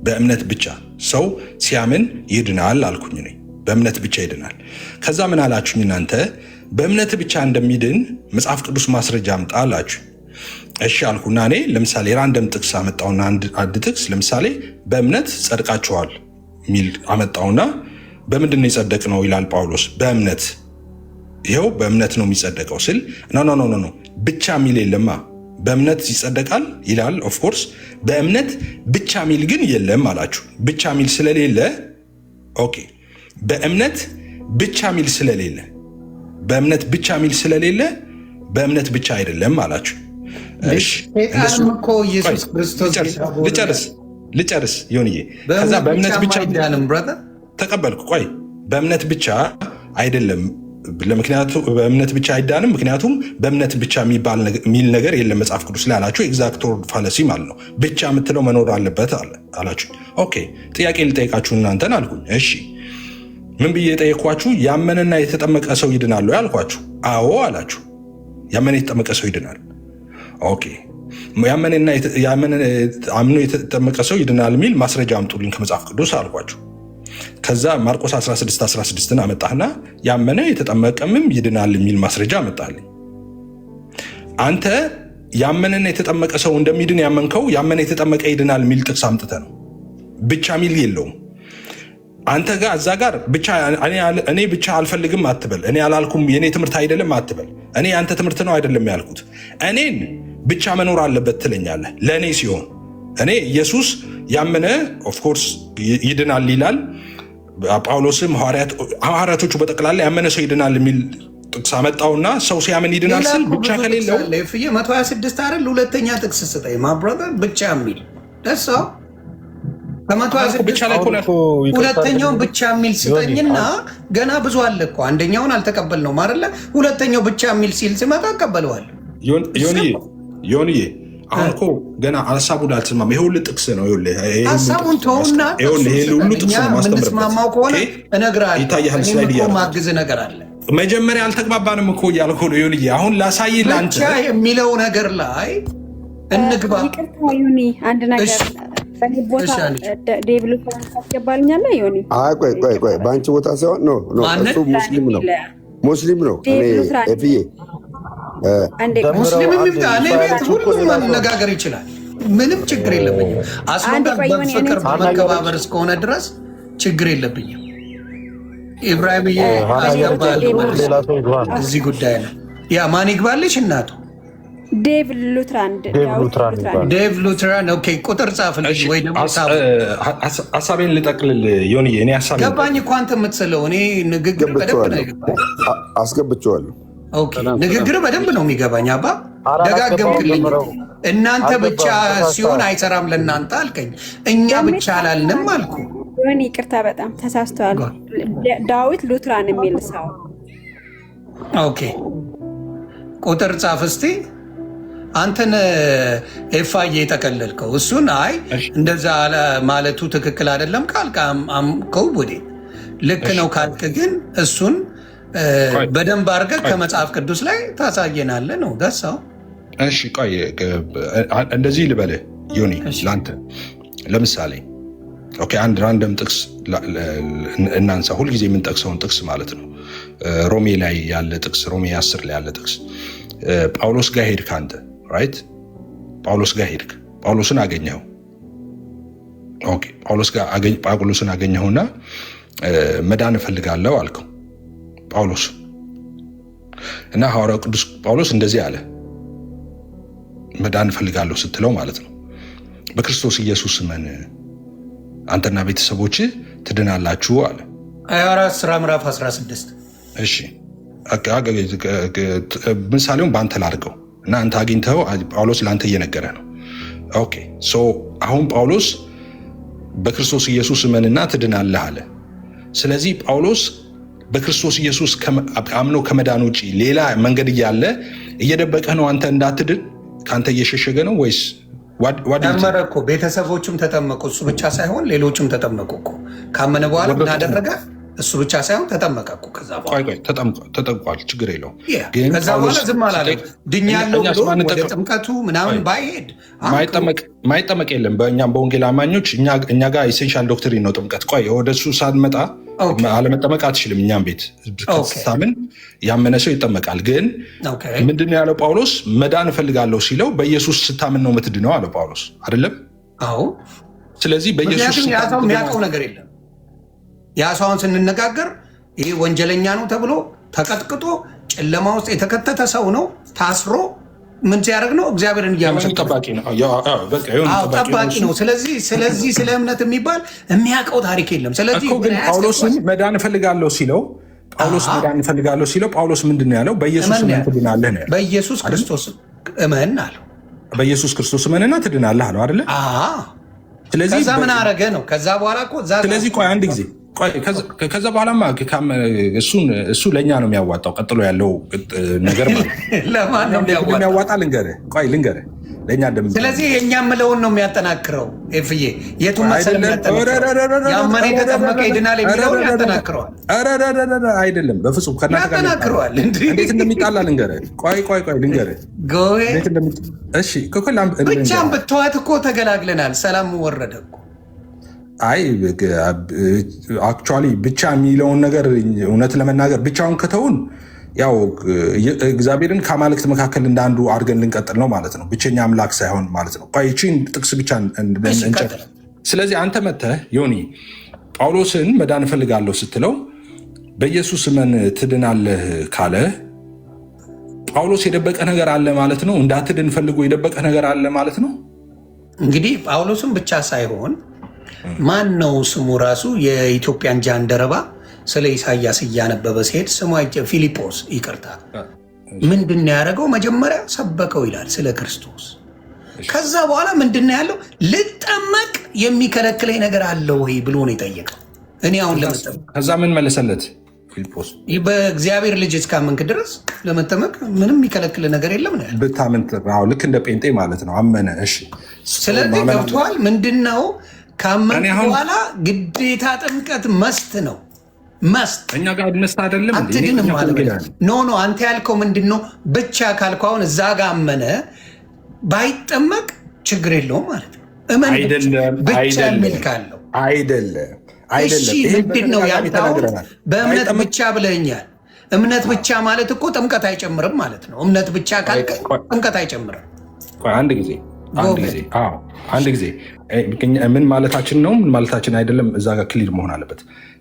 B: በእምነት ብቻ ሰው ሲያምን ይድናል አልኩኝ። ነኝ በእምነት ብቻ ይድናል። ከዛ ምን አላችሁኝ እናንተ? በእምነት ብቻ እንደሚድን መጽሐፍ ቅዱስ ማስረጃ አምጣ አላችሁ። እሺ አልኩና እኔ ለምሳሌ ራንደም ጥቅስ አመጣውና አንድ ጥቅስ ለምሳሌ በእምነት ጸድቃችኋል ሚል አመጣውና በምንድን ነው የጸደቅ ነው ይላል ጳውሎስ። በእምነት ይኸው በእምነት ነው የሚጸደቀው ስል ኖ ብቻ የሚል የለማ። በእምነት ይጸደቃል ይላል ኦፍኮርስ፣ በእምነት ብቻ የሚል ግን የለም አላችሁ። ብቻ የሚል ስለሌለ ኦኬ፣ በእምነት ብቻ የሚል ስለሌለ በእምነት ብቻ አይደለም አላችሁ። እሺ ልጨርስ ዮኒዬ። ከዛ በእምነት ብቻ ተቀበልኩ። ቆይ በእምነት ብቻ አይደለም፣ በእምነት ብቻ አይዳንም፣ ምክንያቱም በእምነት ብቻ የሚል ነገር የለም መጽሐፍ ቅዱስ ላይ አላችሁ። ኤግዛክት ወርድ ፋለሲ ማለት ነው። ብቻ የምትለው መኖር አለበት አላችሁ። ኦኬ ጥያቄ ልጠይቃችሁ እናንተን አልኩኝ። እሺ ምን ብዬ የጠየኳችሁ? ያመነና የተጠመቀ ሰው ይድናሉ ያልኳችሁ። አዎ አላችሁ። ያመነ የተጠመቀ ሰው ይድናል። ኦኬ አምኖ የተጠመቀ ሰው ይድናል የሚል ማስረጃ አምጡልኝ ከመጽሐፍ ቅዱስ አልኳችሁ። ከዛ ማርቆስ 16:16 አመጣህና ያመነ የተጠመቀምም ይድናል የሚል ማስረጃ አመጣልኝ። አንተ ያመነና የተጠመቀ ሰው እንደሚድን ያመንከው ያመነ የተጠመቀ ይድናል የሚል ጥቅስ አምጥተህ ነው። ብቻ የሚል የለውም። አንተ ጋር እዛ ጋር ብቻ እኔ ብቻ አልፈልግም አትበል። እኔ አላልኩም፣ የኔ ትምህርት አይደለም አትበል። እኔ አንተ ትምህርት ነው አይደለም ያልኩት። እኔን ብቻ መኖር አለበት ትለኛለህ። ለእኔ ሲሆን እኔ ኢየሱስ ያመነ ኦፍኮርስ ይድናል ይላል። ጳውሎስም ሐዋርያቶቹ በጠቅላላ ያመነ ሰው ይድናል የሚል ጥቅስ አመጣውና ሰው ሲያምን ይድናል ስል ብቻ ከሌለው
A: 126 አይደል? ሁለተኛ ጥቅስ ስጠኝ ማብራሪያ ብቻ የሚል ደስ ሁለተኛውን ብቻ የሚል ስጠኝና ገና ብዙ አለ እኮ። አንደኛውን አልተቀበልነውም አይደለ? ሁለተኛው ብቻ የሚል ሲል ሲመጣ እቀበለዋለሁ።
B: ዮኒዬ አሁን እኮ ገና ሀሳቡን አልሰማም። ይሄ ሁሉ ጥቅስ ነው።
A: ሀሳቡን ተውና የምንስማማው ከሆነ እነግርሃለሁ።
B: ይታያል። ስላይድ
A: ማግዝ ነገር አለ።
B: መጀመሪያ አልተግባባንም እኮ እያልኩ ነው ዮኒዬ። አሁን ላሳይ ለአንተ
A: ብቻ የሚለው ነገር ላይ እንግባ።
J: ይቅርታ ዮኒ፣ አንድ ነገር በእኔ ቦታ ዴቭ ሉትራን ታስገባልኛለህ ዮኒ?
F: ቆይ በአንቺ ቦታ ሳይሆን እሱ ሙስሊም ነው። ኤፍዬ
A: ሙስሊም የሚምጣ እኔ ቤት ሁሉም መነጋገር ይችላል። ምንም ችግር የለብኝም። አስሎጋን በፍቅር በመከባበር እስከሆነ ድረስ ችግር የለብኝም። ኢብራሂምዬ አስገባል እዚህ ጉዳይ ነው። ያ ማን ይግባልሽ እናቱ?
J: ዴቭ ሉትራን። ኦኬ ቁጥር ጻፍልኝ ወይ ደግሞ
B: ሀሳቤን ልጠቅልል ዮኒ። እኔ ሀሳቤ
A: ገባኝ እኮ አንተ የምትስለው። እኔ ንግግር በደንብ ነው ይገባኝ።
F: አስገብቼዋለሁ።
A: ኦኬ ንግግር በደንብ ነው የሚገባኝ። አባ ደጋገምክልኝ። እናንተ ብቻ ሲሆን አይሰራም ለእናንተ አልከኝ። እኛ ብቻ አላልንም አልኩ።
J: ዮኒ ይቅርታ በጣም ተሳስተዋል። ዳዊት ሉትራን የሚል ሰው።
A: ኦኬ ቁጥር ጻፍ እስቲ። አንተን ኤፋዬ የጠቀለልከው እሱን አይ እንደዛ ማለቱ ትክክል አይደለም ካልክ ከውቡዴ ልክ ነው ካልክ ግን እሱን በደንብ አድርገህ ከመጽሐፍ ቅዱስ ላይ ታሳየናለህ ነው ደሳው።
B: እሺ ቆይ እንደዚህ ልበልህ ዮኒ ለአንተ ለምሳሌ ኦኬ አንድ ራንደም ጥቅስ እናንሳ። ሁልጊዜ የምንጠቅሰውን ጥቅስ ማለት ነው። ሮሜ ላይ ያለ ጥቅስ፣ ሮሜ 10 ላይ ያለ ጥቅስ። ጳውሎስ ጋር ሄድክ አንተ ራይት። ጳውሎስ ጋር ሄድክ፣ ጳውሎስን አገኘኸው። ኦኬ ጳውሎስን አገኘኸውና መዳን እፈልጋለሁ አልከው ጳውሎስ እና ሐዋርያው ቅዱስ ጳውሎስ እንደዚህ አለ። መዳን እፈልጋለሁ ስትለው ማለት ነው በክርስቶስ ኢየሱስ እመን አንተና ቤተሰቦች ትድናላችሁ አለ።
A: ሐዋርያት ሥራ ምዕራፍ 16።
B: እሺ ምሳሌውን በአንተ ላድርገው እና አንተ አግኝተው ጳውሎስ ለአንተ እየነገረ ነው። ኦኬ ሶ አሁን ጳውሎስ በክርስቶስ ኢየሱስ እመንና ትድናለህ አለ። ስለዚህ ጳውሎስ በክርስቶስ ኢየሱስ አምኖ ከመዳን ውጪ ሌላ መንገድ እያለ እየደበቀ ነው አንተ እንዳትድን ከአንተ እየሸሸገ ነው ወይስ?
A: ተመረ እኮ ቤተሰቦቹም ተጠመቁ። እሱ ብቻ ሳይሆን ሌሎችም ተጠመቁ እኮ። ካመነ በኋላ ምን አደረገ? እሱ ብቻ ሳይሆን ተጠመቀ እኮ። ከዛ በኋላ
B: ተጠምቋል፣ ችግር የለውም።
A: ከዛ በኋላ ዝም አላለም። ድኛለሁ ብሎ ወደ ጥምቀቱ ምናምን ባይሄድ
B: ማይጠመቅ የለም። በእኛም በወንጌል አማኞች እኛ ጋር ኢሴንሻል ዶክትሪን ነው ጥምቀት። ቆይ ወደሱ ሳንመጣ አለመጠመቅ አትችልም። እኛም ቤት ስታምን ያመነ ሰው ይጠመቃል። ግን ምንድን ነው ያለው ጳውሎስ? መዳን እፈልጋለሁ ሲለው በኢየሱስ ስታምን ነው የምትድነው አለ ጳውሎስ አይደለም?
A: አዎ።
B: ስለዚህ በኢየሱስ
A: የሚያውቀው ነገር የለም። ያ ሰውን ስንነጋገር ይሄ ወንጀለኛ ነው ተብሎ ተቀጥቅጦ ጨለማ ውስጥ የተከተተ ሰው ነው። ታስሮ ምን ሲያደርግ ነው? እግዚአብሔርን እያመሰገነ ጠባቂ ነው። ስለዚህ ስለ እምነት የሚባል የሚያውቀው ታሪክ የለም። ስለዚህ
B: ግን ጳውሎስን መዳን እፈልጋለሁ ሲለው ጳውሎስ ምንድን ነው ያለው? በኢየሱስ እመን ትድናለህ ነው።
A: በኢየሱስ ክርስቶስ እመን አለው።
B: በኢየሱስ ክርስቶስ እመንና ትድናለህ አለው አይደለ? ስለዚህ
A: ከዛ ምን አረገ ነው? ከዛ በኋላ እኮ
B: ስለዚህ ቆይ አንድ ጊዜ ከዛ በኋላማ እሱ ለእኛ ነው የሚያዋጣው። ቀጥሎ ያለው ነገር
A: ለማን ነው
B: የሚያዋጣ? ልንገርህ ለእኛ
A: ስለዚህ የእኛ ምለውን ነው የሚያጠናክረው። ኤፍዬ የቱን መሰል ያመነ የተጠመቀ ይድናል የሚለውን ያጠናክረዋል።
B: አይደለም፣ በፍጹም
A: ያጠናክረዋል።
B: እንዴት እንደሚጣላ ልንገርህ። ቆይ ልንገርህ።
A: ብቻም ብትዋት እኮ ተገላግለናል። ሰላም ወረደ እኮ።
B: አይ አክቹዋሊ ብቻ የሚለውን ነገር እውነት ለመናገር ብቻውን ከተውን ያው እግዚአብሔርን ከአማልክት መካከል እንደ አንዱ አድርገን ልንቀጥል ነው ማለት ነው። ብቸኛ አምላክ ሳይሆን ማለት ነው። ይቺን ጥቅስ ብቻ እንጨት። ስለዚህ አንተ መተህ ዮኒ ጳውሎስን መዳን እፈልጋለሁ ስትለው በኢየሱስ እመን ትድናለህ ካለ ጳውሎስ የደበቀ ነገር አለ ማለት ነው። እንዳትድን ፈልጎ የደበቀ ነገር አለ ማለት ነው።
A: እንግዲህ ጳውሎስን ብቻ ሳይሆን ማን ነው ስሙ ራሱ የኢትዮጵያን ጃንደረባ ስለ ኢሳያስ እያነበበ ሲሄድ ስሙ ፊልጶስ፣ ይቅርታ፣ ምንድን ያደረገው? መጀመሪያ ሰበከው ይላል ስለ ክርስቶስ። ከዛ በኋላ ምንድን ያለው? ልጠመቅ የሚከለክለኝ ነገር አለ ወይ ብሎ ነው የጠየቀው። እኔ አሁን ለመጠመቅ
B: ከዛ ምን መለሰለት ፊልጶስ?
A: በእግዚአብሔር ልጅ እስካመንክ ድረስ ለመጠመቅ ምንም የሚከለክል ነገር የለም ነው።
B: ብታምን ልክ እንደ ጴንጤ ማለት ነው። አመነ። እሺ፣
A: ስለዚህ ገብተዋል። ምንድን ነው ካመንክ በኋላ ግዴታ ጥምቀት መስት ነው። መስት
B: እኛ ጋር መስት አይደለም።
A: አትድንም ማለት ኖ አንተ ያልከው ምንድን ነው? ብቻ ካልከው አሁን እዛ ጋር አመነ ባይጠመቅ ችግር የለውም ማለት ነው። እመን ብቻ የሚል ካለው
B: አይደለም።
A: እሺ ምንድን ነው ያንተ? በእምነት ብቻ ብለኛል። እምነት ብቻ ማለት እኮ ጥምቀት አይጨምርም ማለት ነው። እምነት ብቻ ካልከ ጥምቀት አይጨምርም።
B: አንድ ጊዜ ምን ማለታችን ነው? ምን ማለታችን አይደለም። እዛ ጋር ክሊር መሆን አለበት።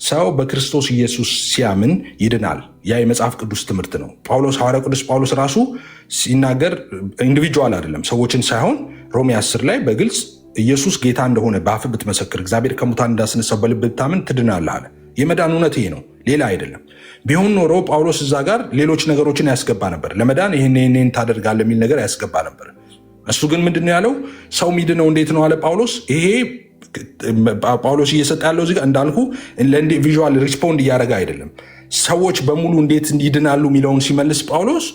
B: ሰው በክርስቶስ ኢየሱስ ሲያምን ይድናል። ያ የመጽሐፍ ቅዱስ ትምህርት ነው። ሐዋርያ ቅዱስ ጳውሎስ ራሱ ሲናገር ኢንዲቪጁዋል አይደለም፣ ሰዎችን ሳይሆን ሮሜ 10 ላይ በግልጽ ኢየሱስ ጌታ እንደሆነ በአፍህ ብትመሰክር እግዚአብሔር ከሙታን እንዳስነሳው በልብ ብታምን ትድናለህ አለ። የመዳን እውነት ይሄ ነው፣ ሌላ አይደለም። ቢሆን ኖሮ ጳውሎስ እዛ ጋር ሌሎች ነገሮችን ያስገባ ነበር። ለመዳን ይህን ታደርጋለህ የሚል ነገር ያስገባ ነበር። እሱ ግን ምንድን ነው ያለው? ሰው ሚድነው እንዴት ነው አለ ጳውሎስ። ይሄ ጳውሎስ እየሰጠ ያለው እዚህ ጋር እንዳልኩ ቪዥዋል ሪስፖንድ እያደረገ አይደለም። ሰዎች በሙሉ እንዴት ይድናሉ የሚለውን ሲመልስ ጳውሎስ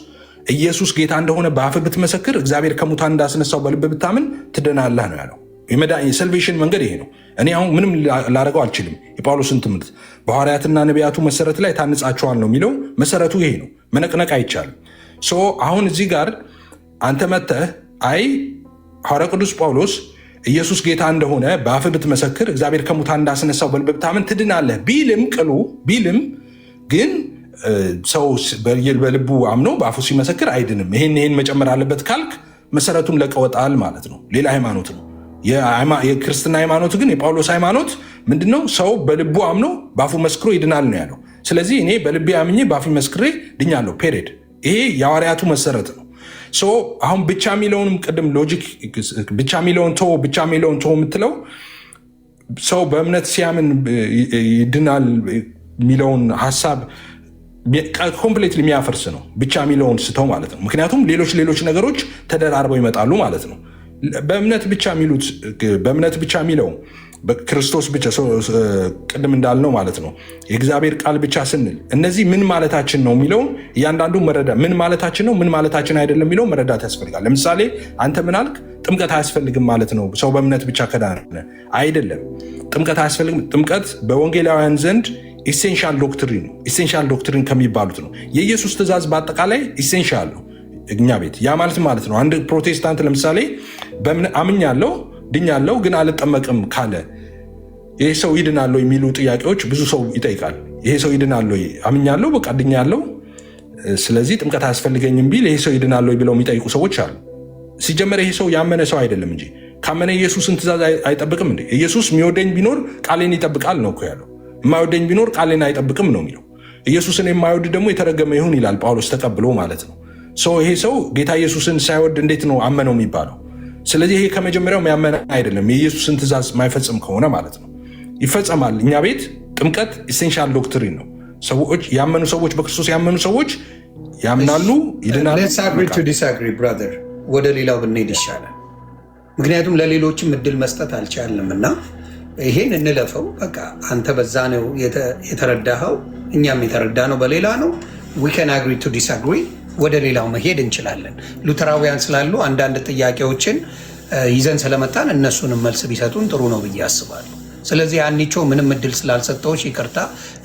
B: ኢየሱስ ጌታ እንደሆነ በአፍህ ብትመሰክር እግዚአብሔር ከሙታን እንዳስነሳው በልብ ብታምን ትድናለህ ነው ያለው። የሰልቬሽን መንገድ ይሄ ነው። እኔ አሁን ምንም ላደርገው አልችልም። የጳውሎስን ትምህርት በሐዋርያትና ነቢያቱ መሰረት ላይ ታንጻቸዋል ነው የሚለው። መሰረቱ ይሄ ነው። መነቅነቅ አይቻልም። አሁን እዚህ ጋር አንተ መተህ አይ ሐዋርያ ቅዱስ ጳውሎስ ኢየሱስ ጌታ እንደሆነ በአፍህ ብትመሰክር እግዚአብሔር ከሙታን እንዳስነሳው በልብ ብታምን ትድናለህ ቢልም ግን ሰው በልቡ አምኖ በአፉ ሲመሰክር አይድንም። ይሄን መጨመር አለበት ካልክ መሰረቱን ለቀወጣል ማለት ነው። ሌላ ሃይማኖት ነው። የክርስትና ሃይማኖት ግን የጳውሎስ ሃይማኖት ምንድነው? ሰው በልቡ አምኖ በአፉ መስክሮ ይድናል ነው ያለው። ስለዚህ እኔ በልቤ አምኜ በአፌ መስክሬ ድኛለሁ። ፔሬድ። ይሄ የሐዋርያቱ መሰረት ነው። አሁን ብቻ የሚለውንም ቅድም ሎጂክ ብቻ የሚለውን ተው የምትለው ሰው በእምነት ሲያምን ይድናል የሚለውን ሀሳብ ኮምፕሌትሊ የሚያፈርስ ነው። ብቻ የሚለውን ስተው ማለት ነው። ምክንያቱም ሌሎች ነገሮች ተደራርበው ይመጣሉ ማለት ነው። በእምነት ብቻ የሚለው በክርስቶስ ብቻ ቅድም እንዳልነው ማለት ነው። የእግዚአብሔር ቃል ብቻ ስንል እነዚህ ምን ማለታችን ነው የሚለውን እያንዳንዱ መረዳት፣ ምን ማለታችን ነው ምን ማለታችን አይደለም የሚለው መረዳት ያስፈልጋል። ለምሳሌ አንተ ምን አልክ? ጥምቀት አያስፈልግም ማለት ነው ሰው በእምነት ብቻ ከዳነ አይደለም። ጥምቀት አያስፈልግም። ጥምቀት በወንጌላውያን ዘንድ ኢሴንሻል ዶክትሪን ነው። ኢሴንሻል ዶክትሪን ከሚባሉት ነው። የኢየሱስ ትእዛዝ በአጠቃላይ ኢሴንሻል ነው እኛ ቤት። ያ ማለት ነው አንድ ፕሮቴስታንት ለምሳሌ አምኛለሁ ድኛለሁ ግን አልጠመቅም ካለ ይሄ ሰው ይድናል የሚሉ ጥያቄዎች ብዙ ሰው ይጠይቃል። ይሄ ሰው ይድናል፣ አምኛለሁ በቃ ድኛለሁ፣ ስለዚህ ጥምቀት አያስፈልገኝም ቢል ይሄ ሰው ይድናል ብለው የሚጠይቁ ሰዎች አሉ። ሲጀመር ይሄ ሰው ያመነ ሰው አይደለም እንጂ ካመነ ኢየሱስን ትእዛዝ አይጠብቅም እንዴ? ኢየሱስ የሚወደኝ ቢኖር ቃሌን ይጠብቃል ነው እኮ ያለው። የማይወደኝ ቢኖር ቃሌን አይጠብቅም ነው የሚለው። ኢየሱስን የማይወድ ደግሞ የተረገመ ይሁን ይላል ጳውሎስ ተቀብሎ ማለት ነው። ይሄ ሰው ጌታ ኢየሱስን ሳይወድ እንዴት ነው አመነው የሚባለው? ስለዚህ ይሄ ከመጀመሪያው ያመነ አይደለም፣ የኢየሱስን ትእዛዝ ማይፈጽም ከሆነ ማለት ነው። ይፈጸማል። እኛ ቤት ጥምቀት ኢሴንሻል ዶክትሪን ነው። ሰዎች ያመኑ ሰዎች በክርስቶስ ያመኑ ሰዎች ያምናሉ፣ ይድናሉ።
A: Let's agree to disagree brother። ወደ ሌላው ብንሄድ ይሻላል። ምክንያቱም ለሌሎችም እድል መስጠት አልቻልንም እና ይሄን እንለፈው። በቃ አንተ በዛ ነው የተረዳኸው፣ እኛም የተረዳ ነው በሌላ ነው። we can agree to disagree። ወደ ሌላው መሄድ እንችላለን። ሉተራውያን ስላሉ አንዳንድ ጥያቄዎችን ይዘን ስለመጣን እነሱንም መልስ ቢሰጡን ጥሩ ነው ብዬ አስባለሁ። ስለዚህ አንቾ ምንም እድል ስላልሰጠዎች ይቅርታ።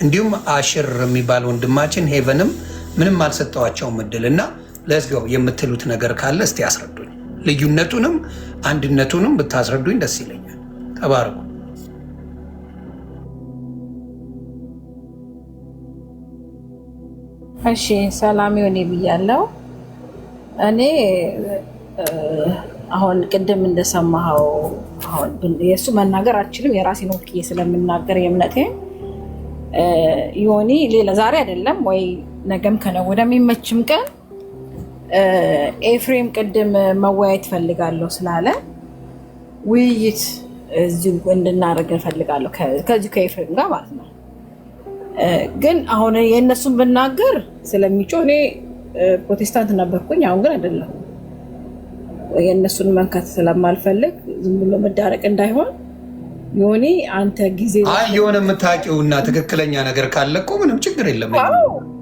A: እንዲሁም አሽር የሚባል ወንድማችን ሄቨንም ምንም አልሰጠዋቸውም እድል እና ለዝገው የምትሉት ነገር ካለ እስቲ አስረዱኝ። ልዩነቱንም አንድነቱንም ብታስረዱኝ ደስ ይለኛል። ተባረኩ።
G: እሺ ሰላም ይሁን ብያለሁ። እኔ አሁን ቅድም እንደሰማኸው አሁን የእሱ መናገር አልችልም፣ የራሴን ወክዬ ስለምናገር የእምነቴ ዮኒ ሌላ ዛሬ አይደለም ወይ ነገም ከነገ ወዲያ የሚመችም ቀን ኤፍሬም ቅድም መወያየት ፈልጋለሁ ስላለ ውይይት እዚሁ እንድናደርግ ፈልጋለሁ ከዚሁ ከኤፍሬም ጋር ማለት ነው። ግን አሁን የእነሱን ብናገር ስለሚጮህ እኔ ፕሮቴስታንት ነበርኩኝ፣ አሁን ግን አይደለም። የእነሱን መንካት ስለማልፈልግ ዝም ብሎ መዳረቅ እንዳይሆን ዮኒ አንተ ጊዜ
A: የሆነ የምታውቂውና ትክክለኛ ነገር ካለ እኮ ምንም ችግር የለም።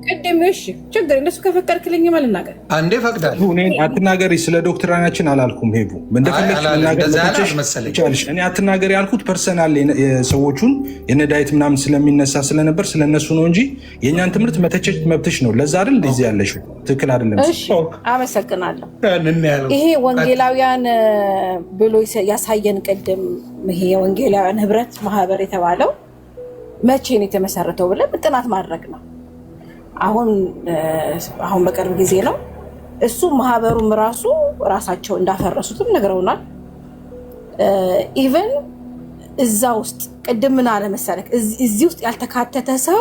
G: ቅድም እሺ ችግር እነሱ ከፈቀድክልኝ መልናገር
A: አንዴ ፈቅዳለሁ።
B: አትናገሪ ስለ ዶክትሪናችን አላልኩም። ሄዱ እንደፈለግሽ እኔ አትናገሪ ያልኩት ፐርሰናል ሰዎቹን የነዳይት ምናምን ስለሚነሳ ስለነበር ስለነሱ ነው እንጂ የእኛን ትምህርት መተቸት መብትሽ ነው። ለዛ አይደል እንደዚህ ያለሽ ትክክል አይደለም።
G: እሺ አመሰግናለሁ። ይሄ ወንጌላውያን ብሎ ያሳየን ቅድም ይሄ የወንጌላውያን ህብረት ማህበር የተባለው መቼ ነው የተመሰረተው ብለን ጥናት ማድረግ ነው። አሁን በቅርብ ጊዜ ነው። እሱ ማህበሩም ራሳቸው እንዳፈረሱትም ነግረውናል። ኢቨን እዛ ውስጥ ቅድም ምን አለ መሰለክ እዚህ ውስጥ ያልተካተተ ሰው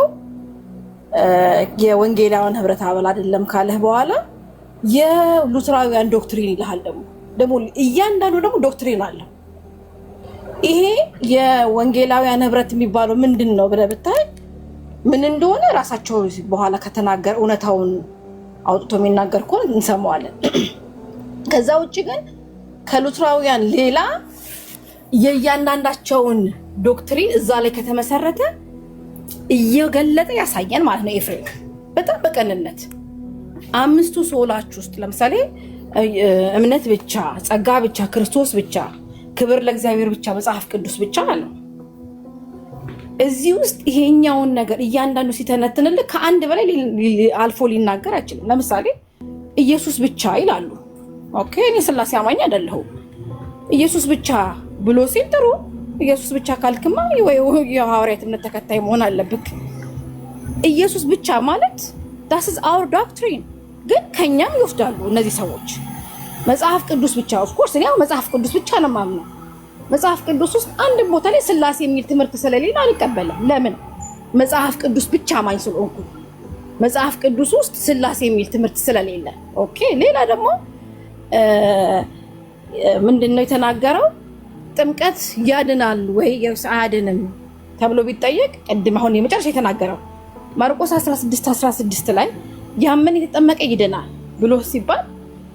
G: የወንጌላውያን ህብረት አባል አይደለም ካለህ በኋላ የሉትራውያን ዶክትሪን ይልሃል። ደግሞ እያንዳንዱ ደግሞ ዶክትሪን አለው። ይሄ የወንጌላውያን ህብረት የሚባለው ምንድን ነው ብለህ ብታይ ምን እንደሆነ ራሳቸው በኋላ ከተናገር እውነታውን አውጥቶ የሚናገር ከሆነ እንሰማዋለን። ከዛ ውጭ ግን ከሉትራውያን ሌላ የእያንዳንዳቸውን ዶክትሪን እዛ ላይ ከተመሰረተ እየገለጠ ያሳየን ማለት ነው። ኤፍሬም በጣም በቀንነት አምስቱ ሶላች ውስጥ ለምሳሌ እምነት ብቻ፣ ጸጋ ብቻ፣ ክርስቶስ ብቻ፣ ክብር ለእግዚአብሔር ብቻ፣ መጽሐፍ ቅዱስ ብቻ አለው። እዚህ ውስጥ ይሄኛውን ነገር እያንዳንዱ ሲተነትንልህ ከአንድ በላይ አልፎ ሊናገር አይችልም። ለምሳሌ ኢየሱስ ብቻ ይላሉ። ኦኬ እኔ ስላሴ አማኝ አይደለሁም። ኢየሱስ ብቻ ብሎ ሲል ጥሩ፣ ኢየሱስ ብቻ ካልክማ የሐዋርያት እምነት ተከታይ መሆን አለብክ። ኢየሱስ ብቻ ማለት that is our doctrine። ግን ከኛም ይወስዳሉ እነዚህ ሰዎች። መጽሐፍ ቅዱስ ብቻ ኦፍ ኮርስ እኔ መጽሐፍ ቅዱስ ብቻ ነው የማምነው። መጽሐፍ ቅዱስ ውስጥ አንድ ቦታ ላይ ስላሴ የሚል ትምህርት ስለሌለ አልቀበልም። ለምን? መጽሐፍ ቅዱስ ብቻ ማኝ ስለሆንኩ። መጽሐፍ ቅዱስ ውስጥ ስላሴ የሚል ትምህርት ስለሌለ። ኦኬ ሌላ ደግሞ ምንድነው የተናገረው? ጥምቀት ያድናል ወይ አያድንም ተብሎ ቢጠየቅ ቅድም አሁን የመጨረሻ የተናገረው ማርቆስ 16:16 ላይ ያመነ የተጠመቀ ይድናል ብሎ ሲባል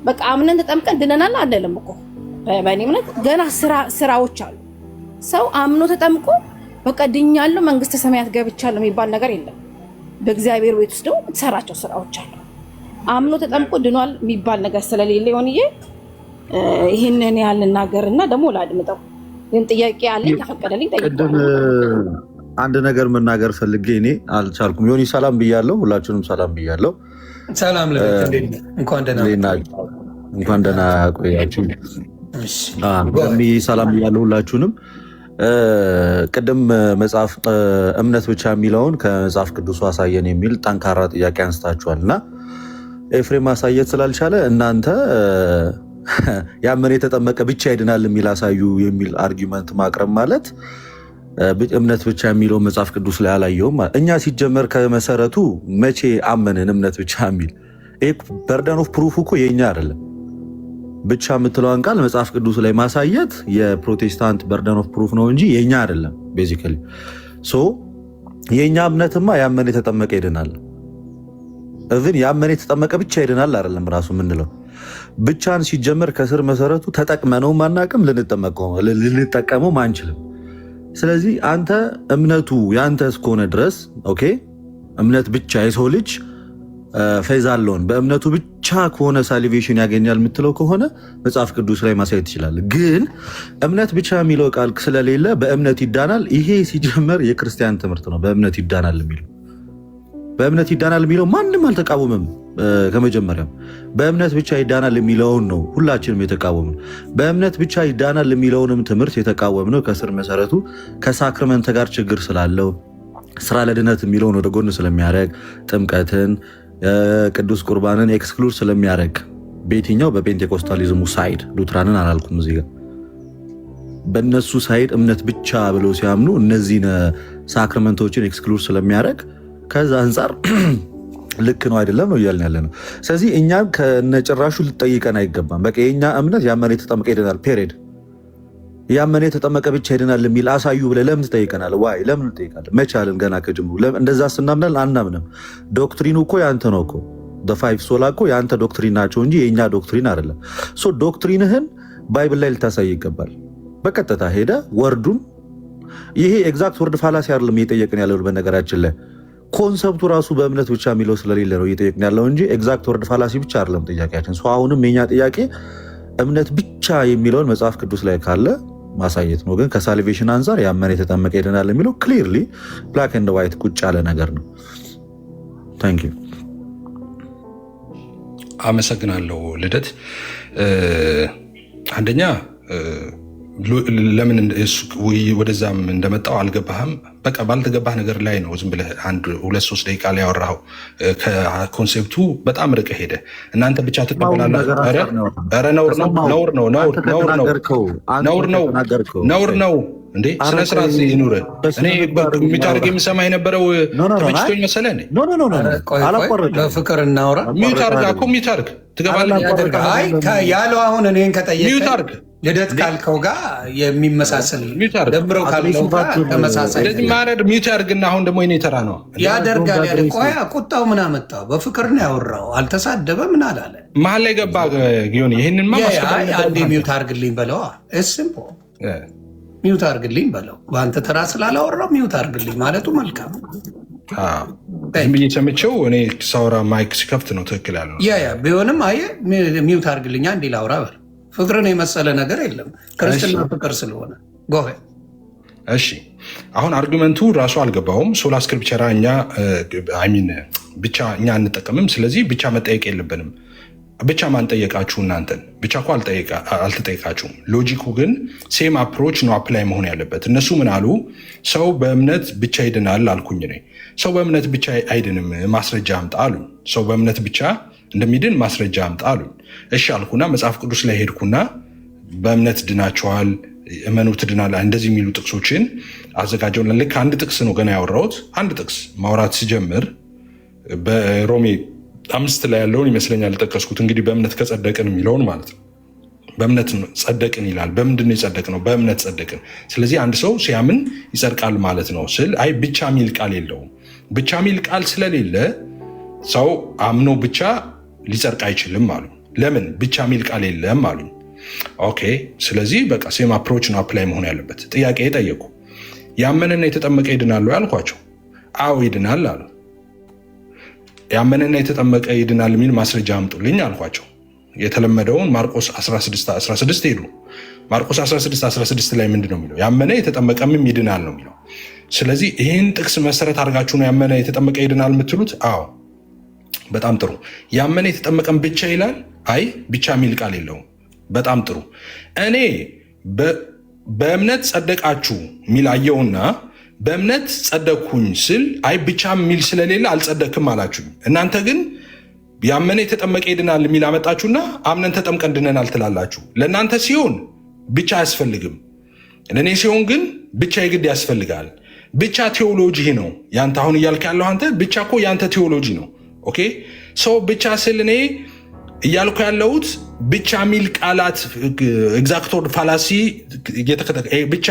G: በቃ አምነን ተጠምቀን ድነናል አይደለም እኮ። በእኔ እምነት ገና ስራዎች አሉ። ሰው አምኖ ተጠምቆ በቃ ድኛለሁ መንግስተ ሰማያት ገብቻለሁ የሚባል ነገር የለም። በእግዚአብሔር ቤት ውስጥ ደግሞ ተሰራቸው ስራዎች አሉ። አምኖ ተጠምቆ ድኗል የሚባል ነገር ስለሌለ ይሆንዬ ይሄንን ያህል እናገርና ደግሞ ላድምጠው። ግን ጥያቄ አለኝ ተፈቀደልኝ ጠይቀኝ።
I: አንድ ነገር መናገር ፈልጌ እኔ አልቻልኩም። ዮኒ ሰላም ብያለሁ፣ ሁላችሁንም ሰላም ብያለሁ።
A: ሰላም ለቤት እንኳን
I: ደህና ቆያችሁ። ሰላም ብያለሁ ሁላችሁንም። ቅድም መጽሐፍ እምነት ብቻ የሚለውን ከመጽሐፍ ቅዱሱ አሳየን የሚል ጠንካራ ጥያቄ አንስታችኋል እና ኤፍሬም ማሳየት ስላልቻለ እናንተ ያመነ የተጠመቀ ብቻ ይድናል የሚል አሳዩ የሚል አርጊመንት ማቅረብ ማለት እምነት ብቻ የሚለው መጽሐፍ ቅዱስ ላይ አላየውም። እኛ ሲጀመር ከመሰረቱ መቼ አመንን እምነት ብቻ የሚል በርደን ኦፍ ፕሩፍ እኮ የእኛ አይደለም። ብቻ የምትለዋን ቃል መጽሐፍ ቅዱስ ላይ ማሳየት የፕሮቴስታንት በርደን ኦፍ ፕሩፍ ነው እንጂ የእኛ አይደለም። ቤዚካሊ የእኛ እምነትማ ያመነ የተጠመቀ ይድናል። እብን ያመነ የተጠመቀ ብቻ ይድናል አይደለም ራሱ የምንለው። ብቻን ሲጀመር ከስር መሰረቱ ተጠቅመነውም አናውቅም፣ ልንጠቀመውም አንችልም። ስለዚህ አንተ እምነቱ ያንተ እስከሆነ ድረስ ኦኬ፣ እምነት ብቻ የሰው ልጅ ፌዝ አለውን በእምነቱ ብቻ ከሆነ ሳሊቬሽን ያገኛል የምትለው ከሆነ መጽሐፍ ቅዱስ ላይ ማሳየት ትችላለህ። ግን እምነት ብቻ የሚለው ቃል ስለሌለ በእምነት ይዳናል። ይሄ ሲጀመር የክርስቲያን ትምህርት ነው። በእምነት ይዳናል የሚለው በእምነት ይዳናል የሚለው ማንም አልተቃወምም። ከመጀመሪያም በእምነት ብቻ ይዳናል የሚለውን ነው ሁላችንም የተቃወምን። በእምነት ብቻ ይዳናል የሚለውንም ትምህርት የተቃወምነው ከስር መሰረቱ ከሳክረመንት ጋር ችግር ስላለው ስራ ለድነት የሚለውን ወደ ጎን ስለሚያደርግ ጥምቀትን ቅዱስ ቁርባንን ኤክስክሉድ ስለሚያደርግ በየትኛው በፔንቴኮስታሊዝሙ ሳይድ ሉትራንን አላልኩም እዚህ ጋር በእነሱ ሳይድ እምነት ብቻ ብለው ሲያምኑ እነዚህን ሳክረመንቶችን ኤክስክሉድ ስለሚያደርግ ከዛ አንጻር ልክ ነው አይደለም ነው እያልን ያለ ነው። ስለዚህ እኛም ከነጭራሹ ልጠይቀን አይገባም። በቃ የእኛ እምነት ያመነ የተጠመቀ ይድናል ፔሬድ። ያመነ የተጠመቀ ብቻ ይድናል የሚል አሳዩ ብለህ ለምን ትጠይቀናለህ? ዋይ ለምን ትጠይቃለህ? መቻልን ገና ከጅምሩ እንደዛ ስናምናል አናምንም። ዶክትሪኑ እኮ ያንተ ነው እኮ ፋይቭ ሶላ እኮ የአንተ ዶክትሪን ናቸው እንጂ የእኛ ዶክትሪን አይደለም። ሶ ዶክትሪንህን ባይብል ላይ ልታሳይ ይገባል። በቀጥታ ሄደ ወርዱን ይሄ ኤግዛክት ወርድ ፋላሲ አይደለም እየጠየቅን ያለው። በነገራችን ላይ ኮንሰፕቱ ራሱ በእምነት ብቻ የሚለው ስለሌለ ነው እየጠየቅን ያለው እንጂ ኤግዛክት ወርድ ፋላሲ ብቻ አይደለም ጥያቄያችን። አሁንም የኛ ጥያቄ እምነት ብቻ የሚለውን መጽሐፍ ቅዱስ ላይ ካለ ማሳየት ነው። ግን ከሳልቬሽን አንጻር ያመነ የተጠመቀ ይድናል የሚለው ክሊርሊ ብላክ ኤንድ ዋይት ቁጭ ያለ ነገር ነው። ታንክ ዩ።
B: አመሰግናለሁ ልደት። አንደኛ ለምን ወደዛም እንደመጣው አልገባህም። በቃ ባልተገባህ ነገር ላይ ነው ዝም ብለህ 1-2-3 ደቂቃ ላይ ያወራኸው። ከኮንሴፕቱ በጣም ርቀህ ሄደ። እናንተ ብቻ ትቀበላላችሁ። ኧረ ነውር ነው እንዴ! ስነ ስርዓት ይኑር። እኔ ሚታርግ የምሰማ የነበረው ተመችቶኝ መሰለህ እንዴ?
A: በፍቅር እናውራ።
B: ሚታርግ እኮ ሚታርግ ትገባለህ
A: ያለው አሁን እኔን ከጠየቀኝ
B: ሚታርግ
A: ልደት ካልከው ጋር የሚመሳሰል ደምረው ካልከው ጋር ተመሳሳይ
B: ማረድ ሚውት ያርግና አሁን ደግሞ የኔ ተራ ነው
A: ያደርጋል። ቆያ ቁጣው ምን አመጣው? በፍቅር ነው ያወራው። አልተሳደበ ምን አላለ።
B: መሀል ላይ ገባ ጊዮን። ይሄንን
A: አንዴ ሚውት አርግልኝ በለው። እስም ሚውት አርግልኝ በለው። በአንተ ተራ ስላላወራው ሚውት አርግልኝ ማለቱ መልካም።
B: ዝም ብዬ ሰምቼው እኔ ሳውራ ማይክ ሲከፍት ነው ትክክል ያለው።
A: ቢሆንም አየህ ሚውት አርግልኛ እንዲ ላውራ በል። ፍቅርን የመሰለ ነገር የለም። ክርስትና ፍቅር ስለሆነ ጎሄ።
B: እሺ አሁን አርጊመንቱ ራሱ አልገባውም። ሶላ ስክሪፕቸራ እኛ አይሚን ብቻ እኛ አንጠቀምም። ስለዚህ ብቻ መጠየቅ የለብንም። ብቻ ማን ጠየቃችሁ? እናንተን ብቻ እኮ አልተጠየቃችሁም። ሎጂኩ ግን ሴም አፕሮች ነው አፕላይ መሆን ያለበት። እነሱ ምን አሉ? ሰው በእምነት ብቻ ይድናል አልኩኝ እኔ። ሰው በእምነት ብቻ አይድንም፣ ማስረጃ አምጣ አሉኝ። ሰው በእምነት ብቻ እንደሚድን ማስረጃ አምጣ አሉኝ። እሺ አልኩና መጽሐፍ ቅዱስ ላይ ሄድኩና በእምነት ድናችኋል፣ እመኑ ትድናል፣ እንደዚህ የሚሉ ጥቅሶችን አዘጋጀው። ልክ አንድ ጥቅስ ነው ገና ያወራሁት። አንድ ጥቅስ ማውራት ሲጀምር በሮሜ 5 ላይ ያለውን ይመስለኛል የጠቀስኩት። እንግዲህ በእምነት ከጸደቅን የሚለውን ማለት ነው። በእምነት ጸደቅን ይላል። በምንድን ነው የጸደቅነው? በእምነት ጸደቅን። ስለዚህ አንድ ሰው ሲያምን ይጸድቃል ማለት ነው ስል አይ ብቻ ሚል ቃል የለውም። ብቻ ሚል ቃል ስለሌለ ሰው አምኖ ብቻ ሊጸድቅ አይችልም አሉ። ለምን? ብቻ ሚል ቃል የለም አሉ። ኦኬ፣ ስለዚህ በቃ ሴም አፕሮች ነው አፕላይ መሆን ያለበት። ጥያቄ ጠየቁ። ያመነና የተጠመቀ ይድናሉ ያልኳቸው፣ አዎ ይድናል አሉ። ያመነና የተጠመቀ ይድናል የሚል ማስረጃ አምጡልኝ አልኳቸው። የተለመደውን ማርቆስ 16:16 ሄዱ። ማርቆስ 16:16 ላይ ምንድን ነው የሚለው? ያመነ የተጠመቀም ይድናል ነው የሚለው። ስለዚህ ይህን ጥቅስ መሰረት አድርጋችሁ ነው ያመነ የተጠመቀ ይድናል የምትሉት? አዎ፣ በጣም ጥሩ። ያመነ የተጠመቀም ብቻ ይላል? አይ ብቻ የሚል ቃል የለውም። በጣም ጥሩ። እኔ በእምነት ጸደቃችሁ የሚል አየውና በእምነት ጸደቅኩኝ ስል አይ ብቻ የሚል ስለሌለ አልጸደቅም አላችሁኝ። እናንተ ግን ያመነ የተጠመቀ ይድናል የሚል አመጣችሁና አምነን ተጠምቀን ድነናል ትላላችሁ። ለእናንተ ሲሆን ብቻ አያስፈልግም። ለእኔ ሲሆን ግን ብቻ የግድ ያስፈልጋል። ብቻ ቴዎሎጂ ነው ያንተ። አሁን እያልክ ያለው አንተ ብቻ እኮ ያንተ ቴዎሎጂ ነው። ኦኬ ሰው ብቻ ስል እኔ እያልኩ ያለሁት ብቻ ሚል ቃላት ኤግዛክቶር ፋላሲ ብቻ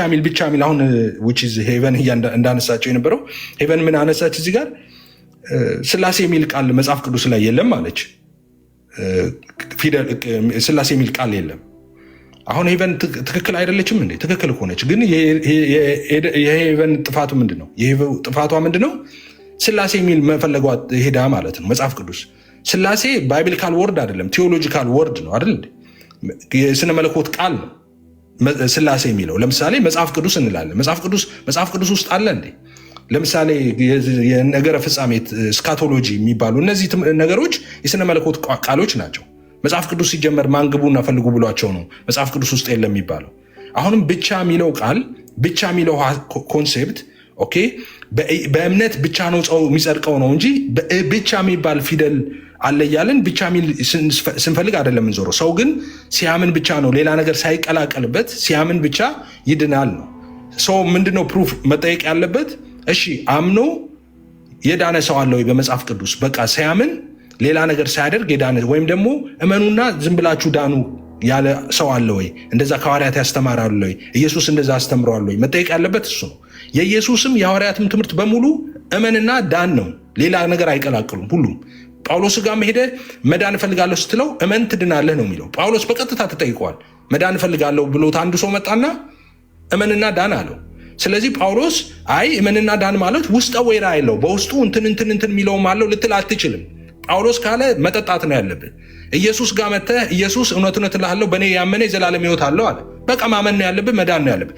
B: ሚል አሁን which is ሄቨን እንዳነሳቸው የነበረው ሄቨን ምን አነሳች እዚህ ጋር ስላሴ የሚል ቃል መጽሐፍ ቅዱስ ላይ የለም አለች። ፊደል ስላሴ የሚል ቃል የለም። አሁን ሄቨን ትክክል አይደለችም እንዴ? ትክክል ሆነች። ግን የሄቨን ጥፋቱ ምንድነው? ጥፋቷ ምንድነው? ስላሴ የሚል መፈለጓ ሄዳ ማለት ነው። መጽሐፍ ቅዱስ ስላሴ ባይብሊካል ወርድ አይደለም፣ ቴዎሎጂካል ወርድ ነው አይደል? የስነ መለኮት ቃል ነው ስላሴ የሚለው። ለምሳሌ መጽሐፍ ቅዱስ እንላለን። መጽሐፍ ቅዱስ ውስጥ አለ እንዴ? ለምሳሌ የነገረ ፍጻሜ ስካቶሎጂ የሚባሉ እነዚህ ነገሮች የስነ መለኮት ቃሎች ናቸው። መጽሐፍ ቅዱስ ሲጀመር ማንግቡና ፈልጉ ብሏቸው ነው መጽሐፍ ቅዱስ ውስጥ የለም የሚባለው። አሁንም ብቻ የሚለው ቃል ብቻ የሚለው ኮንሴፕት ኦኬ በእምነት ብቻ ነው ሰው የሚጸድቀው ነው እንጂ ብቻ የሚባል ፊደል አለ እያለን ብቻ ሚል ስንፈልግ አይደለም እንዞረው። ሰው ግን ሲያምን ብቻ ነው ሌላ ነገር ሳይቀላቀልበት ሲያምን ብቻ ይድናል ነው። ሰው ምንድነው ፕሩፍ መጠየቅ ያለበት? እሺ አምኖ የዳነ ሰው አለ ወይ በመጽሐፍ ቅዱስ? በቃ ሲያምን ሌላ ነገር ሳያደርግ የዳነ ወይም ደግሞ እመኑና ዝም ብላችሁ ዳኑ ያለ ሰው አለ ወይ? እንደዛ ከሐዋርያት ያስተማራሉ ወይ? ኢየሱስ እንደዛ አስተምረዋል ወይ? መጠየቅ ያለበት እሱ ነው። የኢየሱስም የሐዋርያትም ትምህርት በሙሉ እመንና ዳን ነው። ሌላ ነገር አይቀላቅሉም ሁሉም። ጳውሎስ ጋር ሄደ መዳን እፈልጋለሁ ስትለው እመን ትድናለህ ነው የሚለው። ጳውሎስ በቀጥታ ተጠይቀዋል። መዳን እፈልጋለሁ ብሎት አንዱ ሰው መጣና እመንና ዳን አለው። ስለዚህ ጳውሎስ አይ እመንና ዳን ማለት ውስጠ ወይራ ያለው በውስጡ እንትን የሚለውም አለው ልትል አትችልም። ጳውሎስ ካለ መጠጣት ነው ያለብህ። ኢየሱስ ጋር መጥተህ ኢየሱስ እውነት እልሃለሁ በእኔ ያመነ የዘላለም ሕይወት አለው አለ። በቃ ማመን ነው ያለብህ፣ መዳን ነው ያለብህ።